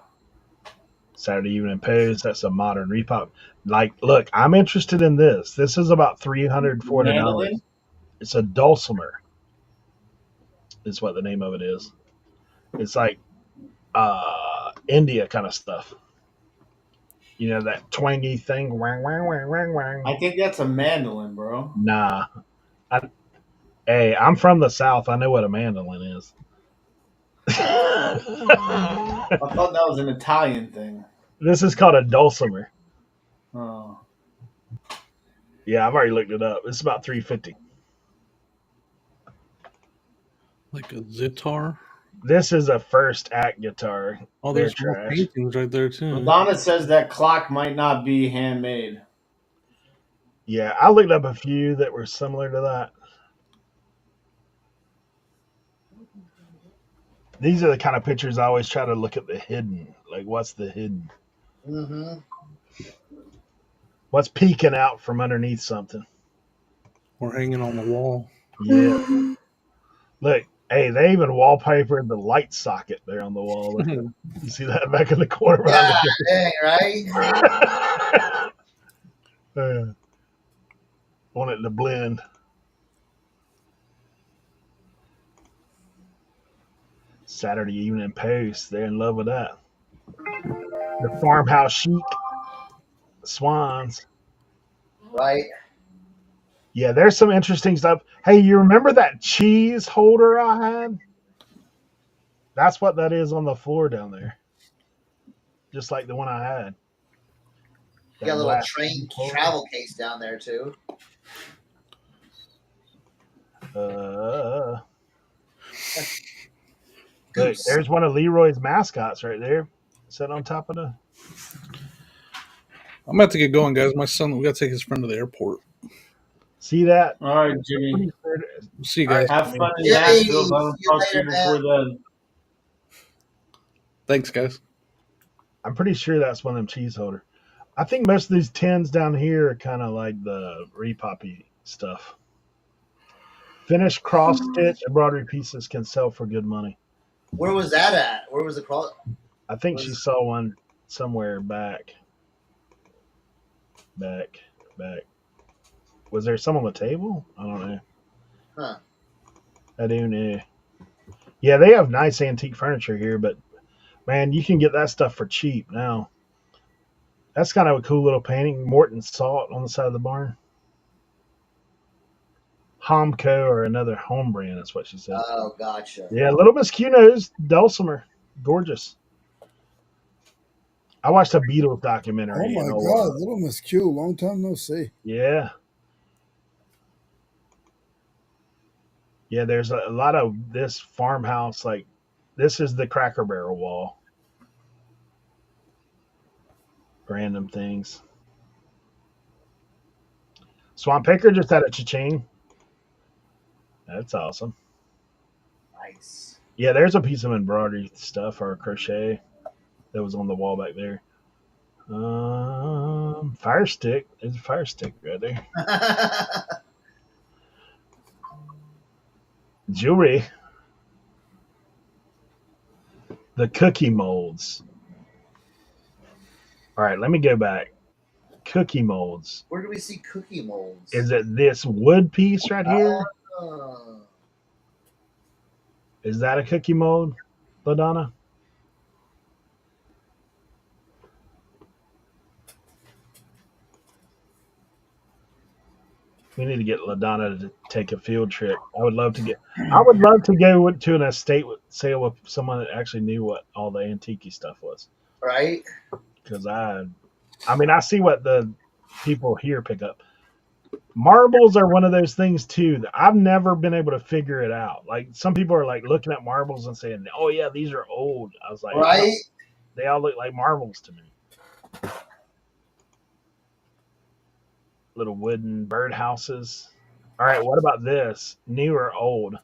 Saturday Evening Post. That's a modern repop. Like, look, I'm interested in this. This is about $340. Mandolin? It's a dulcimer. Is what the name of it is. It's like India kind of stuff. You know, that twangy thing. Wang, wang, wang, wang, wang. I think that's a mandolin, bro. Nah. Hey, I'm from the South. I know what a mandolin is. I thought that was an Italian thing. This is called a dulcimer. Oh. Yeah, I've already looked it up. It's about $350. Like a Zitar. This is a first act guitar. Oh, They're there's more trash. paintings right there too. Madonna says that clock might not be handmade. Yeah, I looked up a few that were similar to that. These are the kind of pictures I always try to look at the hidden. Like, what's the hidden? Mm-hmm. What's peeking out from underneath something? Or hanging on the wall. Yeah. Look, hey, they even wallpapered the light socket there on the wall. Look, you see that back in the corner? Yeah, dang, right? Want it to blend. Saturday Evening Post. They're in love with that. The farmhouse chic swans. Right. Yeah, there's some interesting stuff. Hey, you remember that cheese holder I had? That's what that is on the floor down there. Just like the one I had. You got a little train travel case down there too. Look, there's one of Leroy's mascots right there. Set on top of the. I'm about to get going, guys. My son, we got to take his friend to the airport. See that? All right, Jimmy. See you guys. Have fun in Jimmy, Nashville. see I'll you talk to you later, before then. Thanks, guys. I'm pretty sure that's one of them cheese holder. I think most of these tins down here are kind of like the repoppy stuff. Finished cross stitch embroidery pieces can sell for good money. Where was that at? Where was the cross? I think she saw one somewhere back. Was there some on the table? I don't know. Huh. I don't know. Yeah, they have nice antique furniture here, but man, you can get that stuff for cheap now. That's kind of a cool little painting. Morton Salt on the side of the barn. Homco or another home brand, that's what she said. Oh, gotcha. Yeah, Little Miss Q knows Dulcimer. Gorgeous. I watched a Beatles Oh documentary and my oh, God, little Miss Q, long time no see. yeah. Yeah, there's a lot of this farmhouse. Like, this is the Cracker Barrel wall. Random things. Swamp Picker just had a cha-ching. That's awesome. Nice. Yeah, there's a piece of embroidery stuff or crochet that was on the wall back there. Fire stick. There's a fire stick right there. Jewelry. The cookie molds. All right, let me go back. Cookie molds. Where do we see cookie molds? Is it this wood piece right here? Oh. Is that a cookie mold, LaDonna? We need to get LaDonna to take a field trip. I would love to get. I would love to go to an estate sale with someone that actually knew what all the antique stuff was. Right? Because I mean, I see what the people here pick up. Marbles are one of those things too that I've never been able to figure it out. Like some people are like looking at marbles and saying, "Oh yeah, these are old." I was like, Right? they all look like marbles to me. Little wooden birdhouses. All right, what about this? New or old?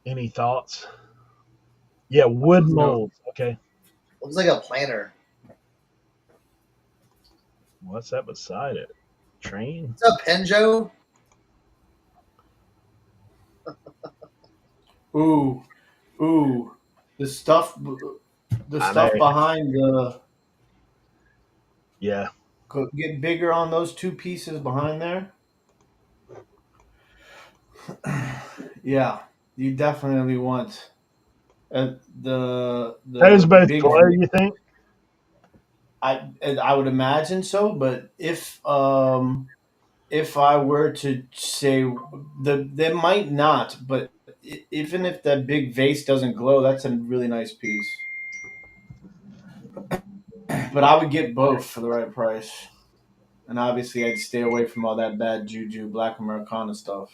Any thoughts? Yeah, wood No. molds. Okay. Looks like a planter. What's that beside it? Train? What's up, Penjo? Ooh, ooh, the stuff, the I know. stuff behind the Yeah. could get bigger on those two pieces behind there. Yeah, you definitely want Those the both big. glow, you think? I would imagine so, but if I were to say they might not, but even if that big vase doesn't glow, that's a really nice piece. But I would get both for the right price, and obviously I'd stay away from all that bad juju Black Americana stuff.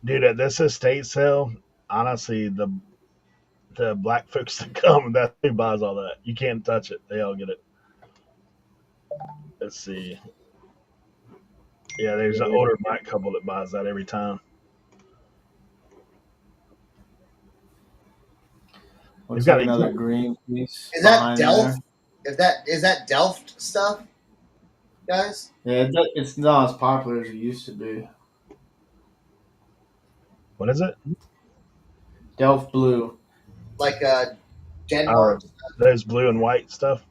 Dude, at this estate sale, honestly, the black folks that come, that's who buys all that. You can't touch it. They all get it. Let's see. Yeah, there's an older black couple that buys that every time. Looks got like these. another green piece Is that behind Delft? there. Is that Delft stuff, guys? Yeah, it's not as popular as it used to be. What is it? Delft blue, Like Oh, Denmark? those blue and white stuff.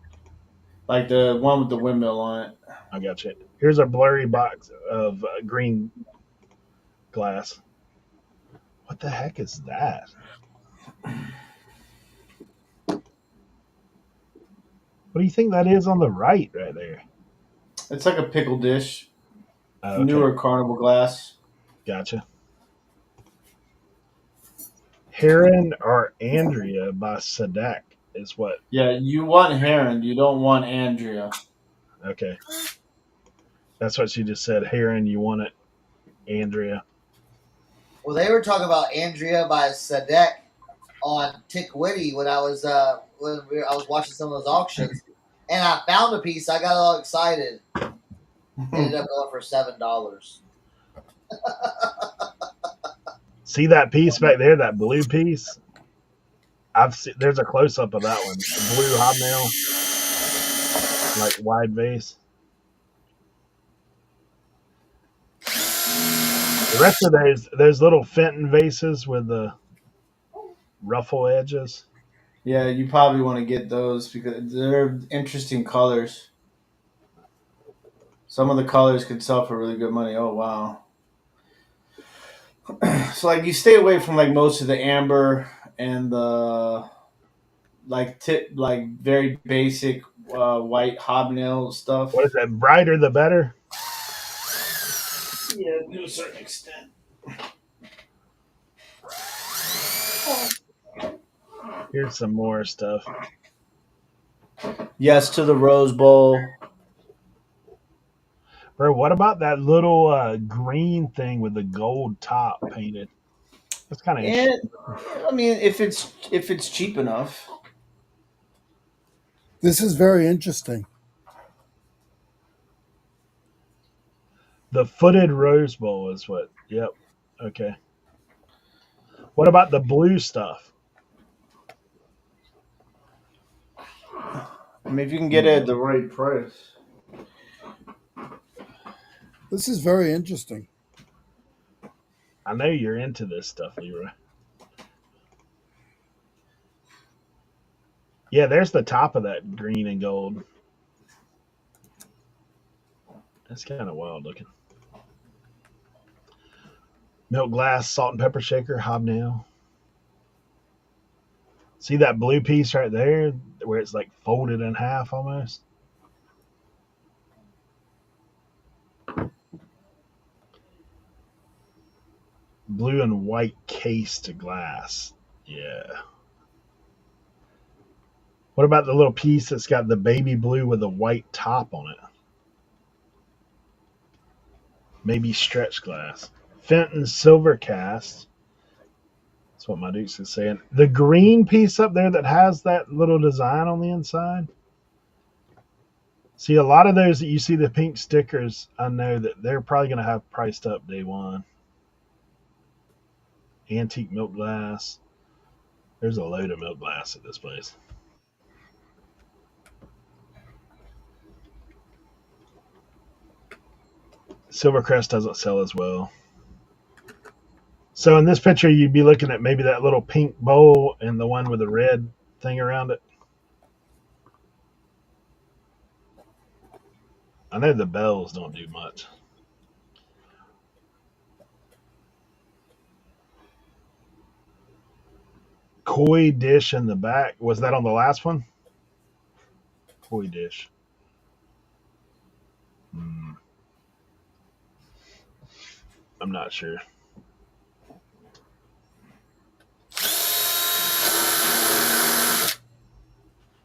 like the one with the windmill on it. I got you. Here's a blurry box of green glass. What the heck is that? What do you think that is on the right there? It's like a pickle dish, Oh, okay, newer carnival glass. gotcha. Heron or Andrea by Sadek is what. Yeah, you want Heron, you don't want Andrea. Okay, that's what she just said. Heron, you want it, Andrea? Well, they were talking about Andrea by Sadek on Tick Witty when I was I was watching some of those auctions, and I found a piece. I got all excited. Ended up going for $7. See that piece back there, that blue piece? I've seen. There's a close up of that one. The blue hobnail, like wide vase. The rest of those little Fenton vases with the ruffle edges. Yeah, you probably want to get those because they're interesting colors. Some of the colors could sell for really good money. Oh wow! So like you stay away from like most of the amber and the like very basic white hobnail stuff. What is that? Brighter the better. Yeah, to a certain extent. Here's some more stuff. Yes to the Rose Bowl. Bro, what about that little green thing with the gold top painted? That's kind of And interesting. I mean, if it's cheap enough. This is very interesting. The footed rose bowl is what. Yep. Okay. What about the blue stuff? I mean, if you can get it at the right price. This is very interesting. I know you're into this stuff, Leroy. Yeah, there's the top of that green and gold. That's kind of wild looking. Milk glass, salt and pepper shaker, hobnail. See that blue piece right there where it's like folded in half almost? Blue and white cased glass. Yeah. What about the little piece that's got the baby blue with a white top on it? Maybe stretch glass. Fenton silver cast. That's what my Dukes is saying. The green piece up there that has that little design on the inside. See, a lot of those that you see the pink stickers, I know that they're probably going to have priced up day one. Antique milk glass. There's a load of milk glass at this place. Silvercrest doesn't sell as well. So in this picture, you'd be looking at maybe that little pink bowl and the one with the red thing around it. I know the bells don't do much. Koi dish in the back. Was that on the last one? Koi dish. I'm not sure.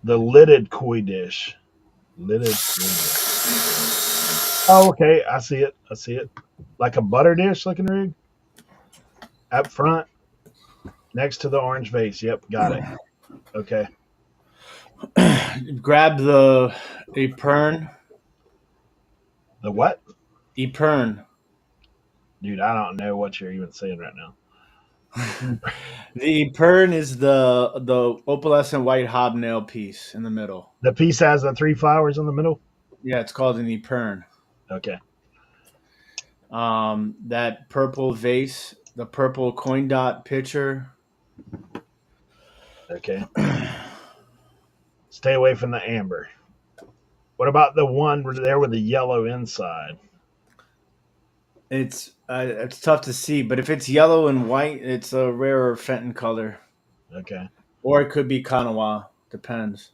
The lidded koi dish. Lidded koi dish. Oh, okay. I see it. I see it. Like a butter dish looking rig. Up front, next to the orange vase. Yep, got it. Okay. Grab the Epern. The what? Epern. Dude, I don't know what you're even saying right now. The Epern is the opalescent white hobnail piece in the middle. The piece has the three flowers in the middle. Yeah, it's called an Epern. Okay. That purple vase, the purple coin dot pitcher. Okay. Stay away from the amber. What about the one there with the yellow inside? It's tough to see, but if it's yellow and white, it's a rarer Fenton color, Okay. or it could be Kanawa. Depends.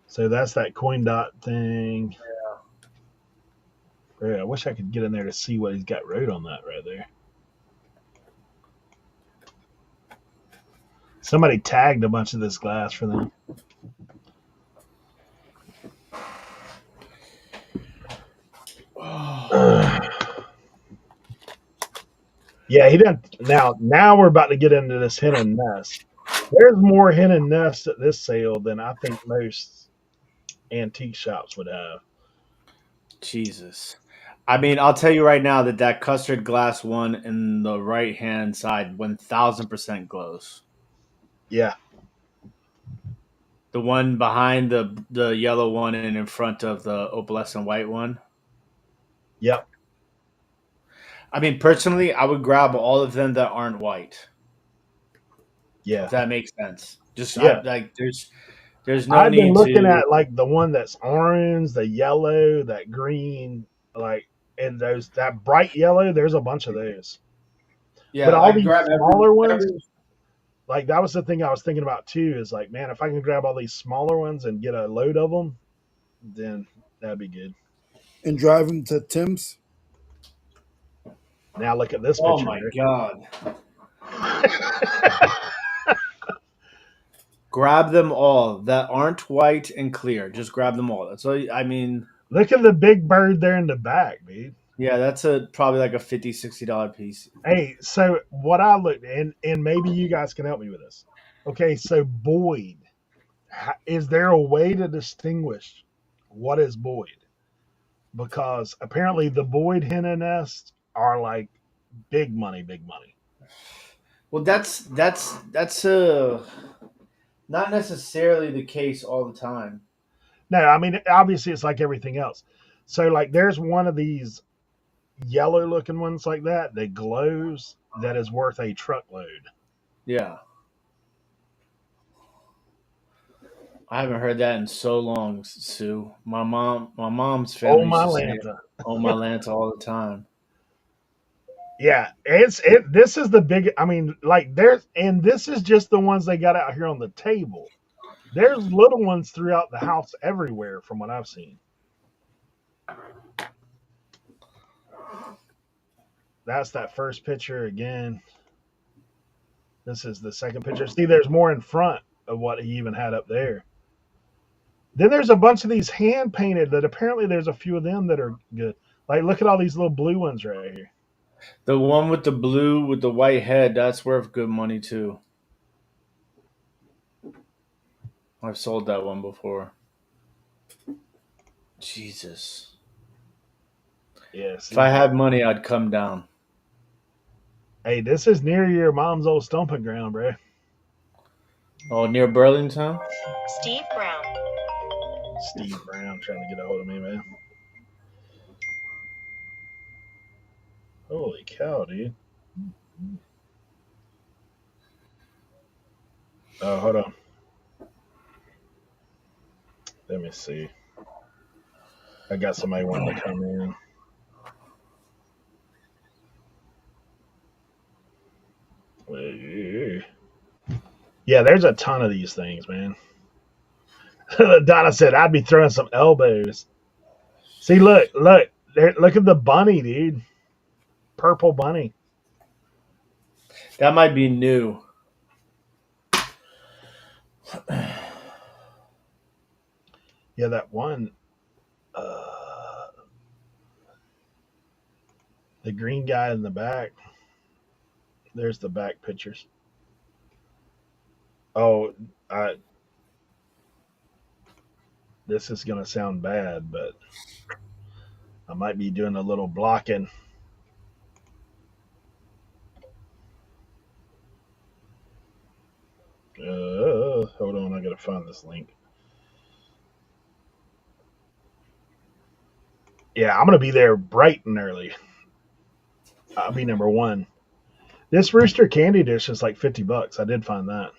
So that's that coin dot thing. Yeah. I wish I could get in there to see what he's got wrote on that right there. Somebody tagged a bunch of this glass for them. Yeah, he didn't. Now we're about to get into this hen and nest. There's more hen and nest at this sale than I think most antique shops would have. Jesus. I mean, I'll tell you right now that custard glass one in the right hand side 1000% glows. Yeah. The one behind the yellow one and in front of the opalescent white one. Yep. I mean, personally, I would grab all of them that aren't white. Yeah. If that makes sense. Just Yeah. there's no I've been need looking to. at like the one that's orange, the yellow, that green, like, and those that bright yellow. There's a bunch of those, but Yeah, all like these grab smaller ones, every. like that was the thing I was thinking about too. Is like, man, if I can grab all these smaller ones and get a load of them, then that'd be good. And drive them to Tim's. Now look at this Oh picture, my Eric. god! Grab them all that aren't white and clear. Just grab them all. That's all. I mean, Look at the big bird there in the back, dude. yeah, that's a probably like a $50-$60 piece. Hey, so what I looked and maybe you guys can help me with this. Okay, so Boyd, is there a way to distinguish what is Boyd? Because apparently the Boyd hen and nest are like big money, big money. Well, that's not necessarily the case all the time. No, I mean obviously it's like everything else. So like there's one of these yellow looking ones like that glows that is worth a truckload. Yeah, I haven't heard that in so long, Sue. My mom's Oh family used my to say it Lanta. on my lanta all the time. Yeah, this is the big I mean, like there's and this is just the ones they got out here on the table. There's little ones throughout the house everywhere from what I've seen. That's that first picture again. This is the second picture. See, there's more in front of what he even had up there. Then there's a bunch of these hand painted that apparently there's a few of them that are good. Like, look at all these little blue ones right here. The one with the blue with the white head, that's worth good money too. I've sold that one before. Jesus. Yeah, If I see. had money, I'd come down. Hey, this is near your mom's old stomping ground, bro. Oh, near Burlington? Steve Brown. Steve Brown trying to get a hold of me, man. Holy cow, dude. Oh, hold on. Let me see. I got somebody wanting to come in. Yeah, there's a ton of these things, man. Donna said, I'd be throwing some elbows. See, look. There, look at the bunny, dude. Purple bunny. That might be new. Yeah, that one. Uh, the green guy in the back. There's the back pictures. Oh, this is going to sound bad, but I might be doing a little blocking. Hold on, I got to find this link. Yeah, I'm going to be there bright and early. I'll be number one. This rooster candy dish is like $50. I did find that.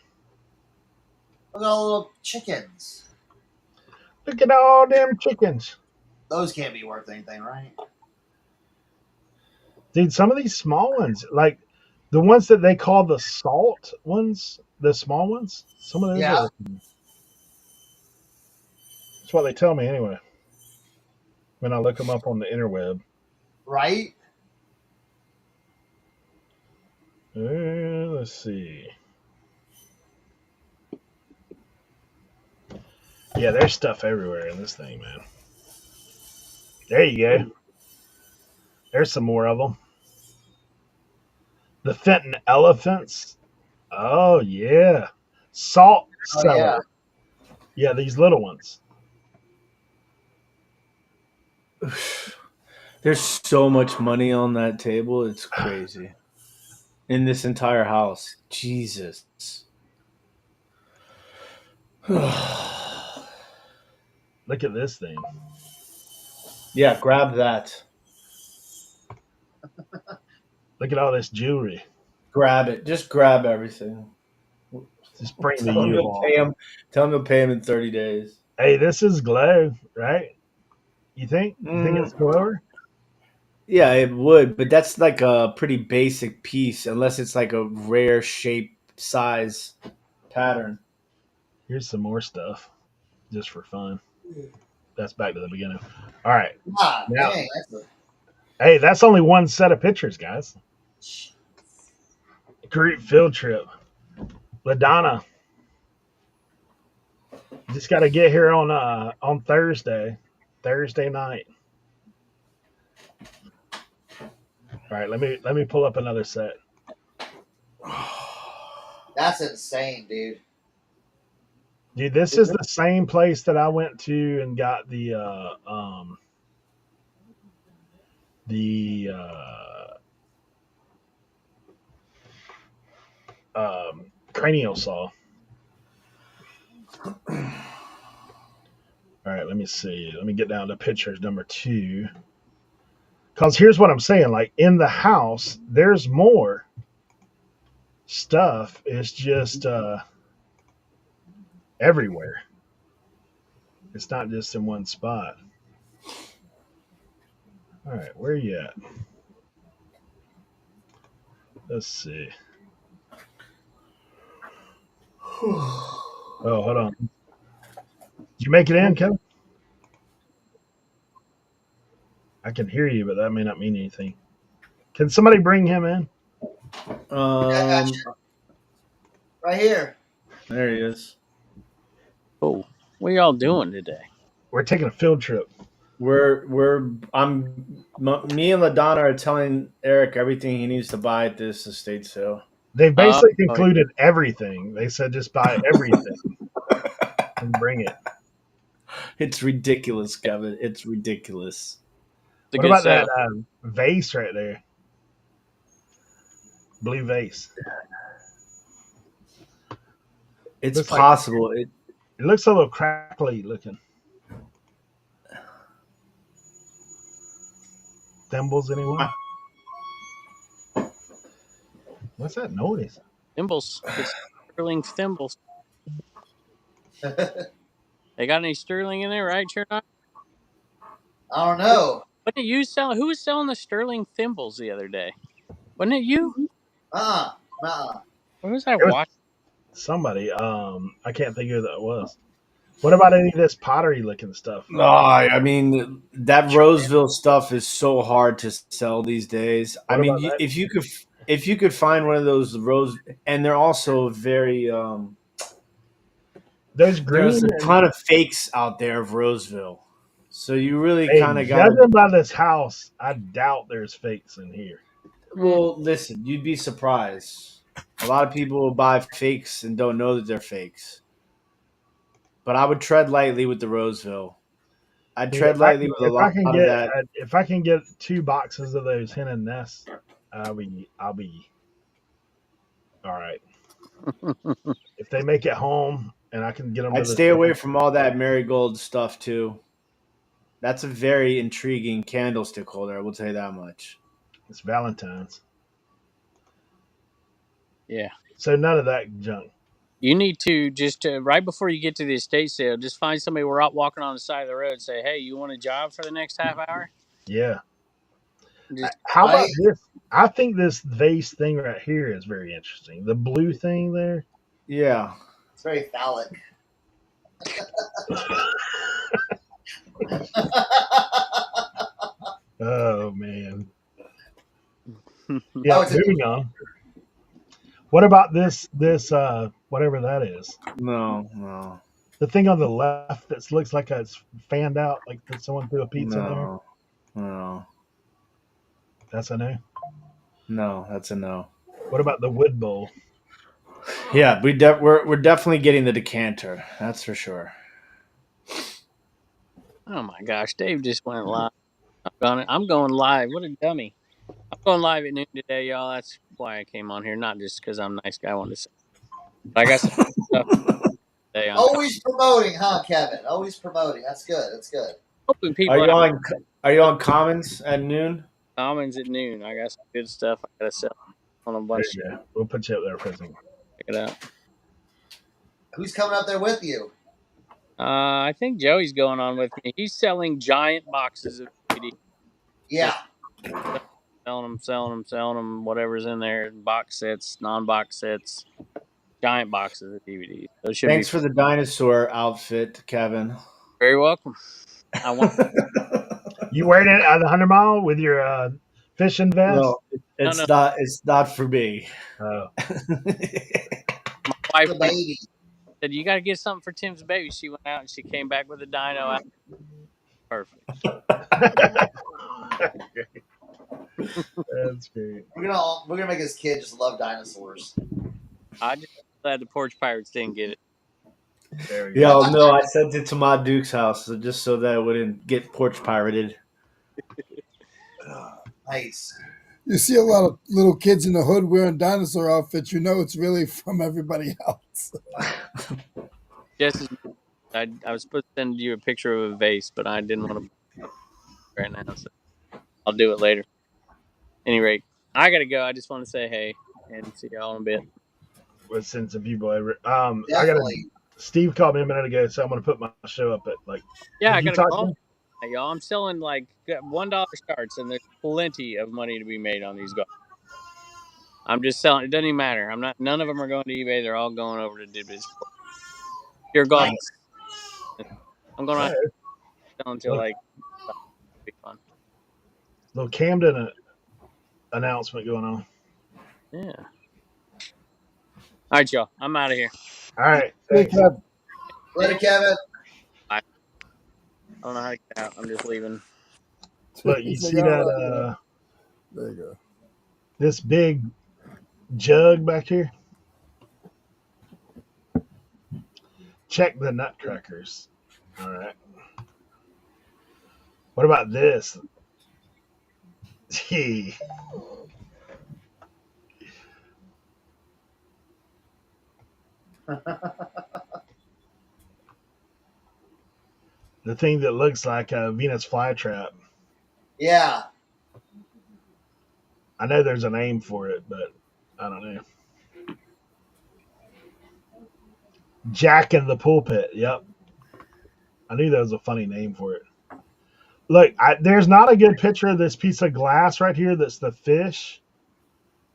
Look at all the little chickens. Look at all them chickens. Those can't be worth anything, right? Dude, some of these small ones, like the ones that they call the salt ones, the small ones, some of those Yeah. are. That's what they tell me anyway. When I look them up on the interweb. Right? Let's see. Yeah, there's stuff everywhere in this thing, man. There you go. There's some more of them. The Fenton elephants. Oh, yeah. Salt Oh, cellar. yeah. Yeah, these little ones. There's so much money on that table. It's crazy. In this entire house. Jesus. Look at this thing. Yeah, grab that. Look at all this jewelry. Grab it. Just grab everything. Just bring the Tell him you'll U-Haul. pay him. Tell him you'll pay him in 30 days. Hey, this is glow, right? You think? You think it's glower? Yeah, it would, but that's like a pretty basic piece, unless it's like a rare shape, size, pattern. Here's some more stuff, just for fun. That's back to the beginning. All right. Ah, Now, dang, hey, that's only one set of pictures, guys. Group field trip. LaDonna. Just got to get here on Thursday night. All right, let me pull up another set. that's insane, dude. Dude, this is the same place that I went to and got the cranial saw. All right, let me see. Let me get down to pictures number 2. Because here's what I'm saying. Like in the house, there's more stuff. It's just everywhere. It's not just in one spot. All right, where are you at? Let's see. Oh, hold on. Did you make it in, Kevin? I can hear you, but that may not mean anything. Can somebody bring him in? Um, Right here. there he is. Oh, what are y'all doing today? We're taking a field trip. Me and LaDonna are telling Eric everything he needs to buy at this estate sale. They Oh, basically concluded everything. They said just buy everything and bring it. It's ridiculous, Kevin. It's ridiculous. the What good about sale. that vase right there? Blue vase. It's Looks like- possible. It looks a little crackly looking. Thimbles, anyone? What's that noise? Thimbles. It's sterling thimbles. They got any sterling in there, right, Cernoch? I don't know. Wasn't it you selling? Who was selling the sterling thimbles the other day? Wasn't it you? Uh-uh. Where was I It was watching? somebody. I can't think of who that was. What about any of this pottery looking stuff? No, I mean that Roseville stuff is so hard to sell these days. What I mean, about that? if you could find one of those rose, and they're also very Those there's green a ton of fakes out there of Roseville, so you really Hey, kind of got judging by this house, I doubt there's fakes in here. Well, listen, you'd be surprised. A lot of people will buy fakes and don't know that they're fakes. But I would tread lightly with the Roseville. I'd Dude, tread lightly with a lot of that. if I can get 2 boxes of those hen and nests, I'll be all right. If they make it home and I can get them, I'd stay away from all that marigold stuff too. That's a very intriguing candlestick holder. I will tell you that much. It's Valentine's, Yeah. so none of that junk. You need to just right before you get to the estate sale, just find somebody we're out walking on the side of the road and say, "Hey, you want a job for the next half hour?" Yeah. Just How about this? I think this vase thing right here is very interesting. The blue thing there. Yeah. It's very phallic. Oh man. Oh, Yeah. it's a- Moving on. What about this? Whatever that is. No. The thing on the left that looks like it's fanned out, like someone threw a pizza in there. No. That's a no. No, that's a no. What about the wood bowl? Yeah, we're definitely getting the decanter. That's for sure. oh my gosh, Dave just went live. I'm going live. What a dummy! I'm going live at noon today, y'all. That's why I came on here, not just because I'm a nice guy. I wanted to say, but I got some stuff today. I'm Always promoting, huh, Kevin? Always promoting. That's good. That's good. hoping people Are you on Commons at noon? comments at noon. I got some good stuff I gotta sell on a bunch. Yeah, we'll put you up there for a second. Check it out. Who's coming up there with you? I think Joey's going on with me. He's selling giant boxes of DVDs. Yeah. Selling them, whatever's in there, box sets, non-box sets, giant boxes of DVDs. Those should be Thanks for the dinosaur outfit, Kevin. very welcome. I want You wearing it at the 100 mile with your fishing vest? No, no. it's not for me. Oh. My wife The baby. said, "You got to get something for Tim's baby." She went out and she came back with a dino out. Perfect. That's great. We're gonna make his kid just love dinosaurs. I just glad the Porch Pirates didn't get it. There we go. Yeah, no, I sent it to my Duke's house just so that it wouldn't get porch pirated. Nice. You see a lot of little kids in the hood wearing dinosaur outfits. You know it's really from everybody else. Just as I was supposed to send you a picture of a vase, but I didn't want to right now, so I'll do it later. Any rate, I gotta go. I just want to say hey and see y'all in a bit. With sense of you, boy. I got Definitely. Steve called me a minute ago, so I'm going to put my show up at like. Yeah, I Did you gotta talk call. to him? Hey, y'all, I'm selling like $1 starts, and there's plenty of money to be made on these guys. I'm just selling. It doesn't even matter. I'm not. None of them are going to eBay. They're all going over to Dibbies. Pure golf. Nice. I'm going All to right. sell until like. Be fun. Little Camden announcement going on. Yeah. All right, y'all. I'm out of here. All right. Hey, Thanks. Kev. Later, Kevin. I don't know how to get out. I'm just leaving. Look, you He's like, see "All that right." There you go. this big jug back here? Check the nutcrackers. All right. What about this? Gee. The thing that looks like a Venus flytrap. Yeah. I know there's a name for it, but I don't know. Jack in the pulpit. Yep. I knew that was a funny name for it. Look, there's not a good picture of this piece of glass right here that's the fish,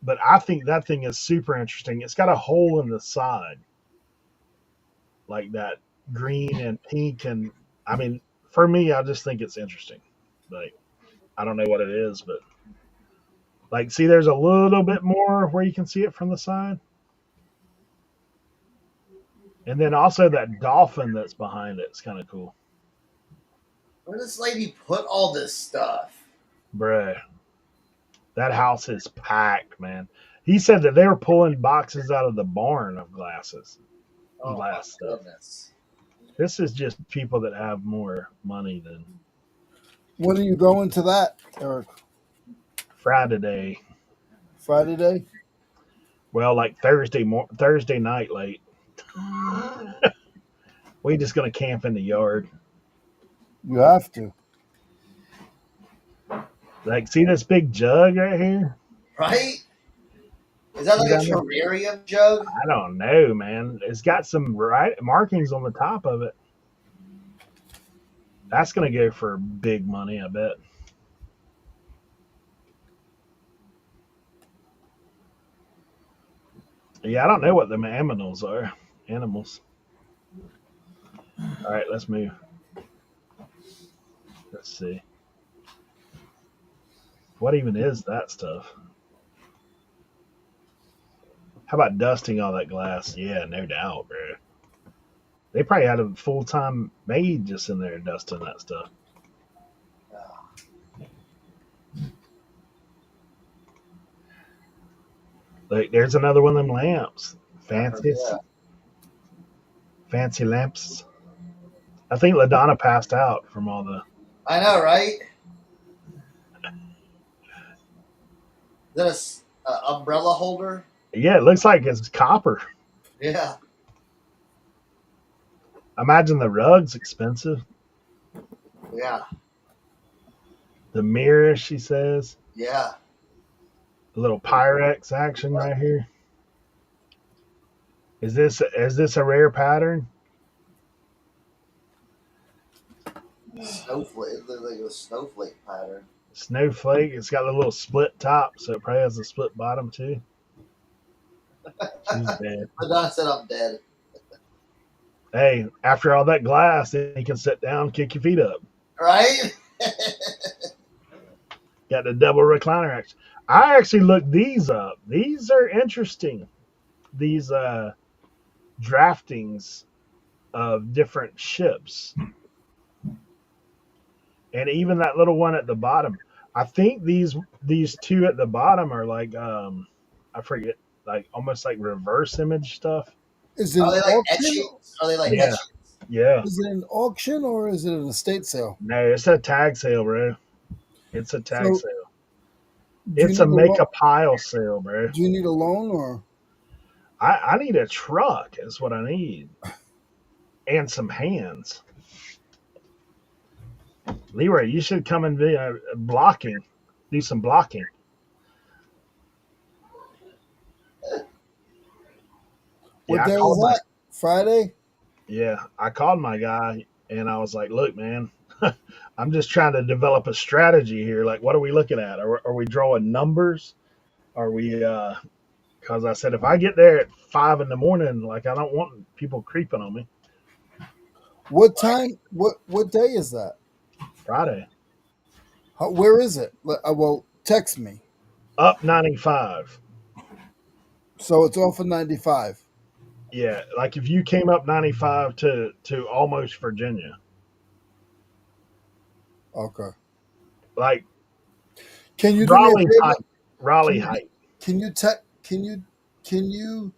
but I think that thing is super interesting. It's got a hole in the side, like that green and pink. And I mean, for me, I just think it's interesting. Like, I don't know what it is, but like, see, there's a little bit more where you can see it from the side. And then also that dolphin that's behind it's kind of cool. Where does this lady put all this stuff? Bruh. That house is packed, man. He said that they were pulling boxes out of the barn of glasses and Oh my glass stuff. goodness. This is just people that have more money than When are you going to that, Eric? Friday. Friday day? Well, like Thursday night late. We just gonna camp in the yard. You have to. Like, see this big jug right here? Right? Is that like a See that? terrarium jug? I don't know, man. It's got some markings on the top of it. That's gonna go for big money, I bet. Yeah, I don't know what the aminals are. Animals. All right, let's move. Let's see. What even is that stuff? How about dusting all that glass? Yeah, no doubt, bro. They probably had a full-time maid just in there dusting that stuff. Like, there's another one of them lamps. Fancy lamps. I think LaDonna passed out from all the. I know, right? Is that a umbrella holder? Yeah, it looks like it's copper. Yeah. Imagine the rug's expensive. Yeah. The mirror, she says. Yeah. A little Pyrex action right here. Is this a rare pattern? Snowflake. It looked like a snowflake pattern. Snowflake. It's got a little split top, so it probably has a split bottom too. She's dead. Madonna said I'm dead. Hey, after all that glass, then you can sit down, kick your feet up. Right? Got the double recliner action. I actually looked these up. These are interesting. These draftings of different ships, and even that little one at the bottom. I think these two at the bottom are like I forget, like almost like reverse image stuff. Is it Are an they like auction? etchings? Are they like Yeah, etchings? yeah. Is it an auction or is it an estate sale? No, it's a tag sale, bro. It's a tag So, sale. do you It's a need a make loan? a pile sale, bro. Do you need a loan or? I need a truck. Is what I need, and some hands. Leroy, you should come and be blocking. Do some blocking. What Yeah, day is that? Friday. I called my guy and I was like, look, man, I'm just trying to develop a strategy here. Like, what are we looking at? Are we drawing numbers? Are we, because I said, if I get there at 5 in the morning, like, I don't want people creeping on me. What time? What day is that? Friday. Where is it? Well, text me. Up 95. So it's off of 95. Yeah. Like, if you came up 95 to almost Virginia, Okay. like Can you do me a Raleigh favor? height. Raleigh Can you, height. can you te- Can you?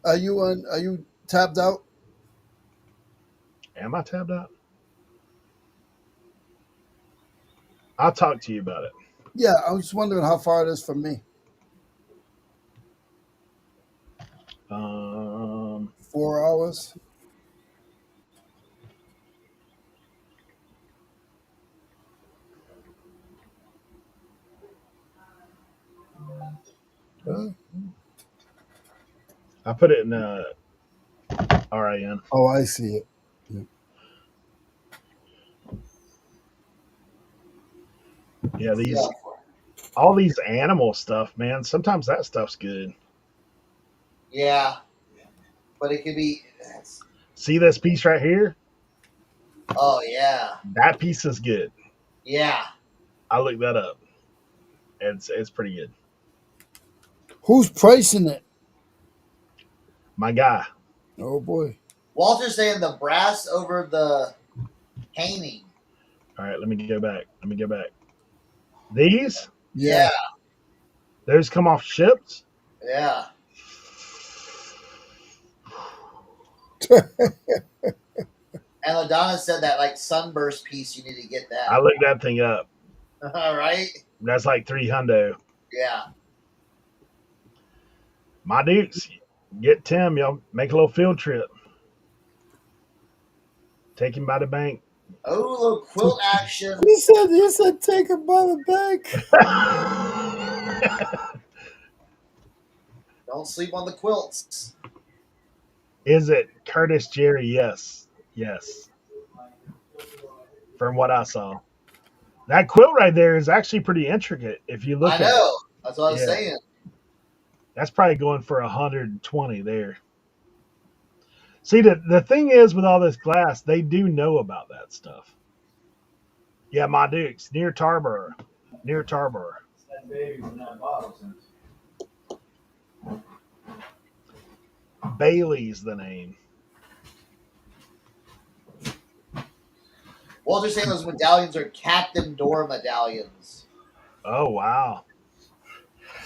Are you on? Are you tabbed out? Am I tabbed out? I'll talk to you about it. Yeah, I was just wondering how far it is from me. 4 hours. Huh? I put it in RIN. Oh, I see it. Yeah, Yeah. all these animal stuff, man. Sometimes that stuff's good. Yeah. But it could be. See this piece right here? Oh, yeah. That piece is good. Yeah. I looked that up. It's pretty good. Who's pricing it? My guy. Oh boy. Walter's saying the brass over the painting. All right, let me go back. These, Yeah. those come off ships. Yeah. And LaDonna said that like sunburst piece, you need to get I that. looked that thing up. All right. That's like 300. Yeah. My dukes, get Tim. Y'all make a little field trip. Take him by the bank. Oh, a little quilt action. You said take it by the bank. Don't sleep on the quilts. Is it Curtis Jerry? Yes. From what I saw. That quilt right there is actually pretty intricate if you look I at know. it. That's what I was Yeah. saying. That's probably going for 120 there. See, the thing is with all this glass, they do know about that stuff. Yeah, my dukes, near Tarboro. That baby's in that bottle since. Bailey's the name. Walter's saying those medallions are Captain Door medallions. Oh, wow.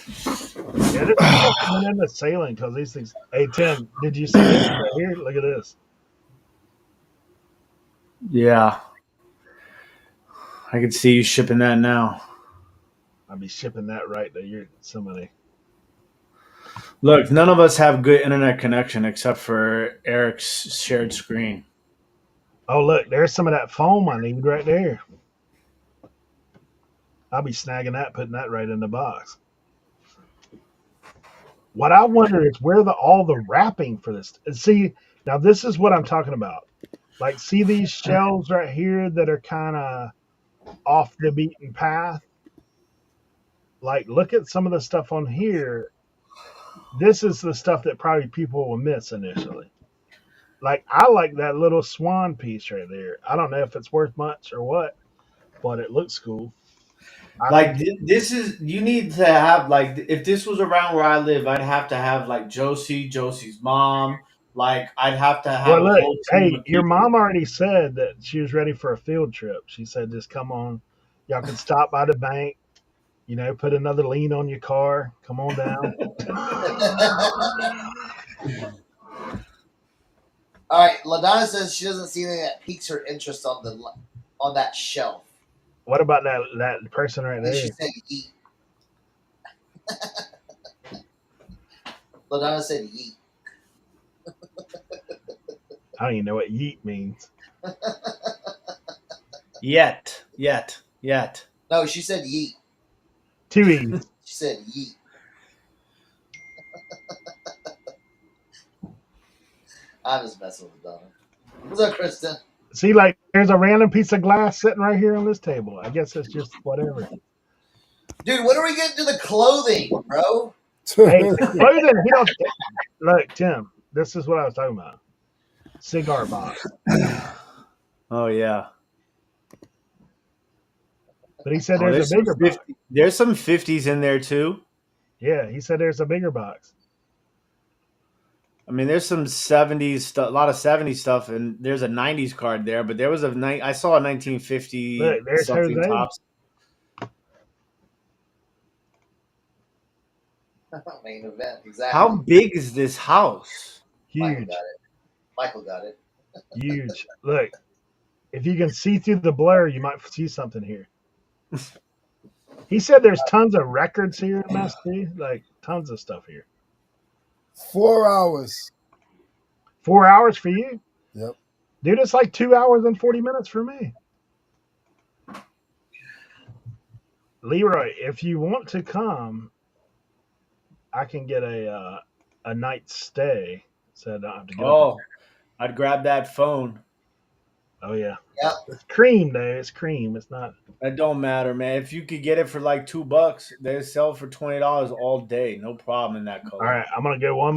Yeah, there's people coming into sailing because these things. Hey, Tim, did you see this right here? Look at this. Yeah. I could see you shipping that now. I'll be shipping that right to your somebody. Look, none of us have good internet connection except for Eric's shared screen. Oh, look, there's some of that foam I need right there. I'll be snagging that, putting that right in the box. What I wonder is where all the wrapping for this. And see, now this is what I'm talking about. Like, see these shelves right here that are kind of off the beaten path? Like, look at some of the stuff on here. This is the stuff that probably people will miss initially. Like, I like that little swan piece right there. I don't know if it's worth much or what, but it looks cool. I Like think, this is you need to have like if this was around where I live, I'd have to have like Josie's mom. Like I'd have to have well, a look, whole team hey, of your people. mom already said that she was ready for a field trip. She said, just come on. Y'all can stop by the bank, put another lien on your car. Come on down. All right, LaDonna says she doesn't see anything that piques her interest on that shelf. What about that person right And then she there? said yeet. LaDonna said yeet. I don't even know what yeet means. Yet. No, she said yeet. Two E's. She said yeet. I'm just messing with LaDonna. What's up, Kristen? See, like, there's a random piece of glass sitting right here on this table. I guess it's just whatever. Dude, when are we getting to the clothing, bro? Hey, the clothing, he don't. Look, Tim, this is what I was talking about. Cigar box. Oh yeah. But he said Oh, there's a bigger box. there's some 50s in there too. Yeah, he said there's a bigger box. I mean, there's some 70s stuff, a lot of 70s stuff, and there's a 90s card there. But there was I saw a 1950 Look, there's something Jose. tops. Main event, exactly. How big is this house? Huge. Michael got it. Huge. Look, if you can see through the blur, you might see something here. He said there's tons of records here in Mass too, like tons of stuff here. 4 hours. 4 hours for you? Yep. Dude, it's like 2 hours and 40 minutes for me. Leroy, if you want to come, I can get a night's stay, so I don't have to go. Oh, I'd grab that phone. Oh yeah. Yep. It's cream though. It's cream. It's not. It don't matter, man. If you could get it for like $2, they sell for $20 all day. No problem in that color. All right, I'm gonna go one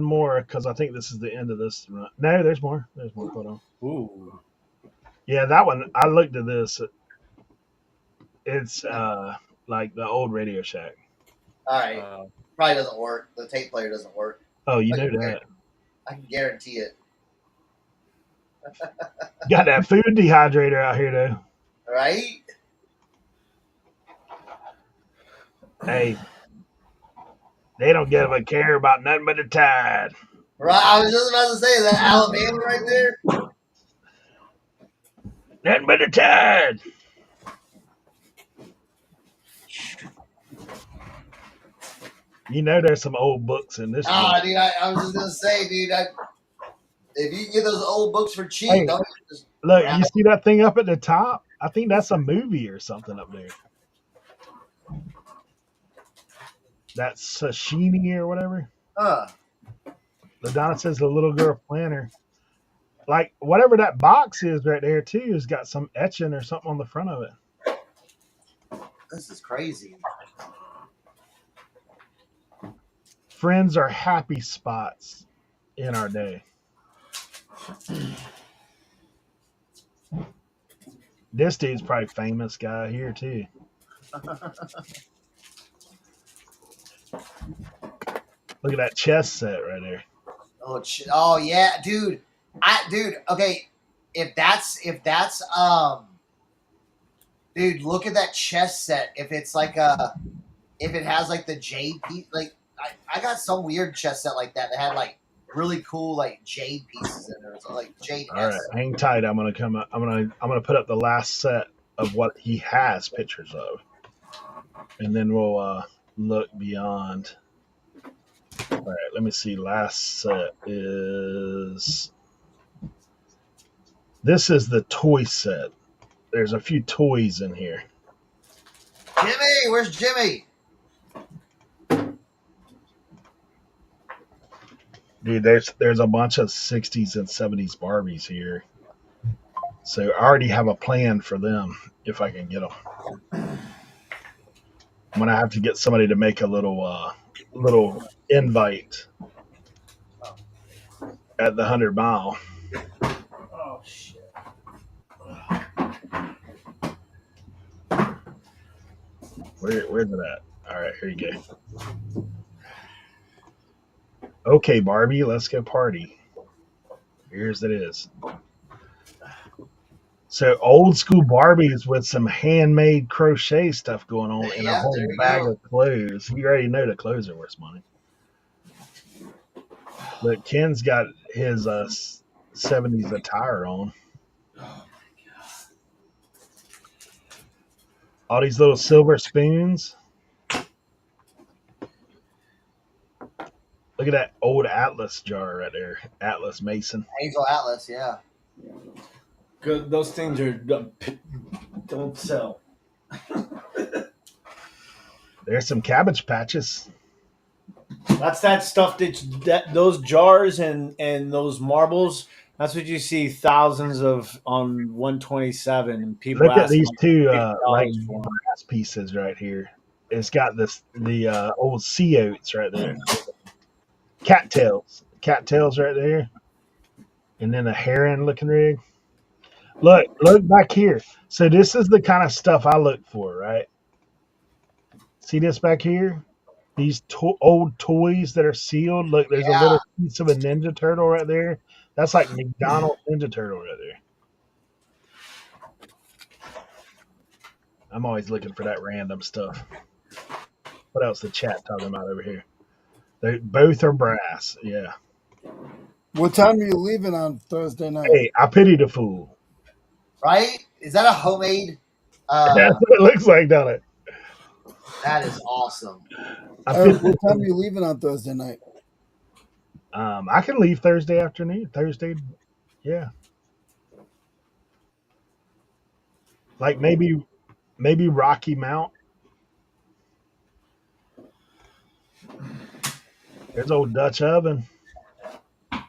more because I think this is the end of this run. No, there's more. There's more. Hold on. Ooh. Yeah, that one. I looked at this. It's like the old Radio Shack. All right. Probably doesn't work. The tape player doesn't work. Oh, you know that. I can guarantee it. Got that food dehydrator out here though. Right? Hey, they don't give a care about nothing but the tide. Right. I was just about to say that Alabama right there. Nothing but the tide. You know there's some old books in this. Dude, I was just gonna say, dude, if you can get those old books for cheap, Hey, don't just look, you see that thing up at the top? I think that's a movie or something up there. That's sashimi or whatever. LaDonna says the little girl planner. Like whatever that box is right there too has got some etching or something on the front of it. This is crazy. Friends are happy spots in our day. This dude's probably famous guy here too. Look at that chess set right there. Oh yeah, dude. Okay. If that's dude, look at that chess set. If it's like if it has like the jade piece, like I got some weird chess set like that had like really cool like jade pieces in there, so like jade. All right, hang tight. I'm gonna put up the last set of what he has pictures of, and then we'll look beyond. All right, let me see. Last set is this is the toy set. There's a few toys in here. Jimmy, where's Jimmy? Dude, there's a bunch of 60s and 70s Barbies here. So I already have a plan for them if I can get them. I'm gonna have to get somebody to make a little invite at the 100 mile. Oh shit! Where's it at? All right, here you go. Okay, Barbie, let's go party. Here's it is. So old school Barbies with some handmade crochet stuff going on and a Yeah, whole there you bag go. of clothes. You already know the clothes are worth money. But Ken's got his 70s attire on. All these little silver spoons. Look at that old Atlas jar right there. Atlas Mason. Angel Atlas, yeah. Good. Those things are don't sell. There's some Cabbage Patches. That's that stuff that those jars and those marbles. That's what you see thousands of on 127, and people Look at asking these like two like $50 for them. brass pieces right here. It's got the old sea oats right there. Cattails right there, and then a heron looking rig. Look back here. So this is the kind of stuff I look for, right? See this back here? These old toys that are sealed. Look, there's a Yeah. little piece of a Ninja Turtle right there. That's like McDonald's Ninja Turtle right there. I'm always looking for that random stuff. What else the chat talking about over here? They both are brass. Yeah. What time are you leaving on Thursday night? Hey, I pity the fool. Right? Is that a homemade? That's what it looks like, don't it? That is awesome. I Eric, pity what the time are fool. you leaving on Thursday night? I can leave Thursday afternoon. Thursday, yeah. Like maybe Rocky Mount. There's old Dutch oven. Look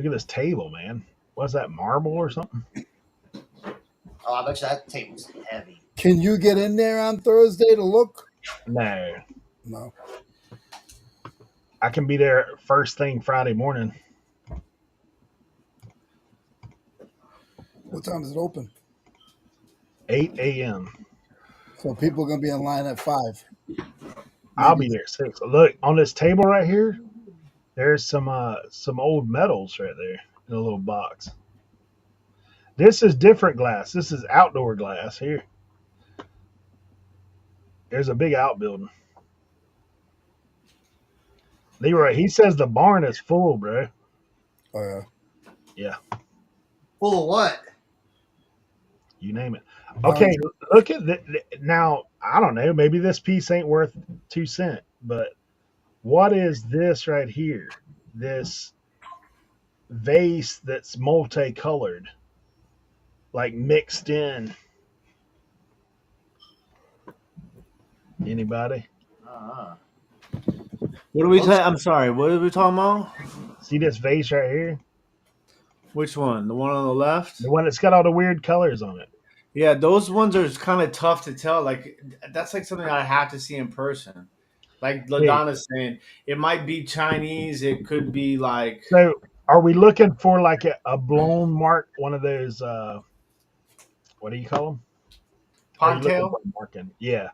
at this table, man. What's that, marble or something? Oh, I bet you that table's heavy. Can you get in there on Thursday to look? No. No. I can be there first thing Friday morning. What time is it open? 8 a.m. So people are gonna be in line at 5. I'll be there 6. Look, on this table right here, there's some old metals right there in a little box. This is different glass. This is outdoor glass here. There's a big outbuilding. Leroy, he says the barn is full, bro. Oh yeah. Yeah, Full of what? you name it. Okay, look at now. I don't know. Maybe this piece ain't worth 2 cents, but what is this right here? This vase that's multicolored, like mixed in. Anybody Uh-huh. What are we? I'm sorry. What are we talking about? see this vase right here? Which one? The one on the left? The one that's got all the weird colors on it. Yeah, those ones are kind of tough to tell. Like that's like something I have to see in person. Like Yeah. Ladonna's saying, it might be Chinese. It could be like So, are we looking for like a blown mark? One of those. What do you call them? Are you looking Pontail. for a marking? Yeah.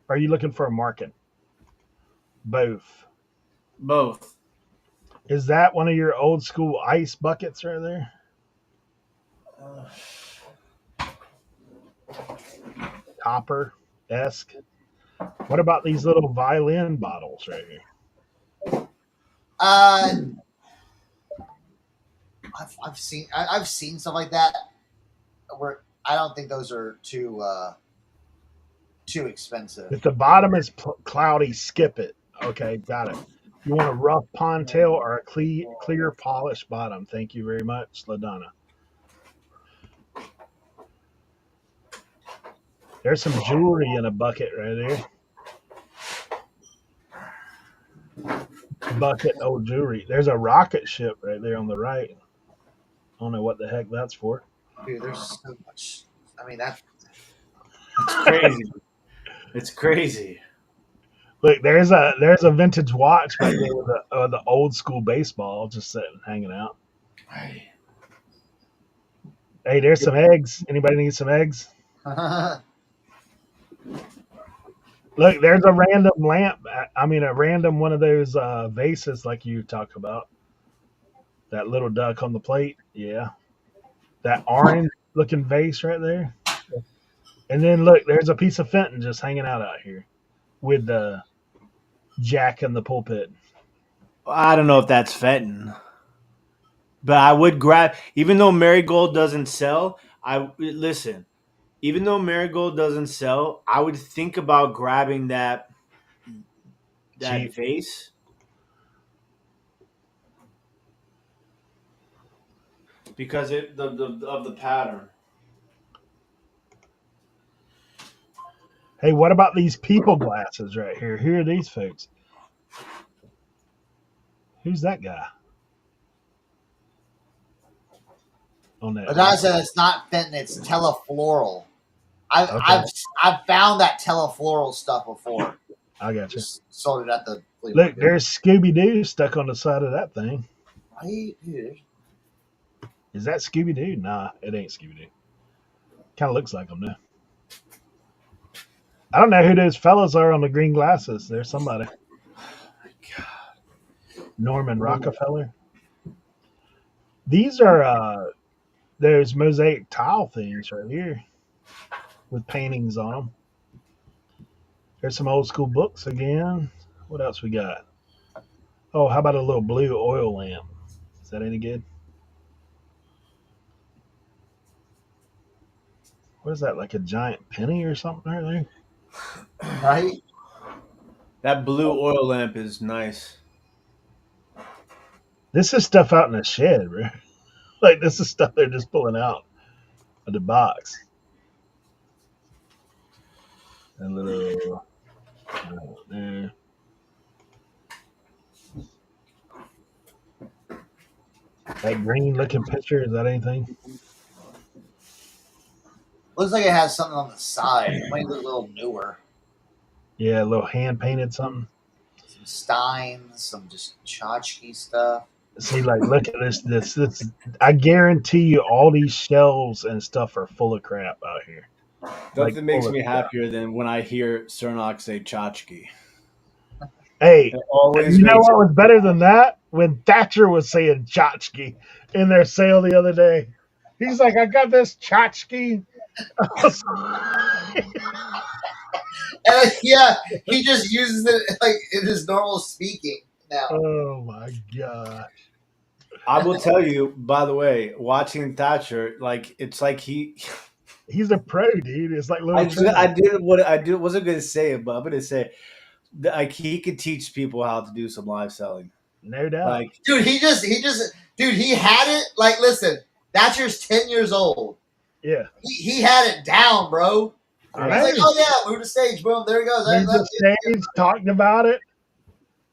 Are you looking for a marking? Both. Both. Is that one of your old school ice buckets right there? Topper esque. What about these little violin bottles right here? I've seen stuff like that where I don't think those are too expensive. If the bottom is cloudy, skip it. Okay, got it. You want a rough pontail or a clear polished bottom? Thank you very much, LaDonna. There's some jewelry in a bucket right there. bucket old jewelry. There's a rocket ship right there on the right. I don't know what the heck that's for. Dude, there's so much. I mean, that It's crazy. It's crazy. Look, there's a vintage watch back there with the old school baseball just sitting hanging out. Right. Hey, there's some eggs. Anybody need some eggs? Look, there's a random lamp. I mean, a random one of those vases like you talk about. That little duck on the plate. Yeah. That orange looking vase right there. And then look, there's a piece of Fenton just hanging out here with the jack in the pulpit. I don't know if that's Fenton, but I would grab. Even though Marigold doesn't sell, I listen. Even though Marigold doesn't sell, I would think about grabbing that Cheap. vase because of the pattern. Hey, what about these people glasses right here? Who are these folks? Who's that guy? On that. but I said it's not Fenton. It's telefloral. I've Okay. I've I've found that telefloral stuff before. I got you. Just sold it at the flea Look, market. there's Scooby Doo stuck on the side of that thing. Right, dude. Is that Scooby Doo? Nah, it ain't Scooby Doo. Kind of looks like him though. I don't know who those fellas are on the green glasses. There's somebody. Norman Rockefeller. These are those mosaic tile things right here with paintings on them. There's some old school books again. What else we got? Oh, how about a little blue oil lamp? Is that any good? What is that? Like a giant penny or something right there? Right? That blue oil lamp is nice. This is stuff out in the shed, bro. Like this is stuff they're just pulling out of the box. A little there. That green looking picture, is that anything? Looks like it has something on the side. It might look a little newer. Yeah, a little hand painted something. Some Steins, some just tchotchke stuff. See, like, look at this. I guarantee you, all these shelves and stuff are full of crap out here. Like, Nothing makes full of me crap. happier than when I hear Cernoch say tchotchke. Hey, It always you know makes what was better than that? When Thatcher was saying tchotchke in their sale the other day. He's like, I got this tchotchke. And yeah, he just uses it like in his normal speaking now. Oh my god. I will tell you, by the way, watching Thatcher, like it's like He's a pro, dude. It's like little I did what I did wasn't gonna say it, but I'm gonna say like he could teach people how to do some live selling. no doubt. Like Dude, he had it. Like, listen, Thatcher's 10 years old. Yeah. He had it down, bro. I He's know. like, oh yeah, move the stage, boom, there he goes. Moved the stage, talked about it,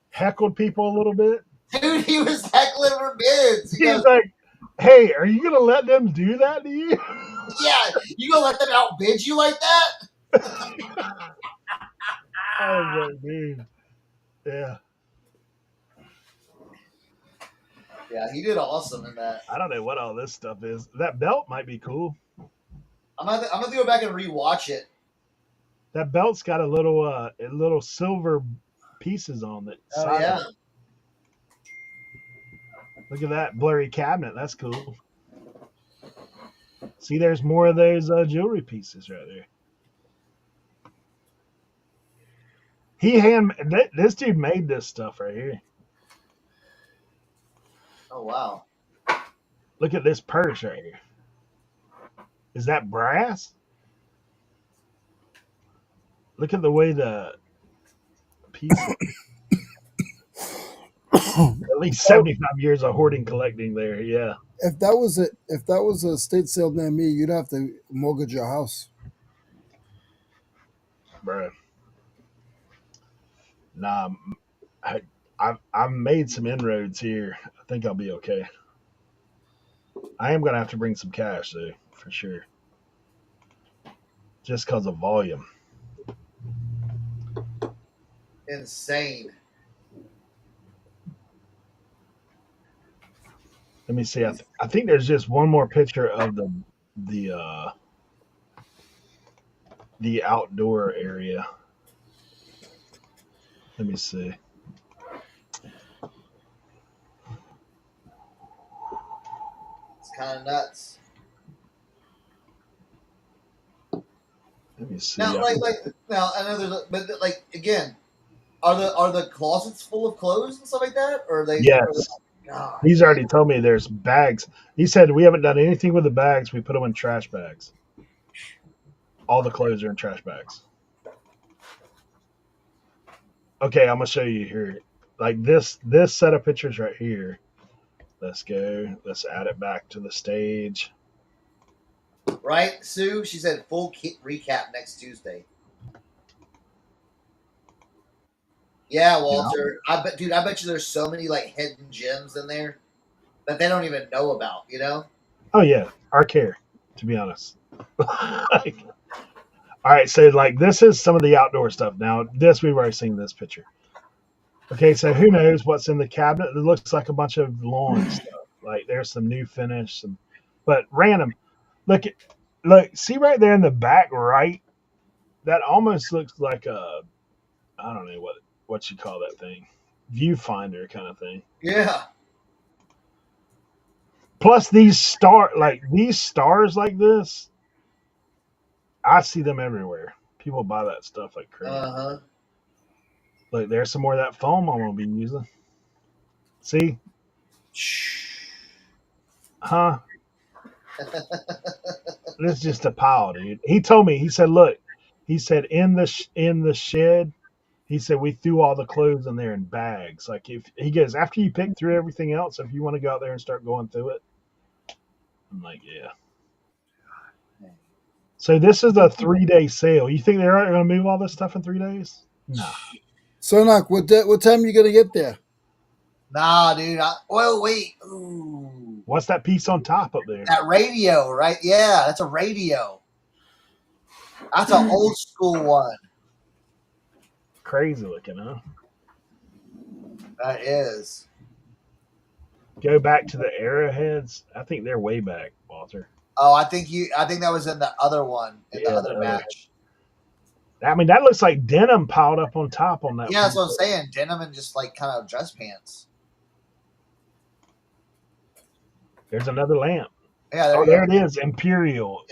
heckled people a little bit. Dude, he was heckling for bids. He He's goes, like, hey, are you gonna let them do that to you? yeah, you gonna let them outbid you like that? I was like, dude. Yeah. Yeah, he did awesome in that. I don't know what all this stuff is. That belt might be cool. I'm gonna go back and rewatch it. That belt's got a little silver pieces on it. Oh yeah. Look at that blurry cabinet. That's cool. See, there's more of those jewelry pieces right there. This dude made this stuff right here. Oh wow. Look at this purse right here. Is that brass? Look at the way the piece. At least 75 years of hoarding collecting there. Yeah. If that was a estate sale near me, you'd have to mortgage your house. Bro. Nah, I've made some inroads here. I think I'll be okay. I am gonna have to bring some cash though, for sure, just because of volume. Insane. Let me see. I think there's just one more picture of the uh, the outdoor area. Let me see. It's kind of nuts. Let me see. Now, now I know but like again, are the closets full of clothes and stuff like that, or are they? Yes, God, he's already told me there's bags. He said we haven't done anything with the bags. We put them in trash bags. All the clothes are in trash bags. Okay, I'm gonna show you here. Like this set of pictures right here. Let's go. Let's add it back to the stage. right, Sue? She said full recap next Tuesday. Yeah, You know? Walter. Dude, I bet you there's so many like hidden gems in there that they don't even know about. You know? Oh yeah, our care. To be honest. Like, all right, so like this is some of the outdoor stuff. Now this we've already seen this picture. Okay, so who knows what's in the cabinet? It looks like a bunch of lawn stuff. Like there's some new finish, but random. Look at look. See right there in the back right. That almost looks like a I don't know what you call that thing, viewfinder kind of thing. Yeah. Plus these stars like this, I see them everywhere. People buy that stuff like crazy. Uh Look, there's some more of that foam I'm gonna be using. See, huh? It's just a pile, dude. He told me. He said, "Look," he said in the shed. He said we threw all the clothes in there in bags. Like if he goes after you pick through everything else, if you want to go out there and start going through it, I'm like, yeah. So this is a 3 day sale. You think they're going to move all this stuff in 3 days? No. Cernoch, what time you gonna get there? Nah, dude. Oh wait. Ooh. What's that piece on top up there? That radio, right? Yeah, that's a radio. That's an old school one. Crazy looking, huh? That is. Go back to the arrowheads. I think they're way back, Walter. Oh, I think that was in the other one, in the Yeah, other batch. I mean, that looks like denim piled up on top on that. Yeah, that's what I'm saying. Denim and just like kind of dress pants. There's another lamp. Yeah, There it is. Imperial.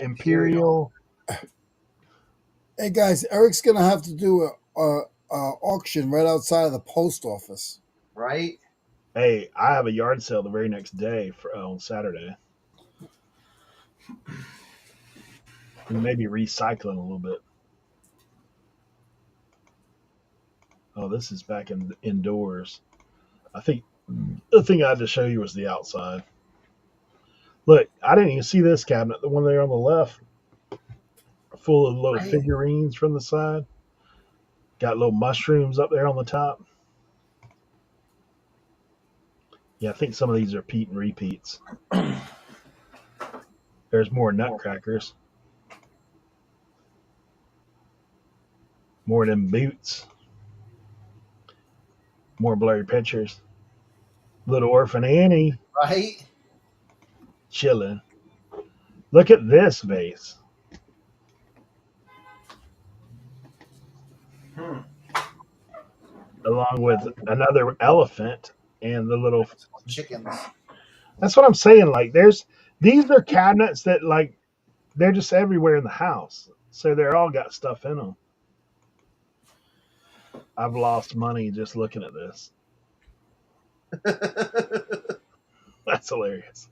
Hey guys, Eric's gonna have to do a auction right outside of the post office. Right? Hey, I have a yard sale the very next day on Saturday. We may be recycling a little bit. Oh, this is back indoors. I think the thing I had to show you was the outside. Look, I didn't even see this cabinet, the one there on the left, full of little figurines from the side. Got little mushrooms up there on the top. Yeah, I think some of these are Pete and repeats. There's more nutcrackers. More of them boots. More blurry pictures. Little Orphan Annie. Right? Chilling. Look at this vase. Along with another elephant and the little chickens. That's what I'm saying. Like these are cabinets that like they're just everywhere in the house. So they're all got stuff in them. I've lost money just looking at this. That's hilarious.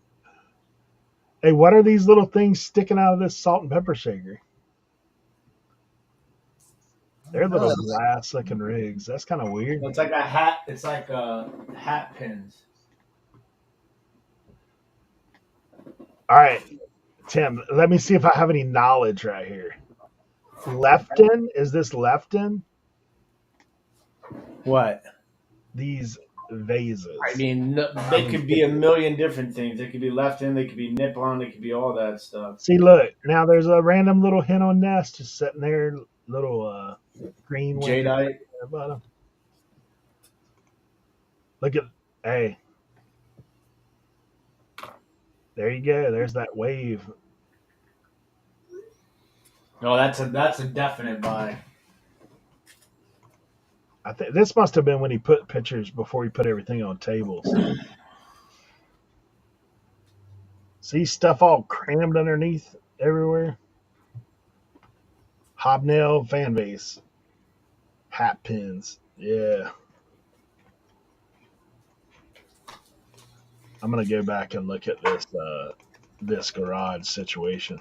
Hey, what are these little things sticking out of this salt and pepper shaker? They're little glass looking rigs. That's kind of weird. It's like a hat. It's like hat pins. All right, Tim, let me see if I have any knowledge right here. Lefton? Is this Lefton? What? These vases. I mean, they could be a million different things. They could be left in. They could be nip on. They could be all that stuff. See, look, now there's a random little hen on nest just sitting there, little green wing at Jadeite. the bottom. Look at, hey, there you go. There's that wave. No, that's a definite buy. I think this must have been when he put pictures before he put everything on tables. See stuff all crammed underneath everywhere. Hobnail fan base, hat pins. Yeah, I'm gonna go back and look at this garage situation.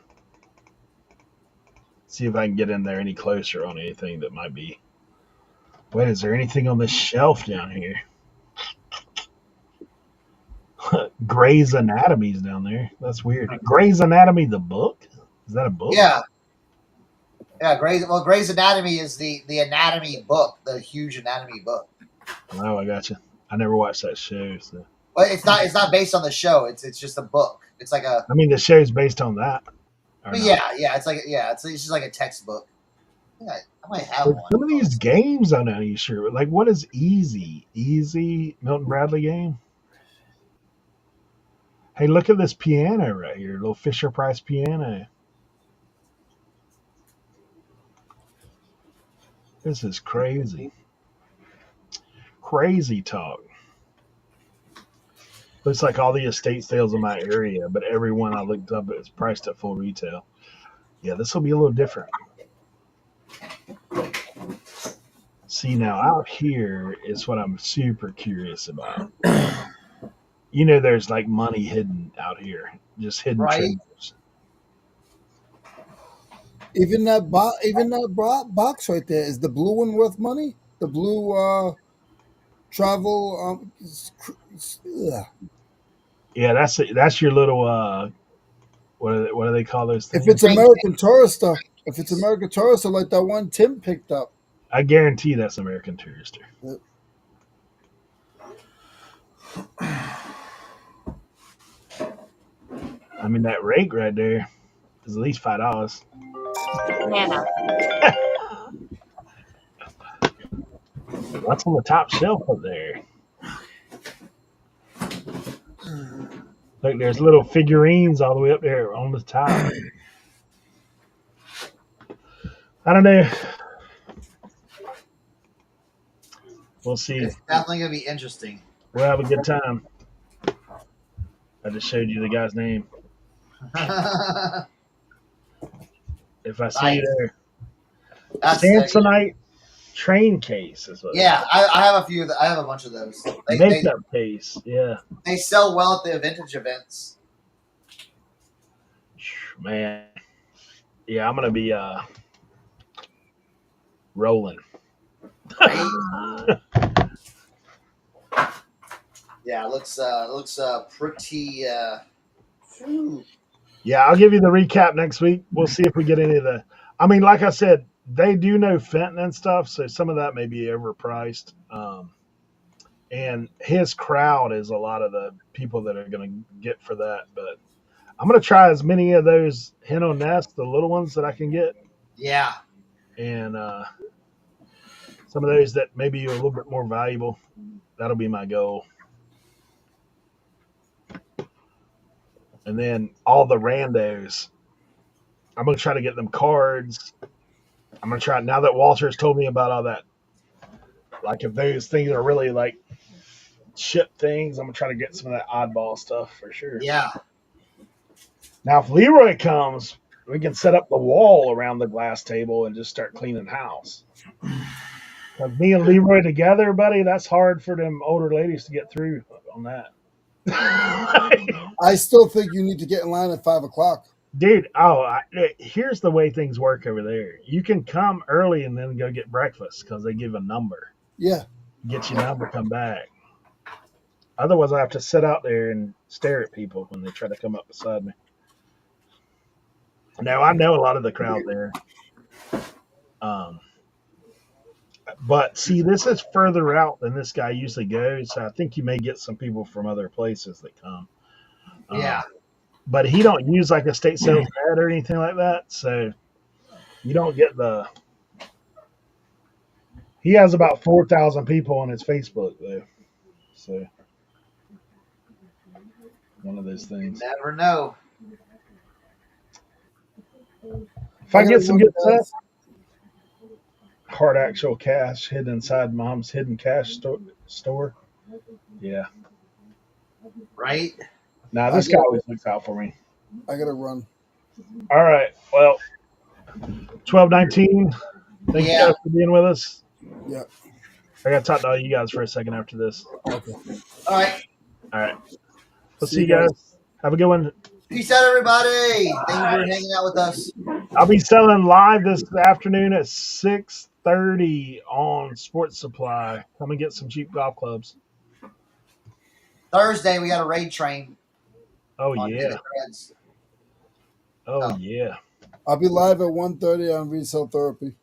See if I can get in there any closer on anything that might be. Wait, is there anything on this shelf down here? Grey's Anatomy's down there. That's weird. Grey's Anatomy, the book? Is that a book? Yeah. Yeah, Grey's Anatomy is the anatomy book, the huge anatomy book. Oh, I got you. I never watched that show. So. But it's not based on the show. It's just a book. It's like a. I mean, the show's based on that. But yeah, it's just like a textbook. I might have But one. some of these games, I'm not even sure. Like, what is Easy? Easy Milton Bradley game? Hey, look at this piano right here. Little Fisher Price piano. This is crazy. Crazy talk. Looks like all the estate sales in my area, but every one I looked up is priced at full retail. Yeah, this will be a little different. See, now out here is what I'm super curious about. You know, there's like money hidden out here, just hidden Right. treasures. Even that box right there, is the blue one worth money? The blue travel. Yeah, that's your little what do they call those things? If it's American Tourister, like that one Tim picked up. I guarantee that's American Tourister. Yep. I mean, that rake right there is at least $5. Nana. What's on the top shelf up there? Look, there's little figurines all the way up there on the top. I don't know. We'll see. It's definitely gonna be interesting. We'll have a good time. I just showed you the guy's name. If I see you there. Samsonite train case is what. Yeah, I have a few. I have a bunch of those. Makeup case, yeah. They sell well at the vintage events. Man, yeah, I'm gonna be rolling. Yeah, it looks pretty. Yeah, I'll give you the recap next week. We'll see if we get any of the. I mean, like I said, they do know Fenton and stuff, so some of that may be overpriced. And his crowd is a lot of the people that are going to get for that. But I'm going to try as many of those hen on nest, the little ones that I can get. Yeah. And some of those that maybe are a little bit more valuable. That'll be my goal. And then all the randos, I'm going to try to get them cards. I'm going to try, now that Walter's told me about all that, like if those things are really like ship things, I'm going to try to get some of that oddball stuff for sure. Yeah. Now, if Leroy comes, we can set up the wall around the glass table and just start cleaning house. But me and Leroy together, buddy, that's hard for them older ladies to get through on that. I still think you need to get in line at 5:00. Dude, here's the way things work over there. You can come early and then go get breakfast because they give a number. Yeah. Get your number, come back. Otherwise, I have to sit out there and stare at people when they try to come up beside me. Now, I know a lot of the crowd there. But see, this is further out than this guy usually goes. So I think you may get some people from other places that come. Yeah. But he don't use like a state sales ad or anything like that. So you don't get the. He has about 4,000 people on his Facebook though. So one of those You things. never know. If I gotta get some run, good stuff, guys. hard actual cash hidden inside mom's hidden cash store. Yeah. Right? Now I this guy gotta, always looks out for me. I gotta run. All right. Well, 12:19. Thank you Yeah. guys for being with us. Yeah. I got to talk to all you guys for a second after this. Okay. All right. All right. We'll See see you you guys. guys. Have a good one. Peace out, everybody. Thank you for Bye. hanging out with us. I'll be selling live this afternoon at 6:30 on Sports Supply. Come and get some cheap golf clubs. Thursday, we got a raid train Oh on yeah. Discord. Oh yeah. I'll be live at 1:30 on Resell Therapy.